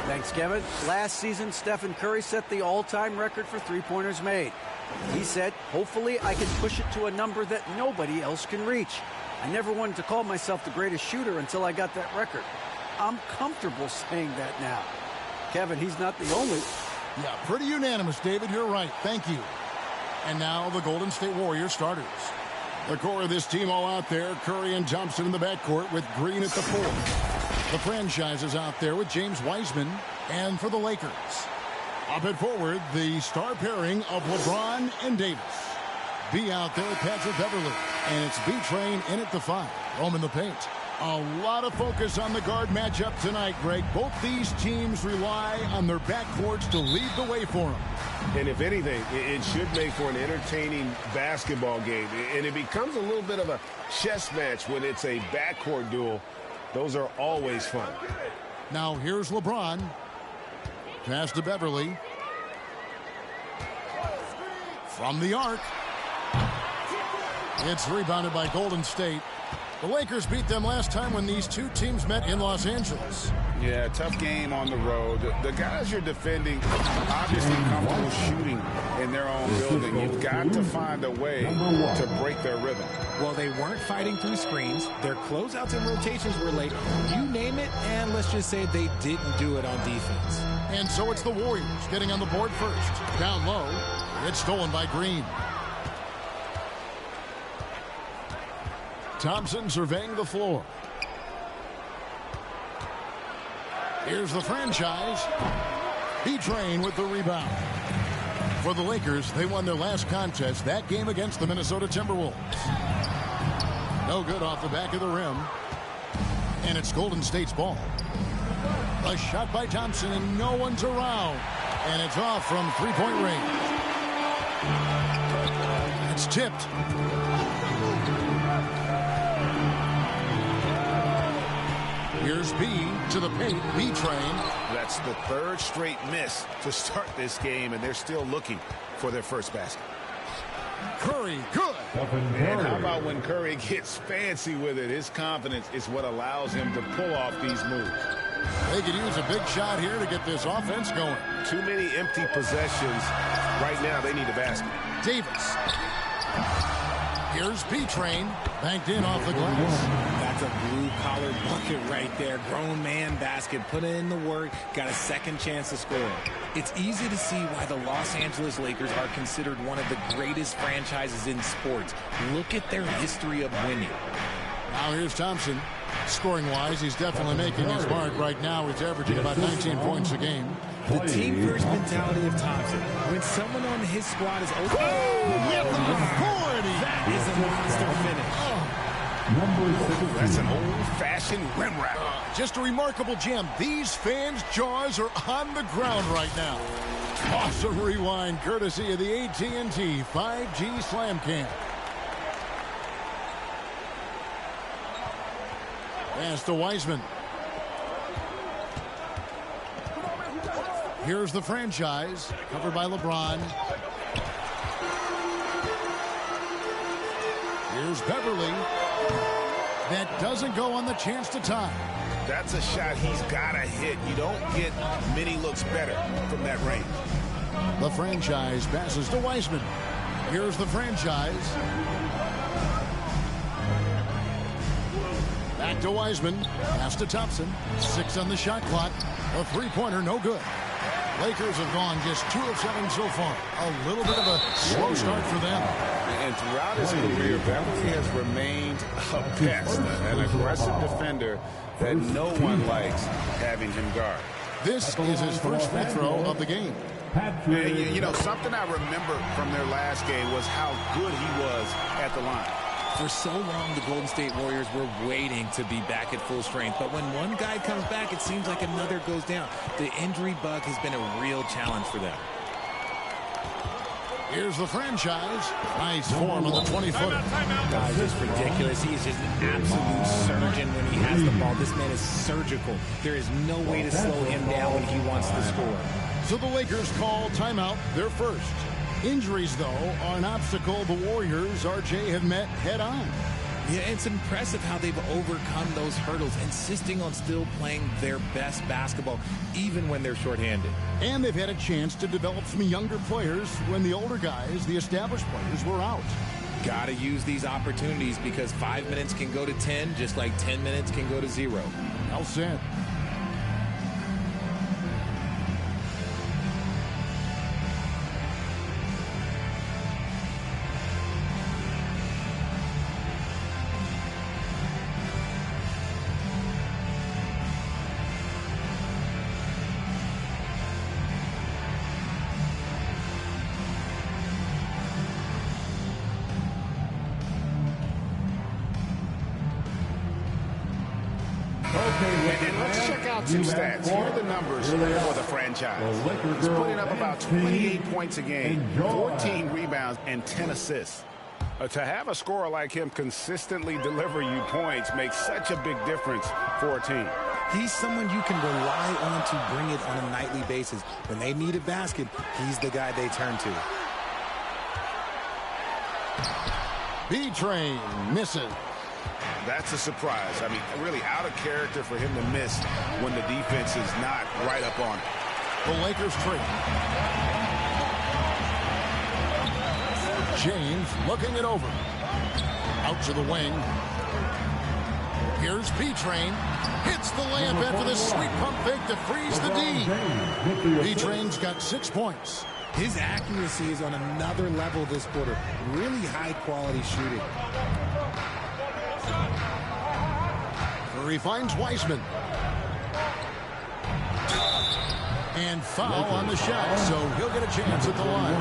Thanks, Kevin. Last season, Stephen Curry set the all-time record for three-pointers made. He said, hopefully I can push it to a number that nobody else can reach. I never wanted to call myself the greatest shooter until I got that record. I'm comfortable saying that now. Kevin, he's not the only. Yeah, pretty unanimous, David. You're right. Thank you. And now the Golden State Warriors starters. The core of this team all out there, Curry and Thompson in the backcourt with Green at the 4. The franchise is out there with James Wiseman. And for the Lakers, up at forward, the star pairing of LeBron and Davis. B out there, Patrick Beverly. And it's B-Train in at the 5. Home in the paint. A lot of focus on the guard matchup tonight, Greg. Both these teams rely on their backcourts to lead the way for them. And if anything, it should make for an entertaining basketball game. And it becomes a little bit of a chess match when it's a backcourt duel. Those are always fun. Now here's LeBron. Pass to Beverly. From the arc. It's rebounded by Golden State. The Lakers beat them last time when these two teams met in Los Angeles. Yeah, tough game on the road. The guys you're defending obviously comfortable shooting in their own building. You've got to find a way to break their rhythm. Well, they weren't fighting through screens. Their closeouts and rotations were late. You name it, and let's just say they didn't do it on defense. And so it's the Warriors getting on the board first. Down low, it's stolen by Green. Thompson surveying the floor. Here's the franchise. B-Train with the rebound. For the Lakers, they won their last contest, that game against the Minnesota Timberwolves. No good off the back of the rim. And it's Golden State's ball. A shot by Thompson, and no one's around. And it's off from three-point range. It's tipped. Here's B to the paint, B-Train. That's the third straight miss to start this game, and they're still looking for their first basket. Curry, good. And how about when Curry gets fancy with it? His confidence is what allows him to pull off these moves. They could use a big shot here to get this offense going. Too many empty possessions. Right now, they need a basket. Davis. Here's B-Train, banked in off the glass. That's a blue-collar bucket right there. Grown man basket. Put in the work. Got a second chance to score. It's easy to see why the Los Angeles Lakers are considered one of the greatest franchises in sports. Look at their history of winning. Now here's Thompson. Scoring-wise, he's definitely making his mark right now. He's averaging about 19 points a game. The team-first mentality of Thompson. When someone on his squad is open, that is a monster finish. That's an old-fashioned rim wrap. Just a remarkable jam. These fans' jaws are on the ground right now. Awesome rewind, courtesy of the AT&T 5G Slam Cam. Pass to Wiseman. Here's the franchise, covered by LeBron. Here's Beverly. That doesn't go on the chance to tie. That's a shot he's got to hit. You don't get many looks better from that range. The franchise passes to Wiseman. Here's the franchise. Back to Wiseman. Pass to Thompson. 6 on the shot clock. A three-pointer, no good. Lakers have gone just 2 of 7 so far. A little bit of a slow start for them. And throughout his career, Beverly has remained a pest, an aggressive defender that no one likes having him guard. This is his first free throw of the game. And, you know, something I remember from their last game was how good he was at the line. For so long, the Golden State Warriors were waiting to be back at full strength. But when one guy comes back, it seems like another goes down. The injury bug has been a real challenge for them. Here's the franchise. Nice form on the 20-footer. Guys, it's ridiculous. He's just an absolute surgeon when he has the ball. This man is surgical. There is no way to slow him down when he wants to score. So the Lakers call timeout, their first. Injuries, though, are an obstacle the Warriors, RJ, have met head-on. Yeah, it's impressive how they've overcome those hurdles, insisting on still playing their best basketball, even when they're shorthanded. And they've had a chance to develop some younger players when the older guys, the established players, were out. Got to use these opportunities because 5 minutes can go to 10, just like 10 minutes can go to 0. Well said. And let's check out some stats. Here are the numbers for the franchise. He's putting up about 28 points a game, 14 rebounds, and 10 assists. To have a scorer like him consistently deliver you points makes such a big difference for a team. He's someone you can rely on to bring it on a nightly basis. When they need a basket, he's the guy they turn to. B-Train misses. That's a surprise. I mean, really out of character for him to miss when the defense is not right up on it. The Lakers trade. James looking it over. Out to the wing. Here's B-Train. Hits the layup after the sweet pump fake to freeze the D. B-Train's got 6 points. His accuracy is on another level this quarter. Really high-quality shooting. Curry finds Wiseman. And foul on the shot, so he'll get a chance at the line.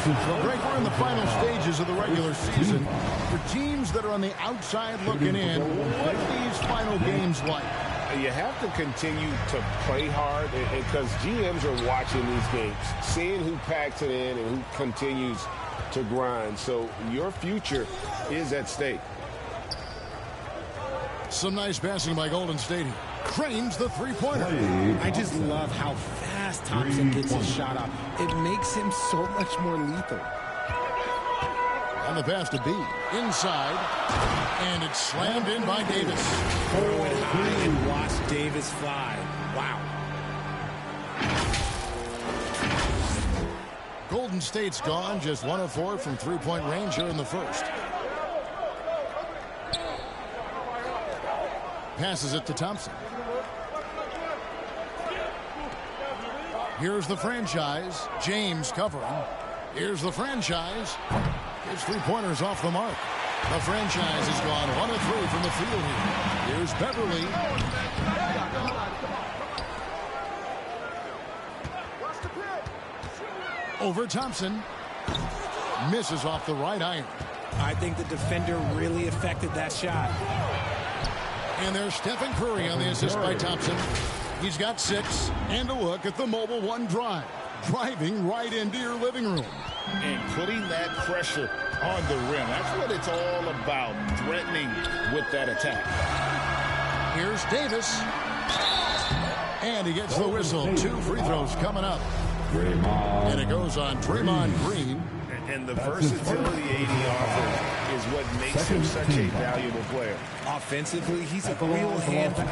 Well, Greg, we're in the final stages of the regular season. For teams that are on the outside looking in, what are these final games like? You have to continue to play hard because GMs are watching these games, seeing who packs it in and who continues to grind. So your future is at stake. Some nice passing by Golden State. Cranes the three-pointer. I just love how fast Thompson gets his shot up. It makes him so much more lethal. On the pass to B. Inside. And it's slammed in by Davis. Throw it high and watch Davis fly. Wow. Golden State's gone just 1 of 4 from three-point range here in the first. Passes it to Thompson. Here's the franchise. James covering. Here's the franchise. His three-pointers off the mark. The franchise has gone 1 of 3 from the field here. Here's Beverly. Over Thompson. Misses off the right iron. I think the defender really affected that shot. And there's Stephen Curry on the assist by Thompson. He's got 6. And a look at the Mobile One drive. Driving right into your living room. And putting that pressure on the rim. That's what it's all about, threatening with that attack. Here's Davis. And he gets the whistle. 2 free throws coming up. And it goes on Draymond Green. And the versatility AD offers is what makes him such a valuable player. Offensively, he's a real handful.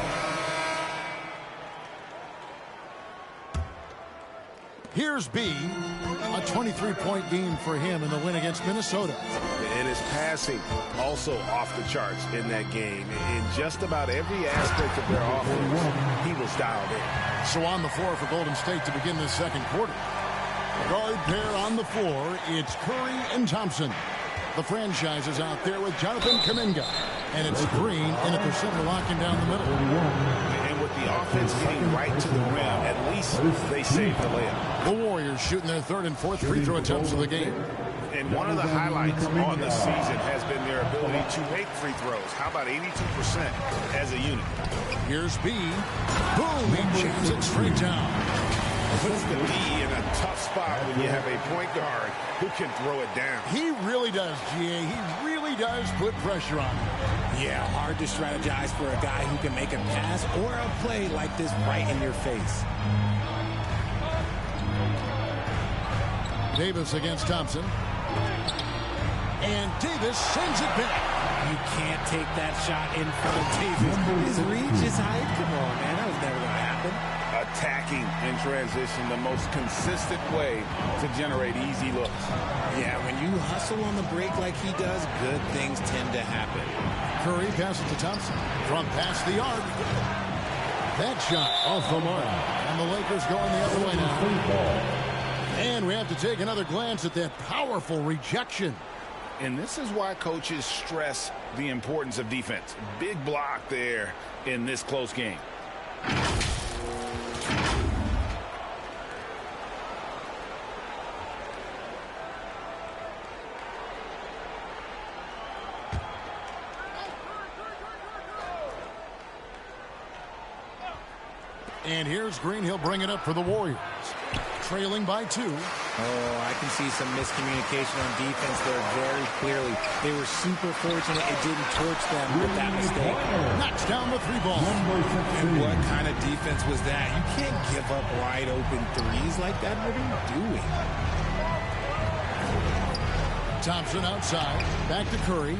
Here's B. A 23-point game for him in the win against Minnesota. And his passing also off the charts in that game. In just about every aspect of their offense, he was dialed in. So on the floor for Golden State to begin this second quarter. Guard pair on the floor. It's Curry and Thompson. The franchise is out there with Jonathan Kuminga. And it's Green in at the center, locking down the middle. And with the offense getting right to the rim, at least they saved the layup. The Warriors shooting their third and fourth free throw attempts of the game. And one of the highlights on the season has been their ability to make free throws. How about 82% as a unit? Here's B. Boom, he jams it straight down. Puts the D in a tough spot when you have a point guard who can throw it down. He really does, GA. He really does put pressure on him. Yeah, hard to strategize for a guy who can make a pass or a play like this right in your face. Davis against Thompson. And Davis sends it back. You can't take that shot in front of Davis. His reach, his height. Come on, man. That was never going to happen. Attacking in transition, the most consistent way to generate easy looks. Yeah, when you hustle on the break like he does, good things tend to happen. Curry passes to Thompson. From past the arc. That shot off the mark. And the Lakers going the other way now. And we have to take another glance at that powerful rejection. And this is why coaches stress the importance of defense. Big block there in this close game. And here's Green. He'll bring it up for the Warriors. Trailing by 2. Oh, I can see some miscommunication on defense there very clearly. They were super fortunate it didn't torch them with that mistake. Knocks down the 3 ball. And what kind of defense was that? You can't give up wide open threes like that. What are you doing? Thompson outside. Back to Curry.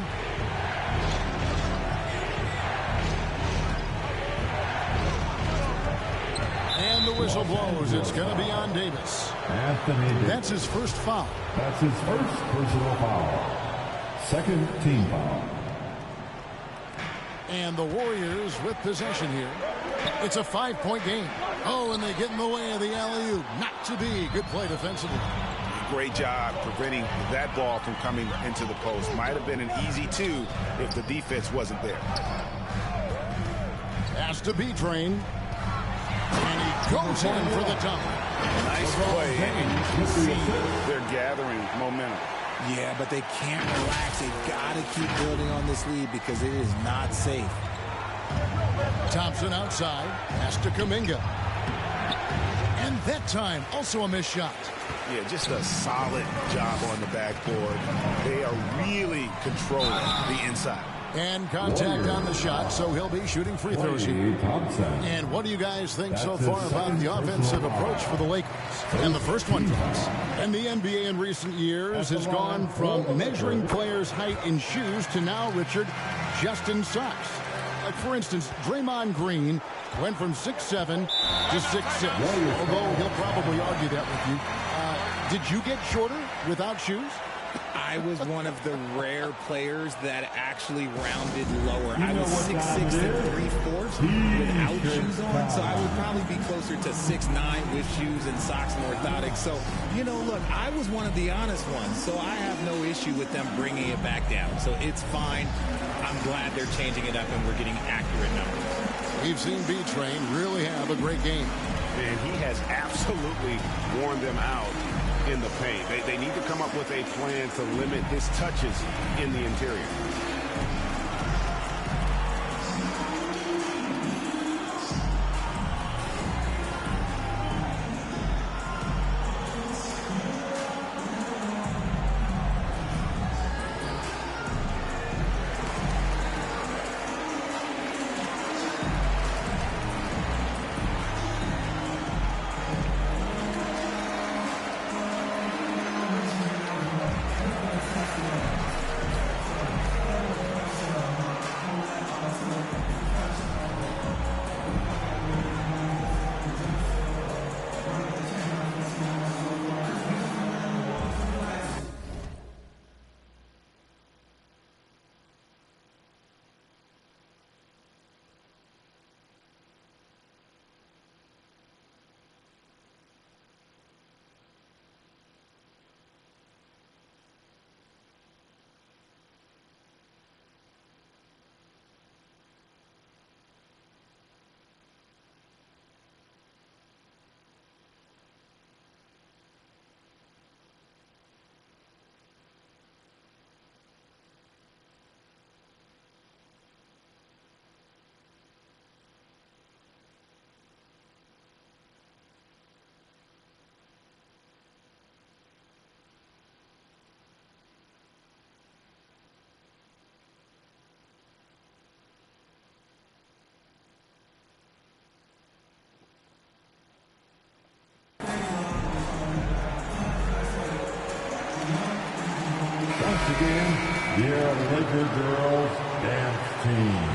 And the whistle blows. It's going to be on Davis. That's his first foul. That's his first personal foul. Second team foul. And the Warriors with possession here. It's a 5-point game. Oh, and they get in the way of the alley-oop. Not to be. Good play defensively. Great job preventing that ball from coming into the post. Might have been an easy 2 if the defense wasn't there. Has to be trained. And he goes in for the dunk. Nice play, and you can see they're gathering momentum. Yeah, but they can't relax. They've got to keep building on this lead because it is not safe. Thompson outside. Pass to Kuminga. And that time, also a missed shot. Yeah, just a solid job on the backboard. They are really controlling the inside. And contact on the shot, so he'll be shooting free throws here. And what do you guys think so far about the offensive approach for the Lakers? And the first one drops. And the NBA in recent years has gone from measuring players' height in shoes to now, Richard, just in socks. Like, for instance, Draymond Green went from 6'7" to 6'6", although he'll probably argue that with you. Did you get shorter without shoes? I was one of the rare players that actually rounded lower. I was 6'6" and 3/4 without shoes on, so I would probably be closer to 6'9" with shoes and socks and orthotics. So, you know, look, I was one of the honest ones, so I have no issue with them bringing it back down. So it's fine. I'm glad they're changing it up and we're getting accurate numbers. We've seen B-Train really have a great game. And he has absolutely worn them out in the paint. They need to come up with a plan to limit his touches in the interior. begin, the Laker girls dance team.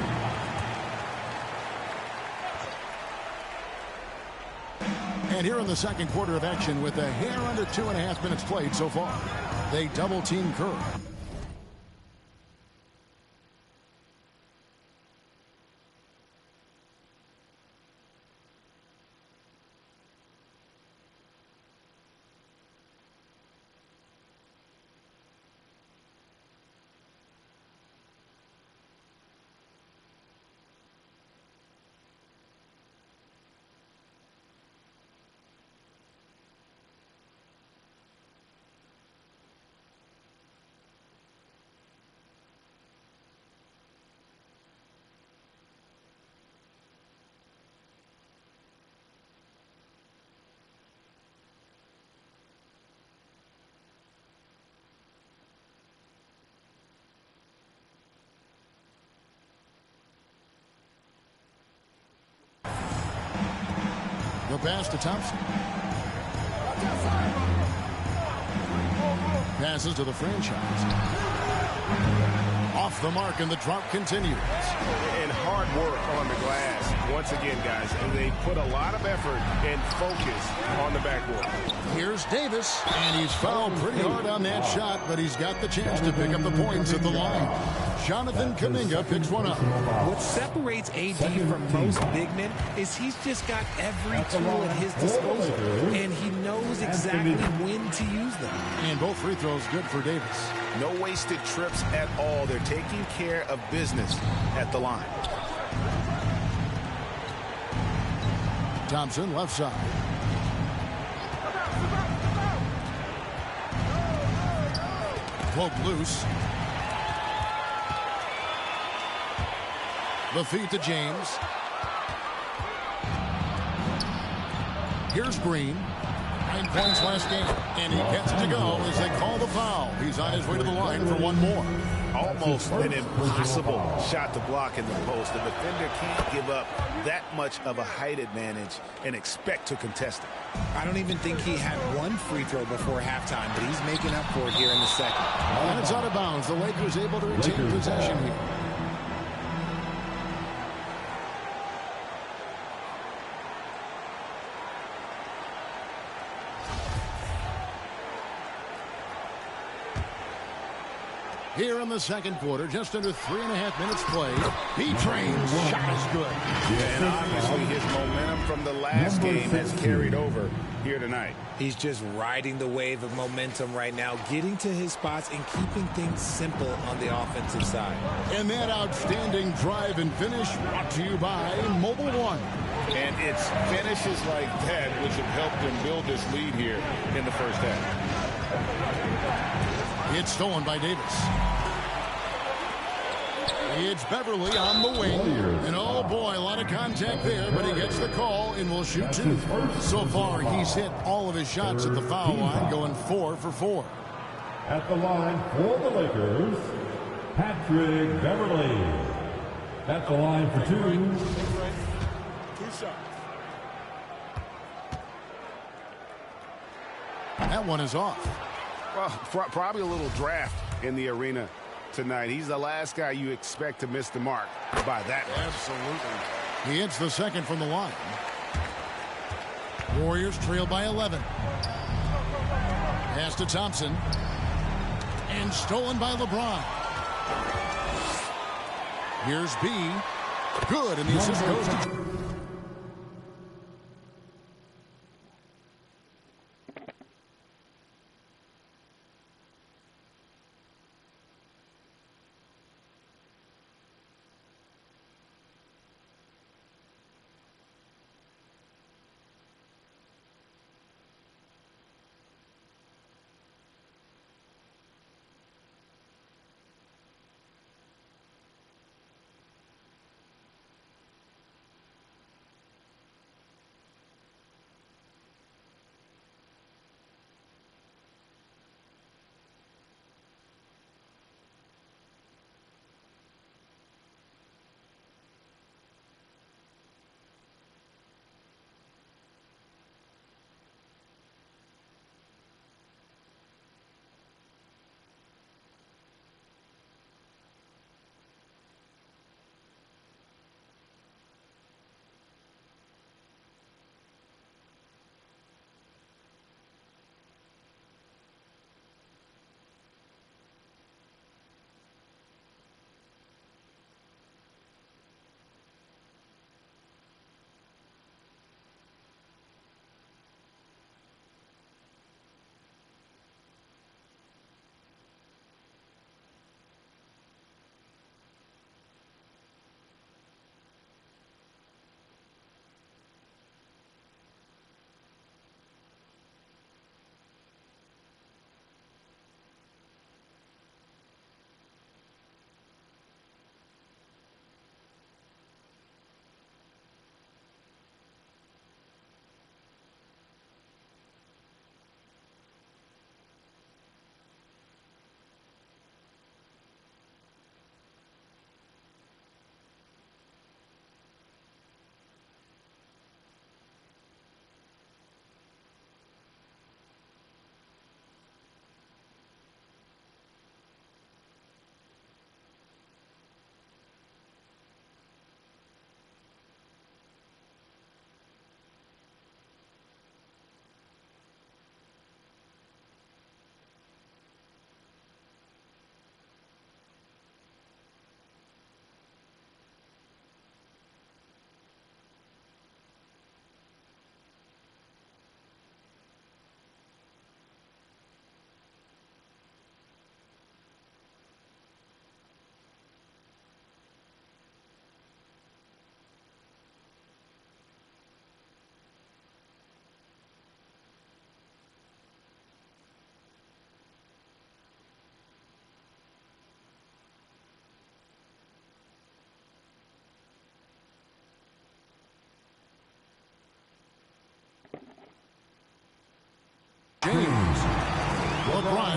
And here in the second quarter of action with a hair under 2.5 minutes played so far. They double team Kerr. The pass to Thompson. Passes to the franchise. Off the mark, and the drop continues. And hard work on the glass. Once again, guys, and they put a lot of effort and focus on the backboard. Here's Davis, and he's fouled pretty hard on that shot, but he's got the chance to pick up the points at the line. Jonathan Kuminga picks one up. What separates AD from most big men is he's just got every tool at his disposal, and he knows exactly when to use them. And both free throws good for Davis. No wasted trips at all. They're taking care of business at the line. Thompson, left side. Cloak loose. The feed to James. Here's Green. 9 points last game, and he gets it to go as they call the foul. He's on his way to the line for one more. Almost an impossible shot to block in the post. The defender can't give up that much of a height advantage and expect to contest it. I don't even think he had one free throw before halftime, but he's making up for it here in the second. And it's out of bounds. The Lakers able to retain possession here. Here in the second quarter, just under 3.5 minutes played. B-Train's shot is good. And obviously his momentum from the last game has carried over here tonight. He's just riding the wave of momentum right now, getting to his spots and keeping things simple on the offensive side. And that outstanding drive and finish brought to you by Mobile One. And it's finishes like that which have helped them build this lead here in the first half. It's stolen by Davis. It's Beverly on the wing. And oh boy, a lot of contact there, but he gets the call and will shoot two. So far, he's hit all of his shots at the foul line, going 4 for 4. At the line for the Lakers, Patrick Beverly. At the line for 2. 2 shots. That one is off. Well, probably a little draft in the arena tonight. He's the last guy you expect to miss the mark by that much. Absolutely. He hits the second from the line. Warriors trail by 11. Pass to Thompson. And stolen by LeBron. Here's B. Good, and the assist goes to...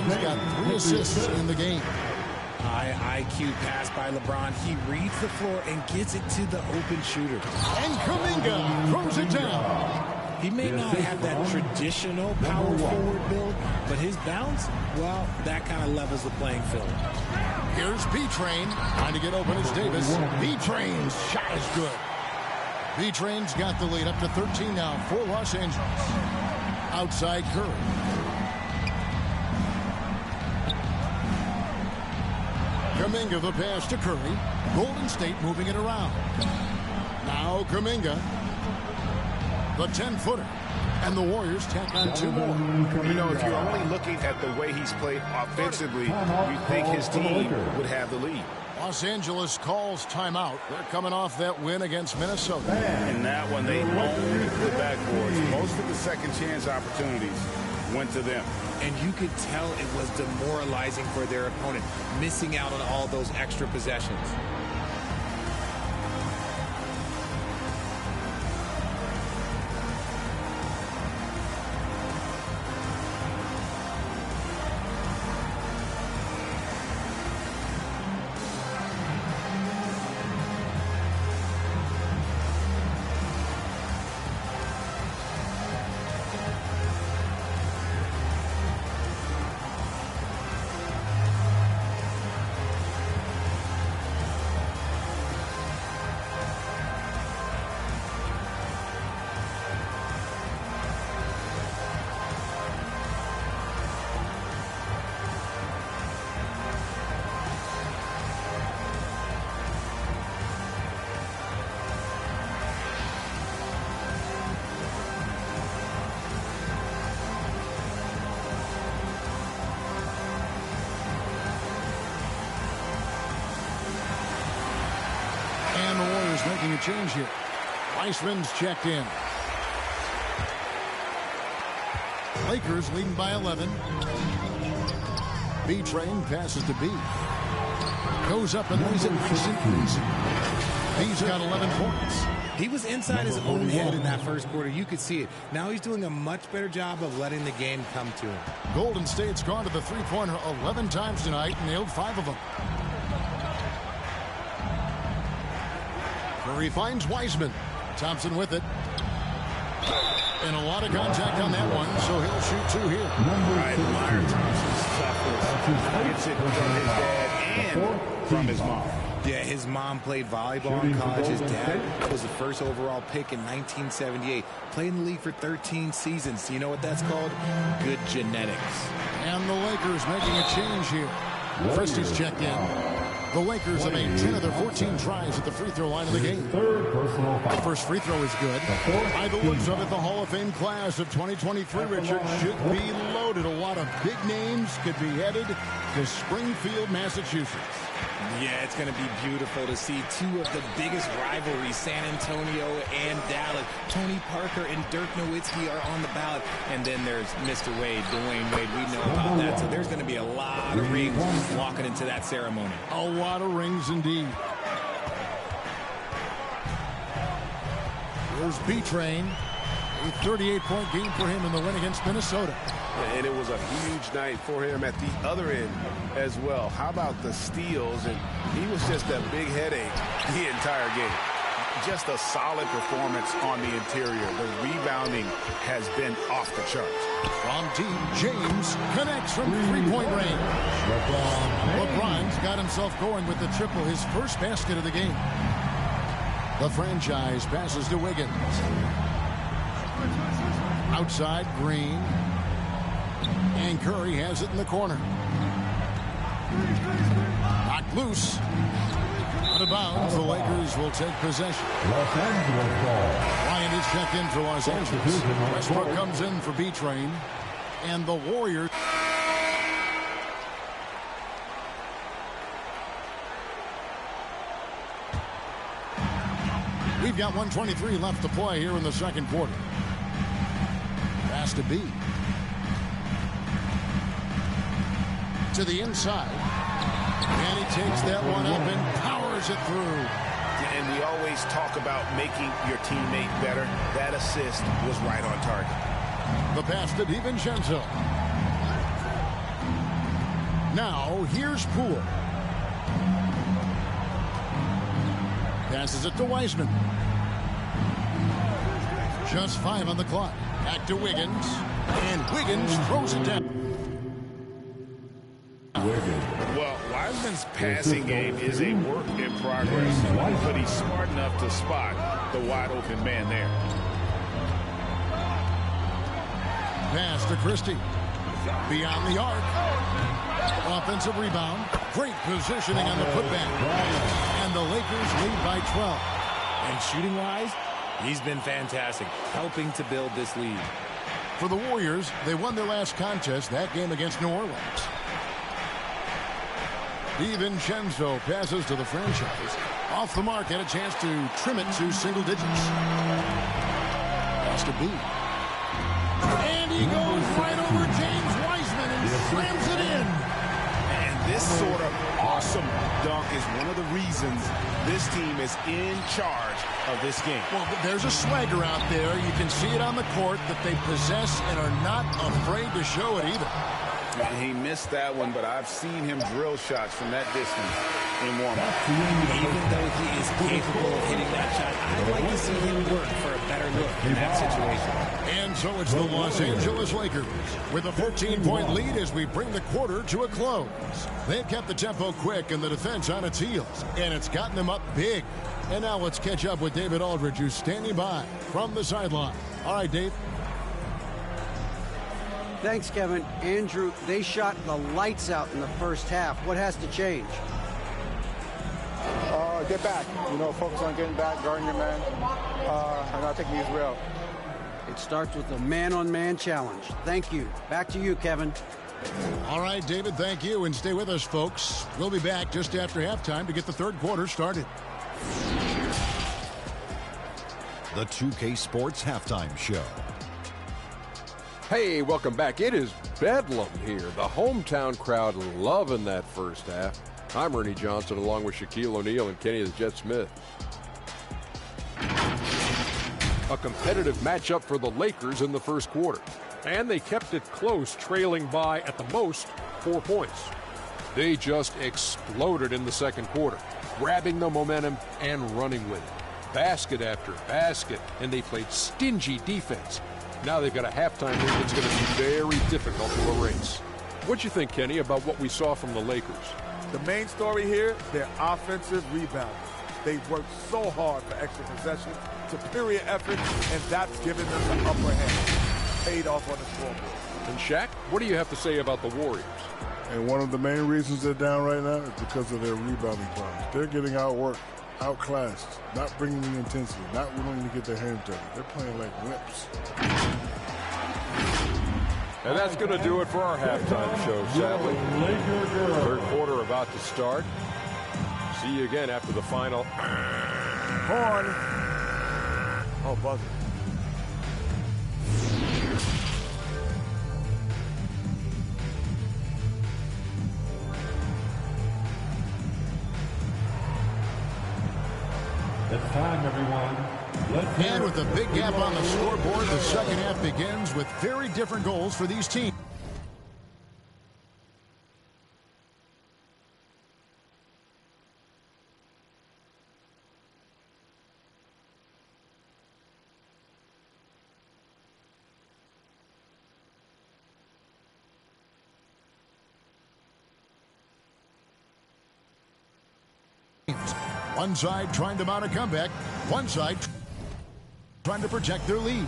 LeBron's got 3 assists in the game. High IQ pass by LeBron. He reads the floor and gets it to the open shooter. And Kuminga throws it down. He may not have that traditional power forward build, but his bounce, well, that kind of levels the playing field. Here's B-Train trying to get open as Davis. B-Train's shot is good. B-Train's got the lead up to 13 now for Los Angeles. Outside Curry. Kuminga the pass to Curry. Golden State moving it around. Now Kuminga. The 10-footer. And the Warriors tack on 2 more. You know, if you're only looking at the way he's played offensively, you'd think his team would have the lead. Los Angeles calls timeout. They're coming off that win against Minnesota. In that one, they owned the backboards. Most of the second chance opportunities went to them. And you could tell it was demoralizing for their opponent, missing out on all those extra possessions. Making a change here. Weissman's checked in. Lakers leading by 11. B-Train passes to B. Goes up and lays it nice and easy. B's got 11 points. He was inside his own head in that first quarter. You could see it. Now he's doing a much better job of letting the game come to him. Golden State's gone to the three-pointer 11 times tonight and nailed 5 of them. Curry finds Wiseman. Thompson with it. And a lot of contact on that one, so he'll shoot 2 here. I admire Thompson's toughness. Gets it from his dad and from his mom. Yeah, his mom played volleyball in college. His dad was the first overall pick in 1978. Played in the league for 13 seasons. You know what that's called? Good genetics. And the Lakers making a change here. Christie's checked in. The Lakers have made 10 of their 14 tries at the free throw line of the game. The first free throw is good. By the looks of it, the Hall of Fame class of 2023, Richard, should be loaded. A lot of big names could be headed to Springfield, Massachusetts. Yeah, it's going to be beautiful to see 2 of the biggest rivalries, San Antonio and Dallas. Tony Parker and Dirk Nowitzki are on the ballot. And then there's Mr. Wade, Dwayne Wade. We know about that. So there's going to be a lot of rings walking into that ceremony. A lot of rings indeed. Here's B-Train. A 38-point game for him in the win against Minnesota. And it was a huge night for him at the other end as well. How about the steals? And he was just a big headache the entire game. Just a solid performance on the interior. The rebounding has been off the charts. From deep, James connects from three-point range. LeBron's got himself going with the triple, his first basket of the game. The franchise passes to Wiggins. Outside, Green. And Curry has it in the corner. Knocked loose. Out of bounds, the Lakers will take possession. Los Angeles ball. Ryan is checked in for Los Angeles. Westbrook comes in for B-Train. And the Warriors. We've got 1:23 left to play here in the second quarter. Pass to B. To the inside. And he takes that one up and powers it through. And we always talk about making your teammate better. That assist was right on target. The pass to DiVincenzo. Now, here's Poole. Passes it to Wiseman. Just 5 on the clock. Back to Wiggins. And Wiggins throws it down. Well, Wiseman's passing game is a work in progress, but he's smart enough to spot the wide open man there. Pass to Christie. Beyond the arc. Offensive rebound. Great positioning on the putback. And the Lakers lead by 12. And shooting-wise, he's been fantastic, helping to build this lead. For the Warriors, they won their last contest, that game against New Orleans. DiVincenzo passes to the franchise. Off the mark, had a chance to trim it to single digits. Pass to Booth. And he goes right over James Wiseman and slams it in. And this sort of awesome dunk is one of the reasons this team is in charge of this game. Well, there's a swagger out there. You can see it on the court that they possess and are not afraid to show it either. He missed that one, but I've seen him drill shots from that distance in warm-up. Even though he is capable of hitting that shot, I'd like to see him work for a better look in that situation. And so it's the Los Angeles Lakers with a 14-point lead as we bring the quarter to a close. They've kept the tempo quick and the defense on its heels, and it's gotten them up big. And now let's catch up with David Aldridge, who's standing by from the sideline. All right, Dave. Thanks, Kevin. Andrew, they shot the lights out in the first half. What has to change? Get back. Focus on getting back, guarding your man, and not taking these real. It starts with a man-on-man challenge. Thank you. Back to you, Kevin. All right, David, thank you. And stay with us, folks. We'll be back just after halftime to get the third quarter started. The 2K Sports Halftime Show. Hey, welcome back. It is bedlam here. The hometown crowd loving that first half. I'm Ernie Johnson along with Shaquille O'Neal and Kenny the Jet Smith. A competitive matchup for the Lakers in the first quarter. And they kept it close, trailing by at the most 4 points. They just exploded in the second quarter, grabbing the momentum and running with it. Basket after basket, and they played stingy defense. Now they've got a halftime lead that's going to be very difficult to erase. What you think, Kenny, about what we saw from the Lakers? The main story here, their offensive rebounding. They worked so hard for extra possessions, superior effort, and that's given them the upper hand. Paid off on the scoreboard. And Shaq, what do you have to say about the Warriors? And one of the main reasons they're down right now is because of their rebounding problems. They're getting outworked, outclassed, not bringing the intensity, not willing to get their hands dirty. They're playing like wimps. And that's going to do it for our halftime show, sadly. Third quarter about to start. See you again after the final. Horn. Oh, buzzer. It's time, everyone. And with a big gap on the scoreboard, the second half begins with very different goals for these teams. One side trying to mount a comeback, one side trying to protect their lead.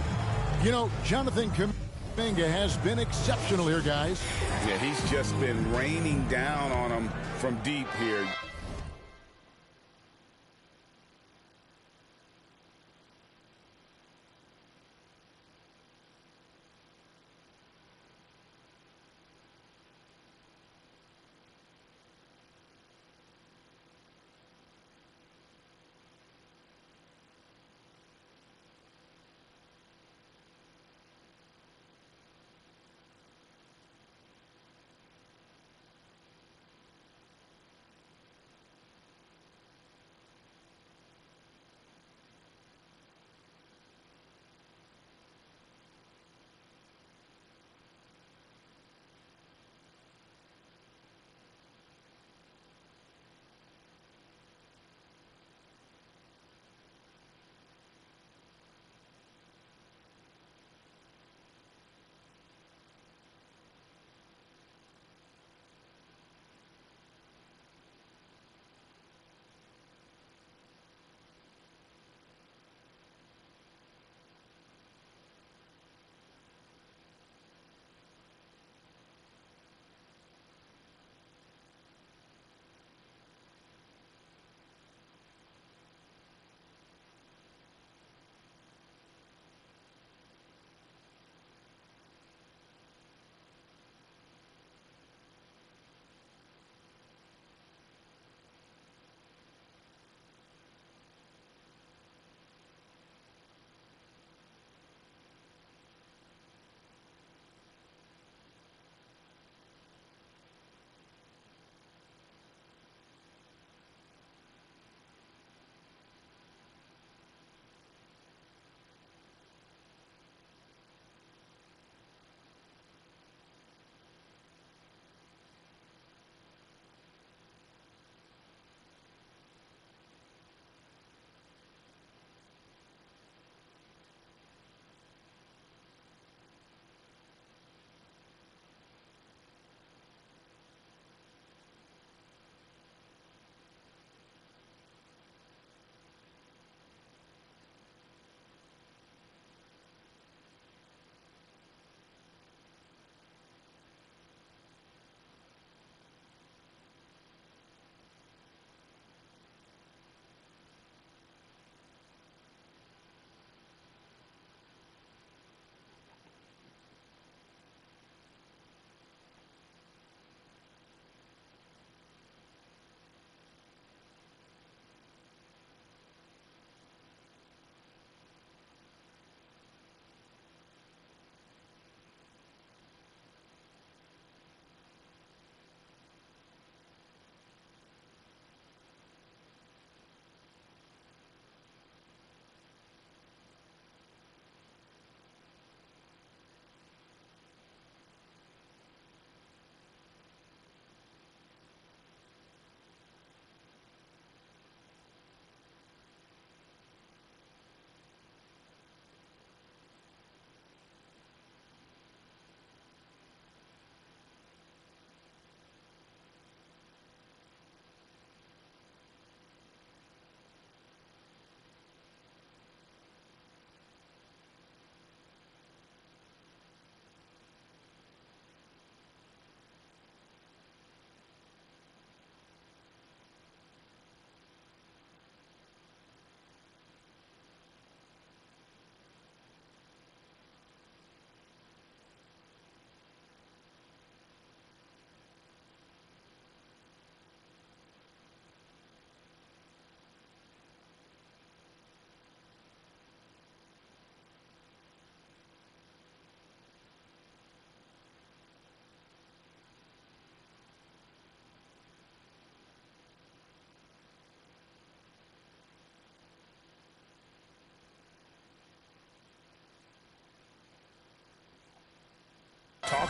You know, Jonathan Kuminga has been exceptional here, guys. Yeah, he's just been raining down on them from deep here.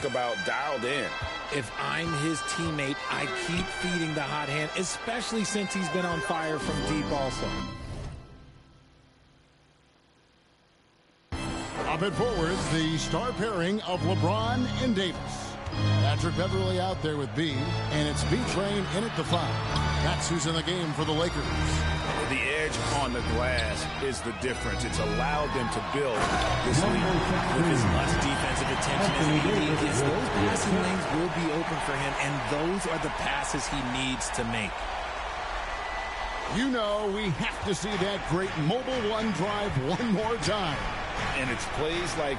talk about dialed in. If I'm his teammate, I keep feeding the hot hand, especially since he's been on fire from deep also. Up at forwards, the star pairing of LeBron and Davis. Patrick Beverley out there with B, and it's B-Train in at the 5. That's who's in the game for the Lakers. The edge on the glass is the difference. It's allowed them to build this lead. With as much defensive attention as AD gets, those passing lanes will be open for him, and those are the passes he needs to make. You know we have to see that great mobile one drive one more time. And it's plays like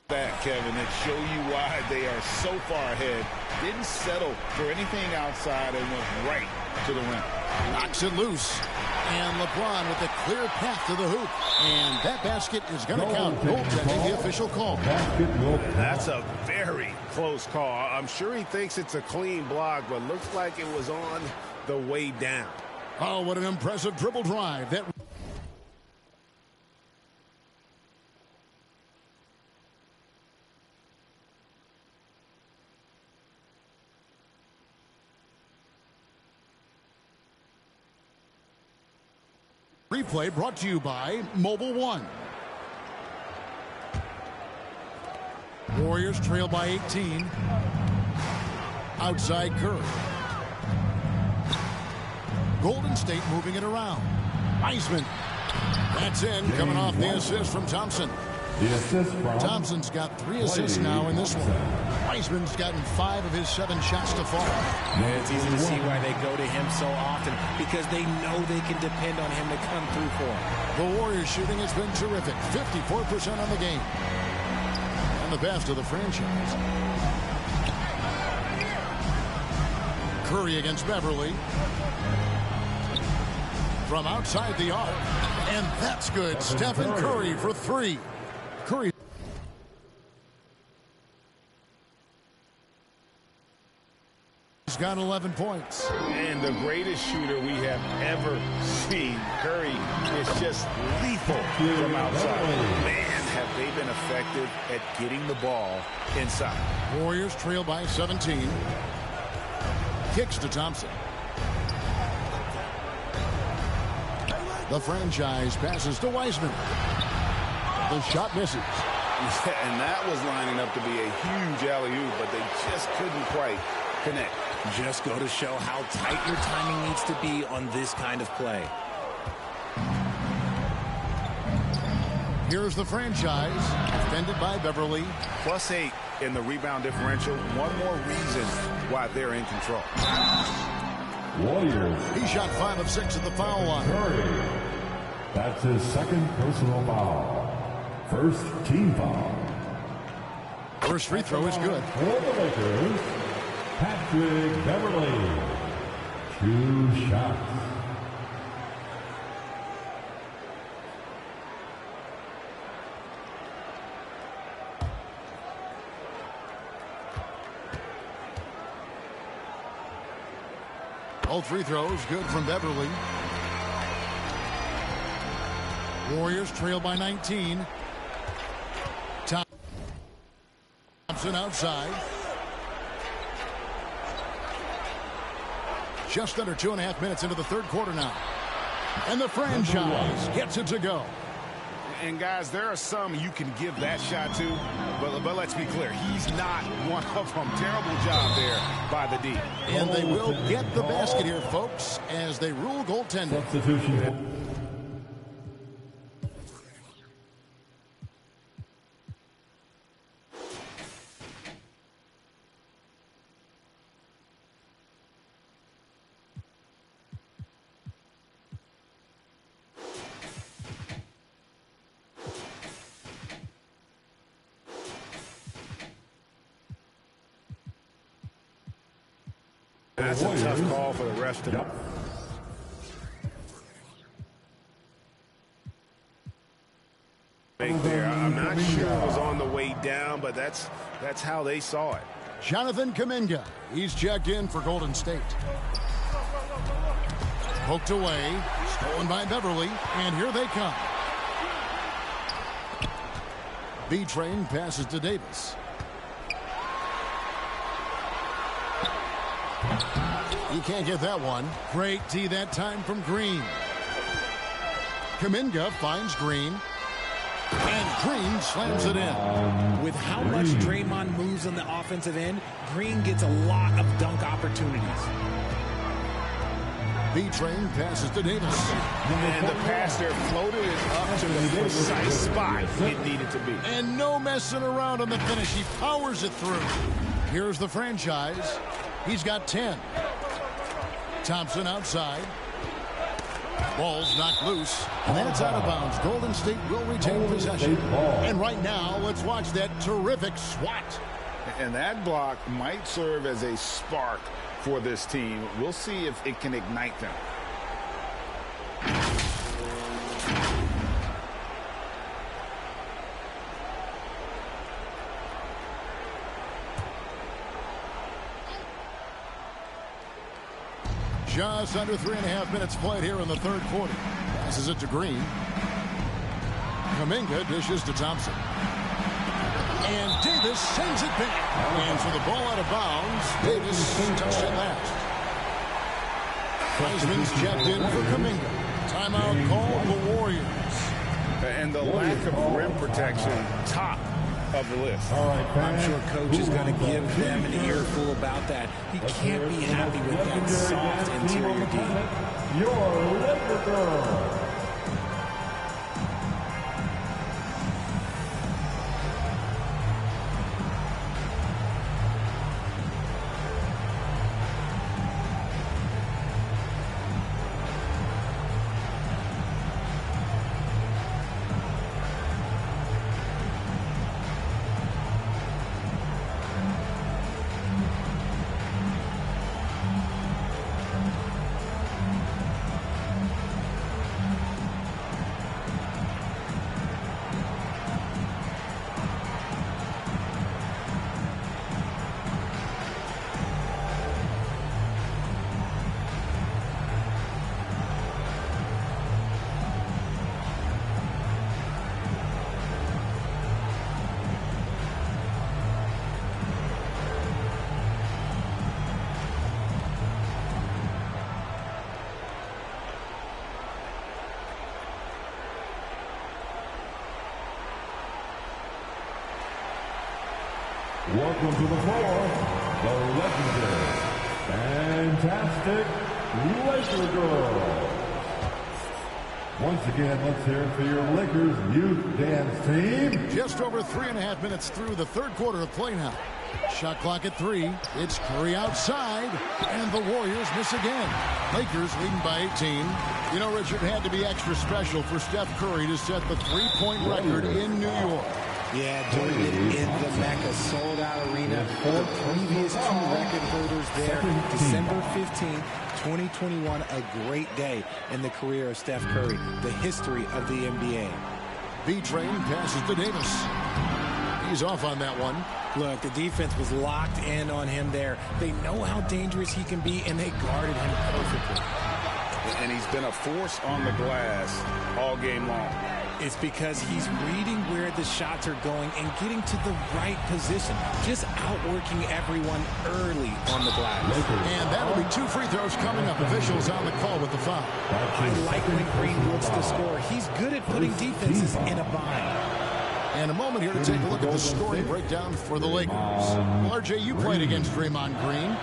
that, Kevin, that show you why they are so far ahead. Didn't settle for anything outside and went right to the rim. Knocks it loose. And LeBron with a clear path to the hoop. And that basket is going to count. Goaltending, the official call. That's a very close call. I'm sure he thinks it's a clean block, but looks like it was on the way down. Oh, what an impressive dribble drive. That replay brought to you by Mobile One. Warriors trail by 18. Outside Curry. Golden State moving it around. Wiseman. That's in, coming off the assist from Thompson. The assist from Thompson's got 3 assists now in this one. Wiseman's gotten 5 of his 7 shots to fall. Yeah, it's easy to see why they go to him so often, because they know they can depend on him to come through for them. The Warriors shooting has been terrific. 54% on the game. And the best of the franchise. Curry against Beverly. From outside the arc. And that's good. Stephen Curry for 3. Curry. He's got 11 points. And the greatest shooter we have ever seen. Curry is just lethal from outside. Man, have they been effective at getting the ball inside. Warriors trail by 17. Kicks to Thompson. The franchise passes to Wiseman. The shot misses. Yeah, and that was lining up to be a huge alley-oop, but they just couldn't quite connect. Just go to show how tight your timing needs to be on this kind of play. Here's the franchise, defended by Beverly. +8 in the rebound differential. One more reason why they're in control. Warriors. He shot 5 of 6 at the foul line. Curry. That's his second personal foul. First team foul. First free throw is good. For the Lakers, Patrick Beverley. 2 shots. All free throws good from Beverly. Warriors trail by 19. Thompson outside. Just under 2.5 minutes into the third quarter now. And the franchise gets it to go. And guys, there are some you can give that shot to, but let's be clear, he's not one of them. Terrible job there by the D. And they will get the basket here, folks, as they rule goaltending. Substitution. That's a tough call for the rest of them. Right there. I'm not sure it was on the way down, but that's how they saw it. Jonathan Kuminga. He's checked in for Golden State. Poked away. Stolen by Beverly. And here they come. B-Train passes to Davis. He can't get that one. Great D that time from Green. Kuminga finds Green. And Green slams it in. With how much Draymond moves on the offensive end, Green gets a lot of dunk opportunities. B-Train passes to Davis. And the pass there floated it up to the precise spot it needed to be. And no messing around on the finish. He powers it through. Here's the franchise. He's got 10. Thompson outside. Ball's knocked loose. And then it's out of bounds. Golden State will retain possession. And right now, let's watch that terrific swat. And that block might serve as a spark for this team. We'll see if it can ignite them. Just under 3.5 minutes played here in the third quarter. Passes it to Green. Kuminga dishes to Thompson. And Davis sends it back. And for the ball out of bounds, Davis touched it last. Heisman's checked in for Kuminga. Timeout called the Warriors. And the lack of rim protection, top of the list. I'm sure coach is going to give them an earful about that. He can't be happy with that soft interior D. Your Laker girl. Welcome to the floor, the legendary, fantastic Laker girls. Once again, let's hear it for your Lakers youth dance team. Just over 3.5 minutes through the third quarter of play now. Shot clock at 3. It's Curry outside, and the Warriors miss again. Lakers leading by 18. You know, Richard, had to be extra special for Steph Curry to set the three-point record in New York. Yeah, doing it in the Mecca, sold-out arena. The previous two record holders there, December 15th, 2021, a great day in the career of Steph Curry, the history of the NBA. B-Train passes to Davis. He's off on that one. Look, the defense was locked in on him there. They know how dangerous he can be, and they guarded him perfectly. And he's been a force on the glass all game long. It's because he's reading where the shots are going and getting to the right position, just outworking everyone early on the glass. And that'll be 2 free throws coming up. Officials on the call with the foul. I like when Green looks to score. He's good at putting defenses in a bind. And a moment here to take a look at the scoring breakdown for the Lakers. Well, RJ, you played against Draymond Green.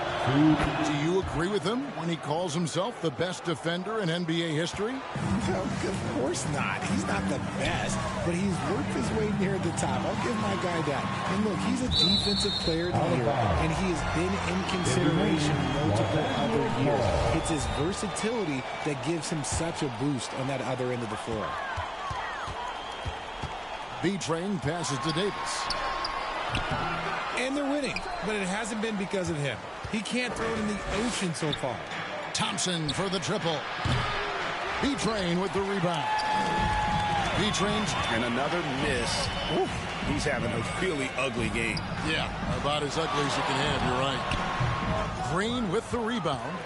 Do you agree with him when he calls himself the best defender in NBA history? No, of course not. He's not the best, but he's worked his way near the top. I'll give my guy that. And look, he's a defensive player of the year, and he has been in consideration multiple other years. It's his versatility that gives him such a boost on that other end of the floor. B-Train passes to Davis. And they're winning, but it hasn't been because of him. He can't throw it in the ocean so far. Thompson for the triple. B-Train with the rebound. B-Train's. And another miss. Ooh, he's having a really ugly game. Yeah, about as ugly as you can have, you're right. Green with the rebound.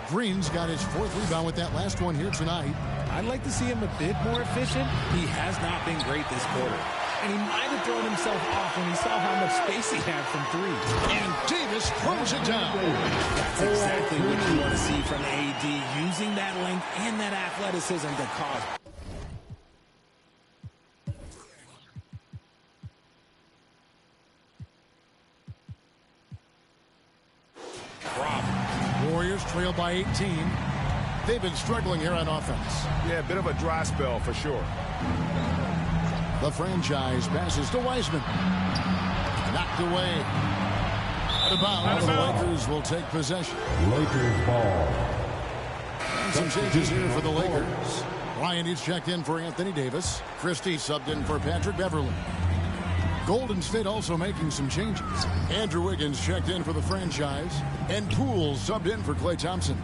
Green's got his 4th rebound with that last one here tonight. I'd like to see him a bit more efficient. He has not been great this quarter. and he might have thrown himself off when he saw how much space he had from three. And Davis throws it down. That's exactly what you want to see from AD, using that length and that athleticism to cause. Warriors trail by 18. They've been struggling here on offense. Yeah, a bit of a dry spell for sure. The franchise passes to Wiseman. Knocked away. Out of bounds. The Lakers will take possession. Lakers ball. And some changes here for the Lakers. Ryan is checked in for Anthony Davis. Christie subbed in for Patrick Beverly. Golden State also making some changes. Andrew Wiggins checked in for the franchise. And Poole subbed in for Klay Thompson.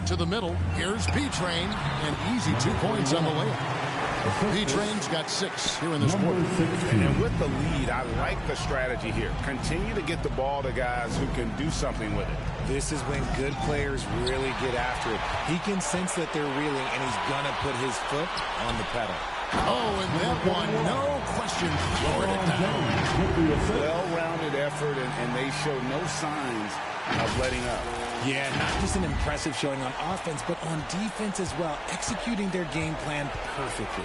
To the middle, here's P-Train. And easy 2 points on the layup. P-Train's got 6 here in this quarter. And with the lead, I like the strategy here. Continue to get the ball to guys who can do something with it. This is when good players really get after it. He can sense that they're reeling, and he's going to put his foot on the pedal. Oh, and that one, no question, floored it down. Well-rounded effort, and they show no signs of letting up. Yeah, not just an impressive showing on offense, but on defense as well, executing their game plan perfectly.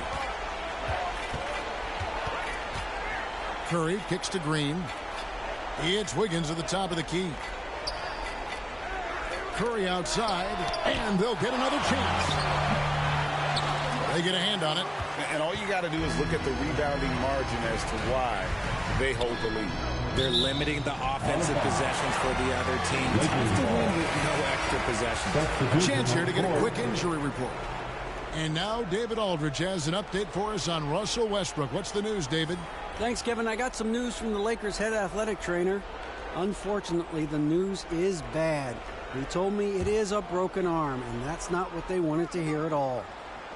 Curry kicks to Green. It's Wiggins at the top of the key. Curry outside, and they'll get another chance. They get a hand on it. And all you got to do is look at the rebounding margin as to why they hold the lead. They're limiting the offensive possessions for the other team. It's tough to win with no extra possessions. Chance here to get a quick injury report. And now David Aldridge has an update for us on Russell Westbrook. What's the news, David? Thanks, Kevin. I got some news from the Lakers head athletic trainer. Unfortunately, the news is bad. He told me it is a broken arm, and that's not what they wanted to hear at all.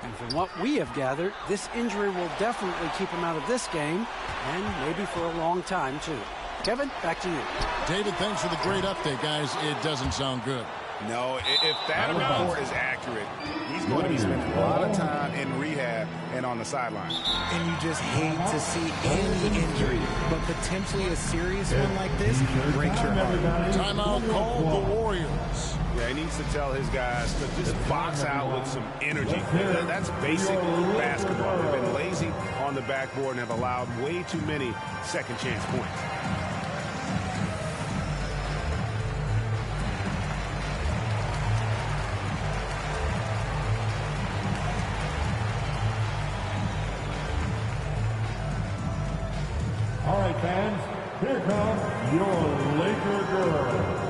And from what we have gathered, this injury will definitely keep him out of this game, and maybe for a long time, too. Kevin, back to you. David, thanks for the great update, guys. It doesn't sound good. No, if that report is accurate, he's going to be spending a lot of time in rehab and on the sideline. And you just hate to see any injury, but potentially a serious one like this breaks your heart. Timeout called the Warriors. Yeah, he needs to tell his guys to just box out with some energy. That's basic basketball. They've been lazy on the backboard and have allowed way too many second chance points. All right, fans, here comes your Laker girl.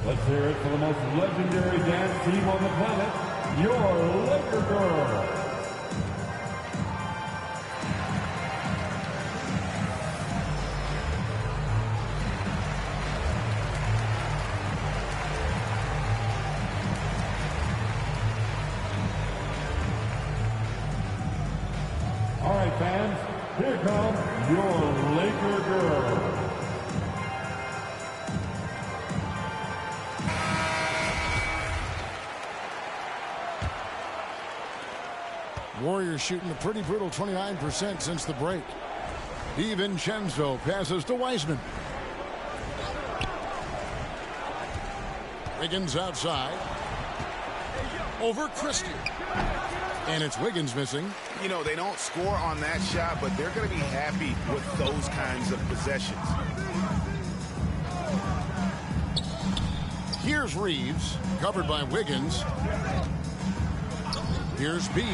Let's hear it for the most legendary dance team on the planet, your Laker girl. All right, fans, here comes your Laker girl. Warriors shooting a pretty brutal 29% since the break. DiVincenzo passes to Wiseman. Wiggins outside. Over Christie. And it's Wiggins missing. You know, they don't score on that shot, but they're going to be happy with those kinds of possessions. Here's Reeves, covered by Wiggins. Here's B.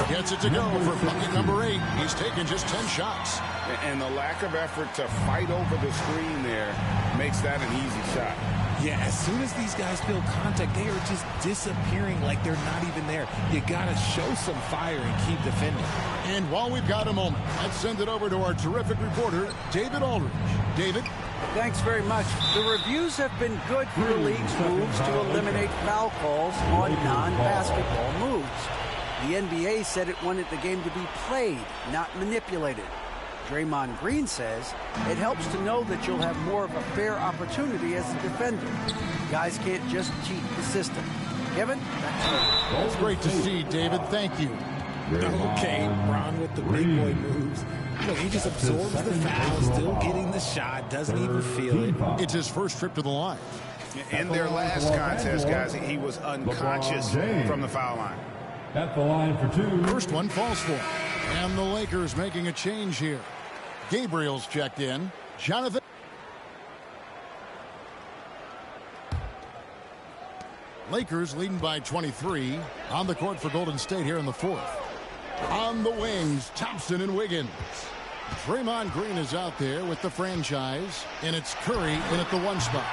Gets it to go for bucket number 8. He's taken just 10 shots. And the lack of effort to fight over the screen there makes that an easy shot. Yeah, as soon as these guys feel contact, they are just disappearing like they're not even there. You got to show some fire and keep defending. And while we've got a moment, let's send it over to our terrific reporter, David Aldridge. David? Thanks very much. The reviews have been good for the league's moves to eliminate foul calls on non-basketball moves. The NBA said it wanted the game to be played, not manipulated. Draymond Green says it helps to know that you'll have more of a fair opportunity as a defender. Guys can't just cheat the system. Kevin, back to you. That's great to see, David. Thank you. Okay, Bron with the big boy moves. Look, he just absorbs the foul, still getting the shot, doesn't even feel it. It's his first trip to the line. In their last contest, guys, he was unconscious from the foul line. At the line for two. First one falls for him. And the Lakers making a change here. Gabriel's checked in. Jonathan. Lakers leading by 23 on the court for Golden State here in the fourth. On the wings, Thompson and Wiggins. Draymond Green is out there with the franchise, and it's Curry in at the one spot.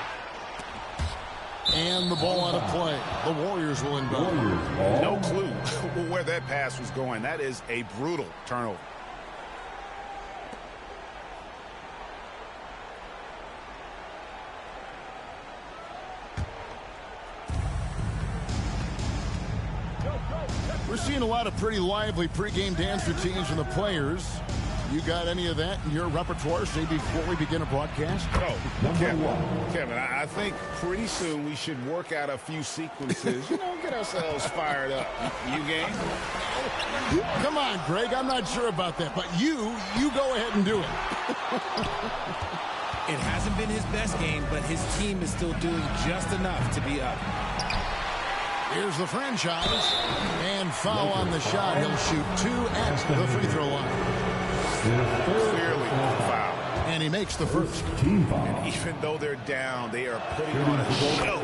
And the ball out of play. The Warriors will inbound. No clue where that pass was going. That is a brutal turnover. We're seeing a lot of pretty lively pregame dance routines from the players. You got any of that in your repertoire, say, before we begin a broadcast? Oh, Kevin, I think pretty soon we should work out a few sequences, get ourselves fired up. You game? Come on, Greg, I'm not sure about that, but you go ahead and do it. It hasn't been his best game, but his team is still doing just enough to be up. Here's the franchise, and foul on the shot. He'll shoot two at the free throw line. Clearly foul. And he makes the first. And even though they're down, they are putting on a show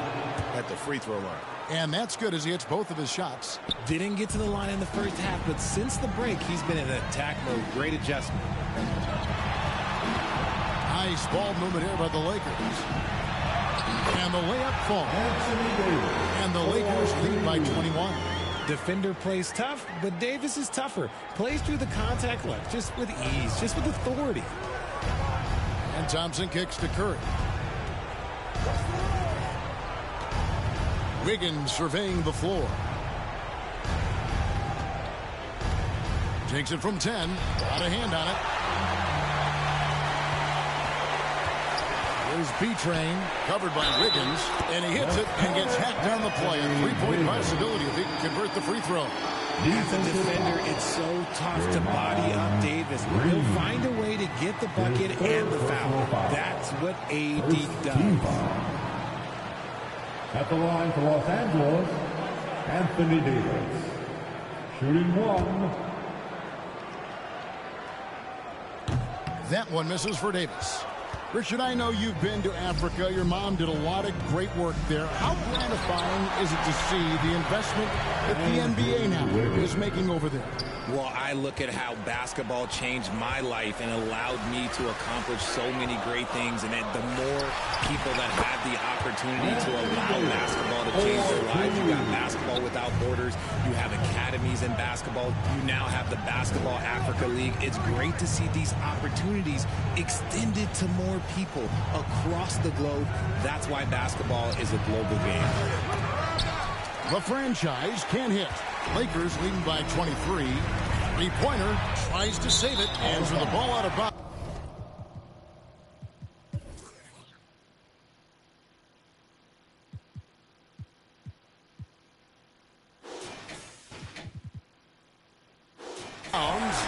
at the free throw line. And that's good as he hits both of his shots. Didn't get to the line in the first half, but since the break, he's been in attack mode. Great adjustment. Nice ball movement here by the Lakers. And the layup falls. And the Lakers lead by 21. Defender plays tough, but Davis is tougher. Plays through the contact look, just with ease, just with authority. And Thompson kicks to Curry. Wiggins surveying the floor. Takes it from 10. Got a hand on it. There's B-Train, covered by Wiggins, and he hits it and gets hacked down the play. A three-point possibility if he can convert the free throw. As a defender, it's so tough to body up Davis. He'll find a way to get the bucket and the foul. That's what AD does. At the line for Los Angeles, Anthony Davis. Shooting one. That one misses for Davis. Richard, I know you've been to Africa. Your mom did a lot of great work there. How gratifying is it to see the investment that the NBA now is making over there? Well, I look at how basketball changed my life and allowed me to accomplish so many great things, and that the more people that have the opportunity to allow basketball to change their lives. You got Basketball Without Borders. You have academies in basketball. You now have the Basketball Africa League. It's great to see these opportunities extended to more people across the globe. That's why basketball is a global game. The franchise can hit. Lakers leading by 23. Three-pointer tries to save it. Hands with the ball out of bounds.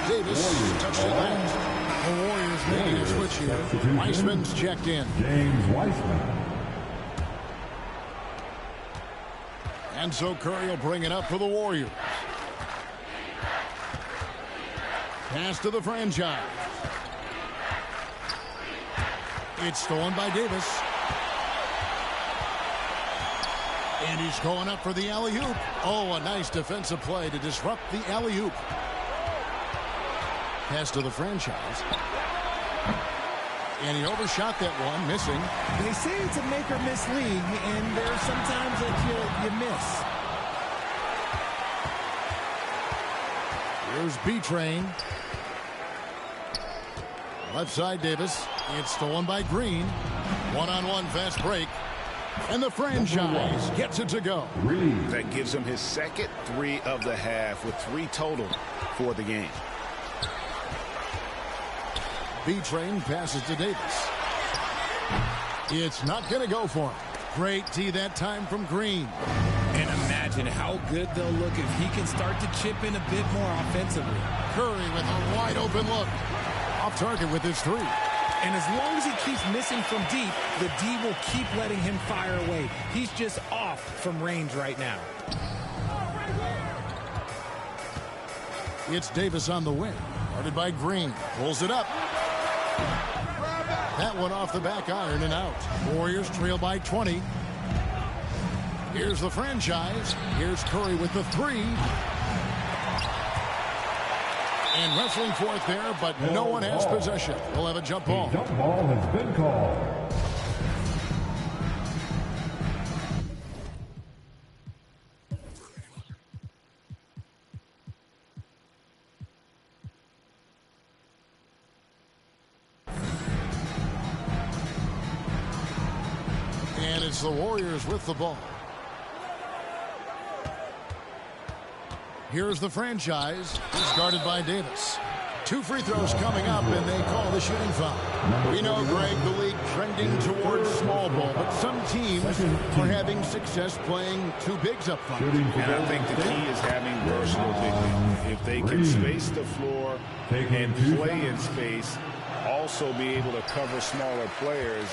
Davis touched it last. The Warriors making a switch here. Weissman's checked in. James Weissman. And so Curry will bring it up for the Warriors. Pass to the franchise. It's stolen by Davis. And he's going up for the alley-oop. Oh, a nice defensive play to disrupt the alley-oop. Pass to the franchise. And he overshot that one, missing. They say it's a make-or-miss league, and there are some times that you miss. Here's B-Train. Left side, Davis. It's stolen by Green. One-on-one fast break. And the franchise gets it to go. That gives him his second 3 of the half with 3 total for the game. B-Train passes to Davis. It's not going to go for him. Great D that time from Green. And imagine how good they'll look if he can start to chip in a bit more offensively. Curry with a wide open look. Off target with his 3. And as long as he keeps missing from deep, the D will keep letting him fire away. He's just off from range right now. It's Davis on the wing. Guarded by Green. Pulls it up. That one off the back iron and out. Warriors trail by 20. Here's the franchise. Here's Curry with the 3. And wrestling for it there, but no one has possession. We'll have a jump ball. Jump ball has been called. And it's the Warriors with the ball. Here's the franchise. He's guarded by Davis. 2 free throws coming up, and they call the shooting foul. We know, Greg, the league trending towards small ball, but some teams are having success playing 2 bigs up front. And I think the key is having versatile big men. If they can space the floor and play in space, also be able to cover smaller players,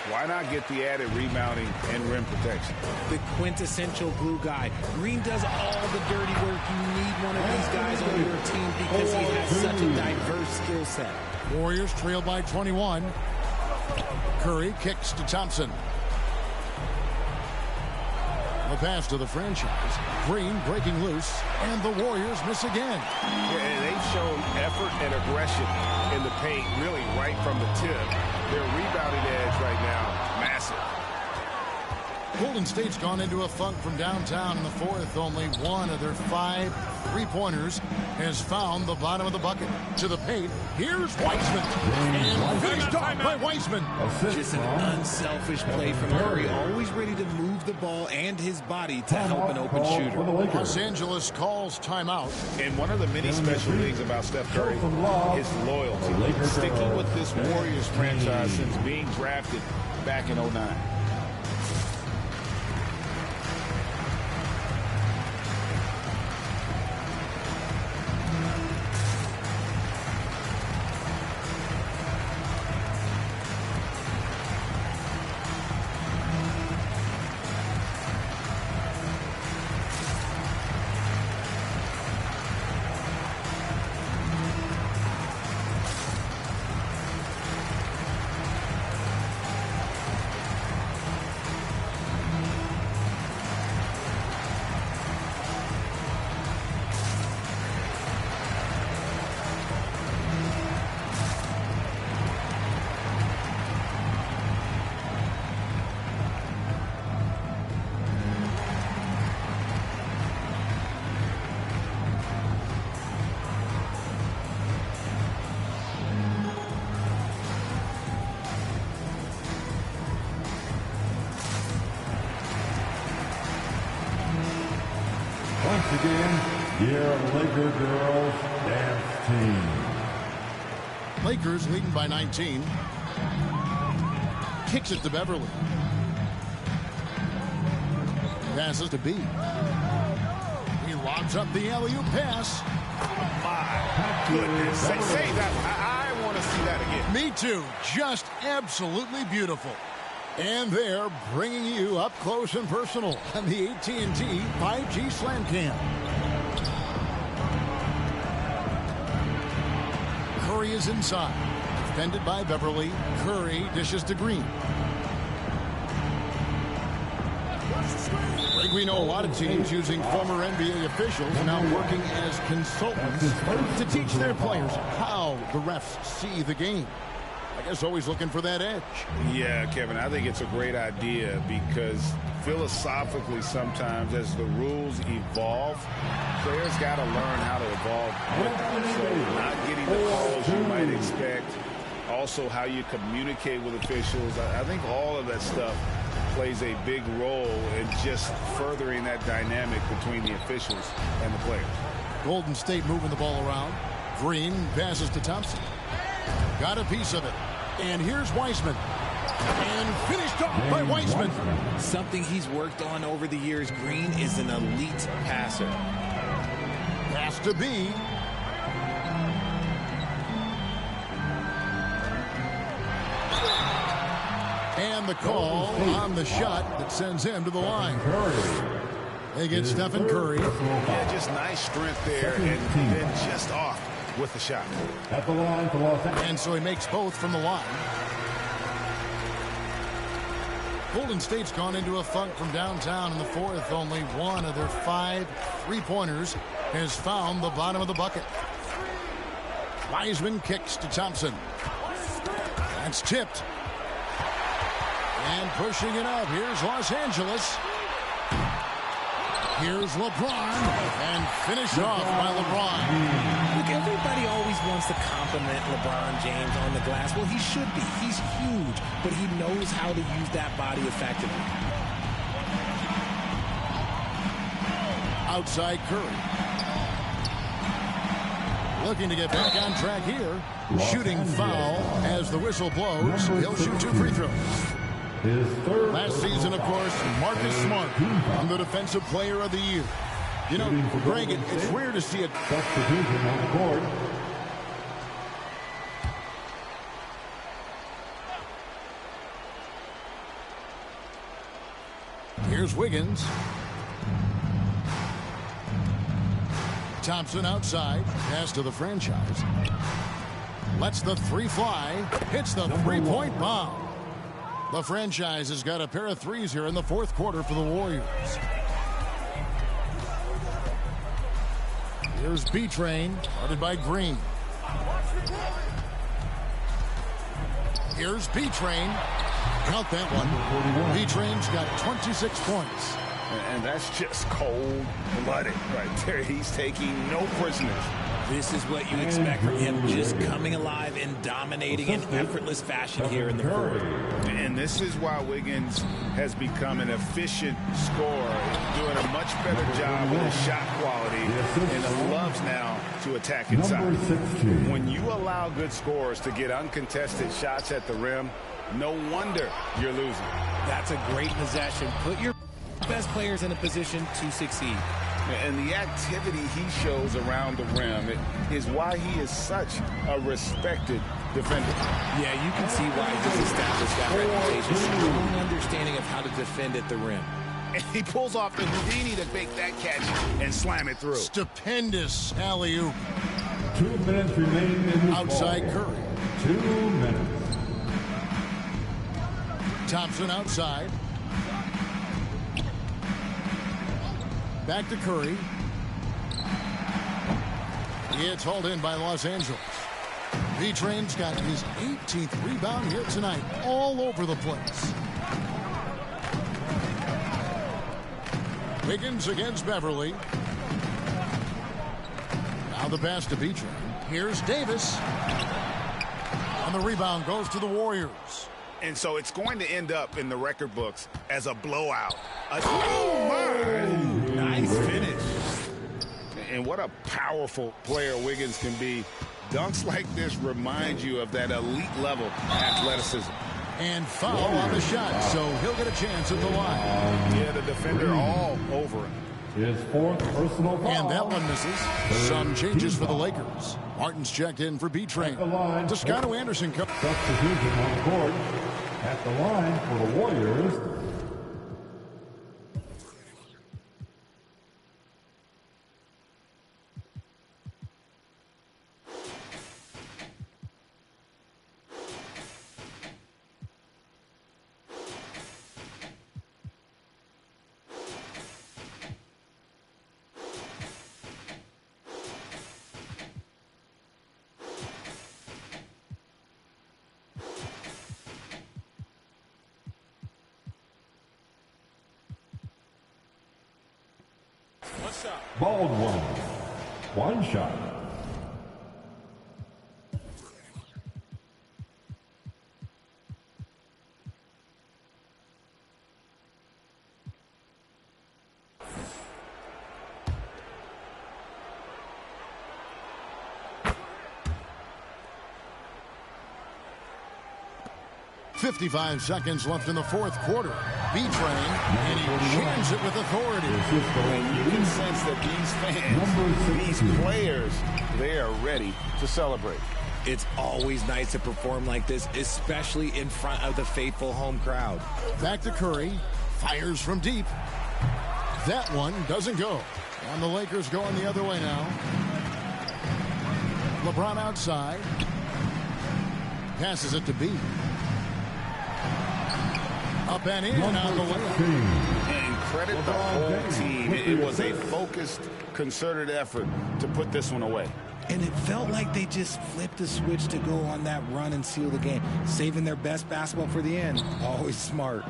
why not get the added rebounding and rim protection? The quintessential glue guy. Green does all the dirty work. You need one of these guys on your team because he has such a diverse skill set. Warriors trail by 21. Curry kicks to Thompson. The pass to the franchise. Green breaking loose, and the Warriors miss again. Yeah, and they've shown effort and aggression in the paint, really right from the tip. Their rebounding edge right now, massive. Golden State's gone into a funk from downtown in the 4th. Only one of their 5 3-pointers has found the bottom of the bucket. To the paint, here's Weissman. And finished off by Weissman. Just an unselfish play from Curry, always ready to move the ball and his body to help an open shooter. Los Angeles calls timeout. And one of the many special things about Steph Curry is loyalty. Sticking with this Warriors franchise since being drafted back in 09. Once again, your Laker girls dance team. Lakers leading by 19. Kicks it to Beverly. Passes to B. He lobs up the alley-oop pass. My goodness. Say that. I want to see that again. Me too. Just absolutely beautiful. And they're bringing you up close and personal on the AT&T 5G Slam Cam. Curry is inside. Defended by Beverly. Curry dishes to Green. Greg, we know a lot of teams using former NBA officials now working as consultants to teach their players how the refs see the game. I guess always looking for that edge. Yeah, Kevin, I think it's a great idea because philosophically sometimes as the rules evolve, players got to learn how to evolve with them. So not getting the calls you might expect, also how you communicate with officials. I think all of that stuff plays a big role in just furthering that dynamic between the officials and the players. Golden State moving the ball around. Green passes to Thompson. Got a piece of it. And here's Wiseman. And finished off by Wiseman. Something he's worked on over the years. Green is an elite passer. Has to be. And the call on the shot that sends him to the line. They get Stephen Curry. Yeah, just nice strength there, and then just off with the shot. At the line for Los Angeles. And so he makes both from the line. Golden State's gone into a funk from downtown in the fourth. Only one of their 5 3-pointers has found the bottom of the bucket. Wiseman kicks to Thompson. That's tipped. And pushing it up. Here's Los Angeles. Here's LeBron. And finished off by LeBron. Look, everybody always wants to compliment LeBron James on the glass. Well, he should be. He's huge, but he knows how to use that body effectively. Outside Curry. Looking to get back on track here. Shooting foul as the whistle blows. He'll shoot 2 free throws. Last season, of course, Marcus Smart won the Defensive Player of the Year. You know, Greg, it's rare to see it. Substitution on the court. Here's Wiggins. Thompson outside. Pass to the franchise. Lets the 3 fly. Hits the 3-point bomb. The franchise has got a pair of 3s here in the fourth quarter for the Warriors. Here's B-Train, guarded by Green. Here's B-Train. Count that one. B-Train's got 26 points. And that's just cold-blooded right there. He's taking no prisoners. This is what you expect from him, just coming alive and dominating in effortless fashion here in the fourth. And this is why Wiggins has become an efficient scorer, doing a much better job with his shot quality, and loves now to attack inside. When you allow good scorers to get uncontested shots at the rim, no wonder you're losing. That's a great possession. Put your best players in a position to succeed. And the activity he shows around the rim is why he is such a respected defender. Yeah, you can see why he's established that reputation. Strong understanding of how to defend at the rim. And he pulls off the Houdini to make that catch and slam it through. Stupendous alley-oop. 2 minutes remaining in the outside ball. Curry. 2 minutes. Thompson outside. Back to Curry. It's hauled in by Los Angeles. B-Train's got his 18th rebound here tonight, all over the place. Wiggins against Beverly. Now the pass to B-Train. Here's Davis. And the rebound goes to the Warriors. And so it's going to end up in the record books as a blowout. Oh, my! Nice finish. And what a powerful player Wiggins can be. Dunks like this remind you of that elite level athleticism. And foul on the shot, so he'll get a chance at the line. Yeah, the defender all over him. His 4th personal foul. And that one misses. Some changes for the Lakers. Martin's checked in for B-Train. Toscano Anderson comes. Substitution on the court. At the line for the Warriors. Baldwin. 1 shot. 55 seconds left in the fourth quarter. B-Train, and he jams it with authority. And you can sense that these fans, these players, they are ready to celebrate. It's always nice to perform like this, especially in front of the faithful home crowd. Back to Curry. Fires from deep. That one doesn't go. And the Lakers going the other way now. LeBron outside. Passes it to B. Up and in on the layup. And credit the whole team. It was a focused, concerted effort to put this one away. And it felt like they just flipped the switch to go on that run and seal the game, saving their best basketball for the end. Always smart.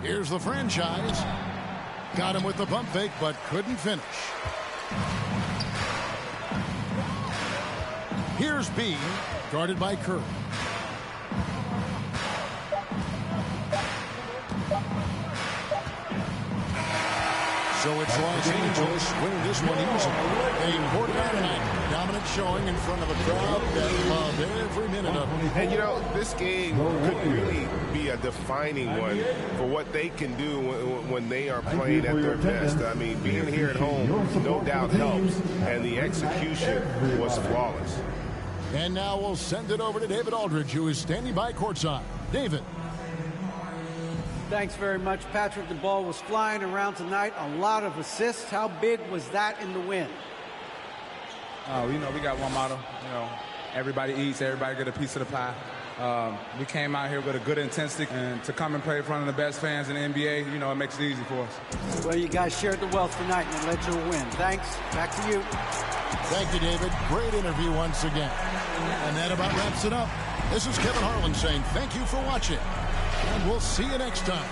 Here's the franchise. Got him with the pump fake, but couldn't finish. Here's B, guarded by Curry. So it's Los Angeles winning this one easily. A quarter-out tonight. Dominant showing in front of a crowd that loved every minute of it. And, you know, this game could really be a defining one for what they can do when they are playing at their best. I mean, being here at home no doubt helps, and the execution was flawless. And now we'll send it over to David Aldridge, who is standing by courtside. David. Thanks very much, Patrick. The ball was flying around tonight. A lot of assists. How big was that in the win? You know, we got one motto. You know, everybody eats, everybody get a piece of the pie. We came out here with a good intensity, and to come and play in front of the best fans in the NBA, you know, it makes it easy for us. Well, you guys shared the wealth tonight, and it led to a win. Thanks. Back to you. Thank you, David. Great interview once again. And that about wraps it up. This is Kevin Harlan saying thank you for watching. And we'll see you next time.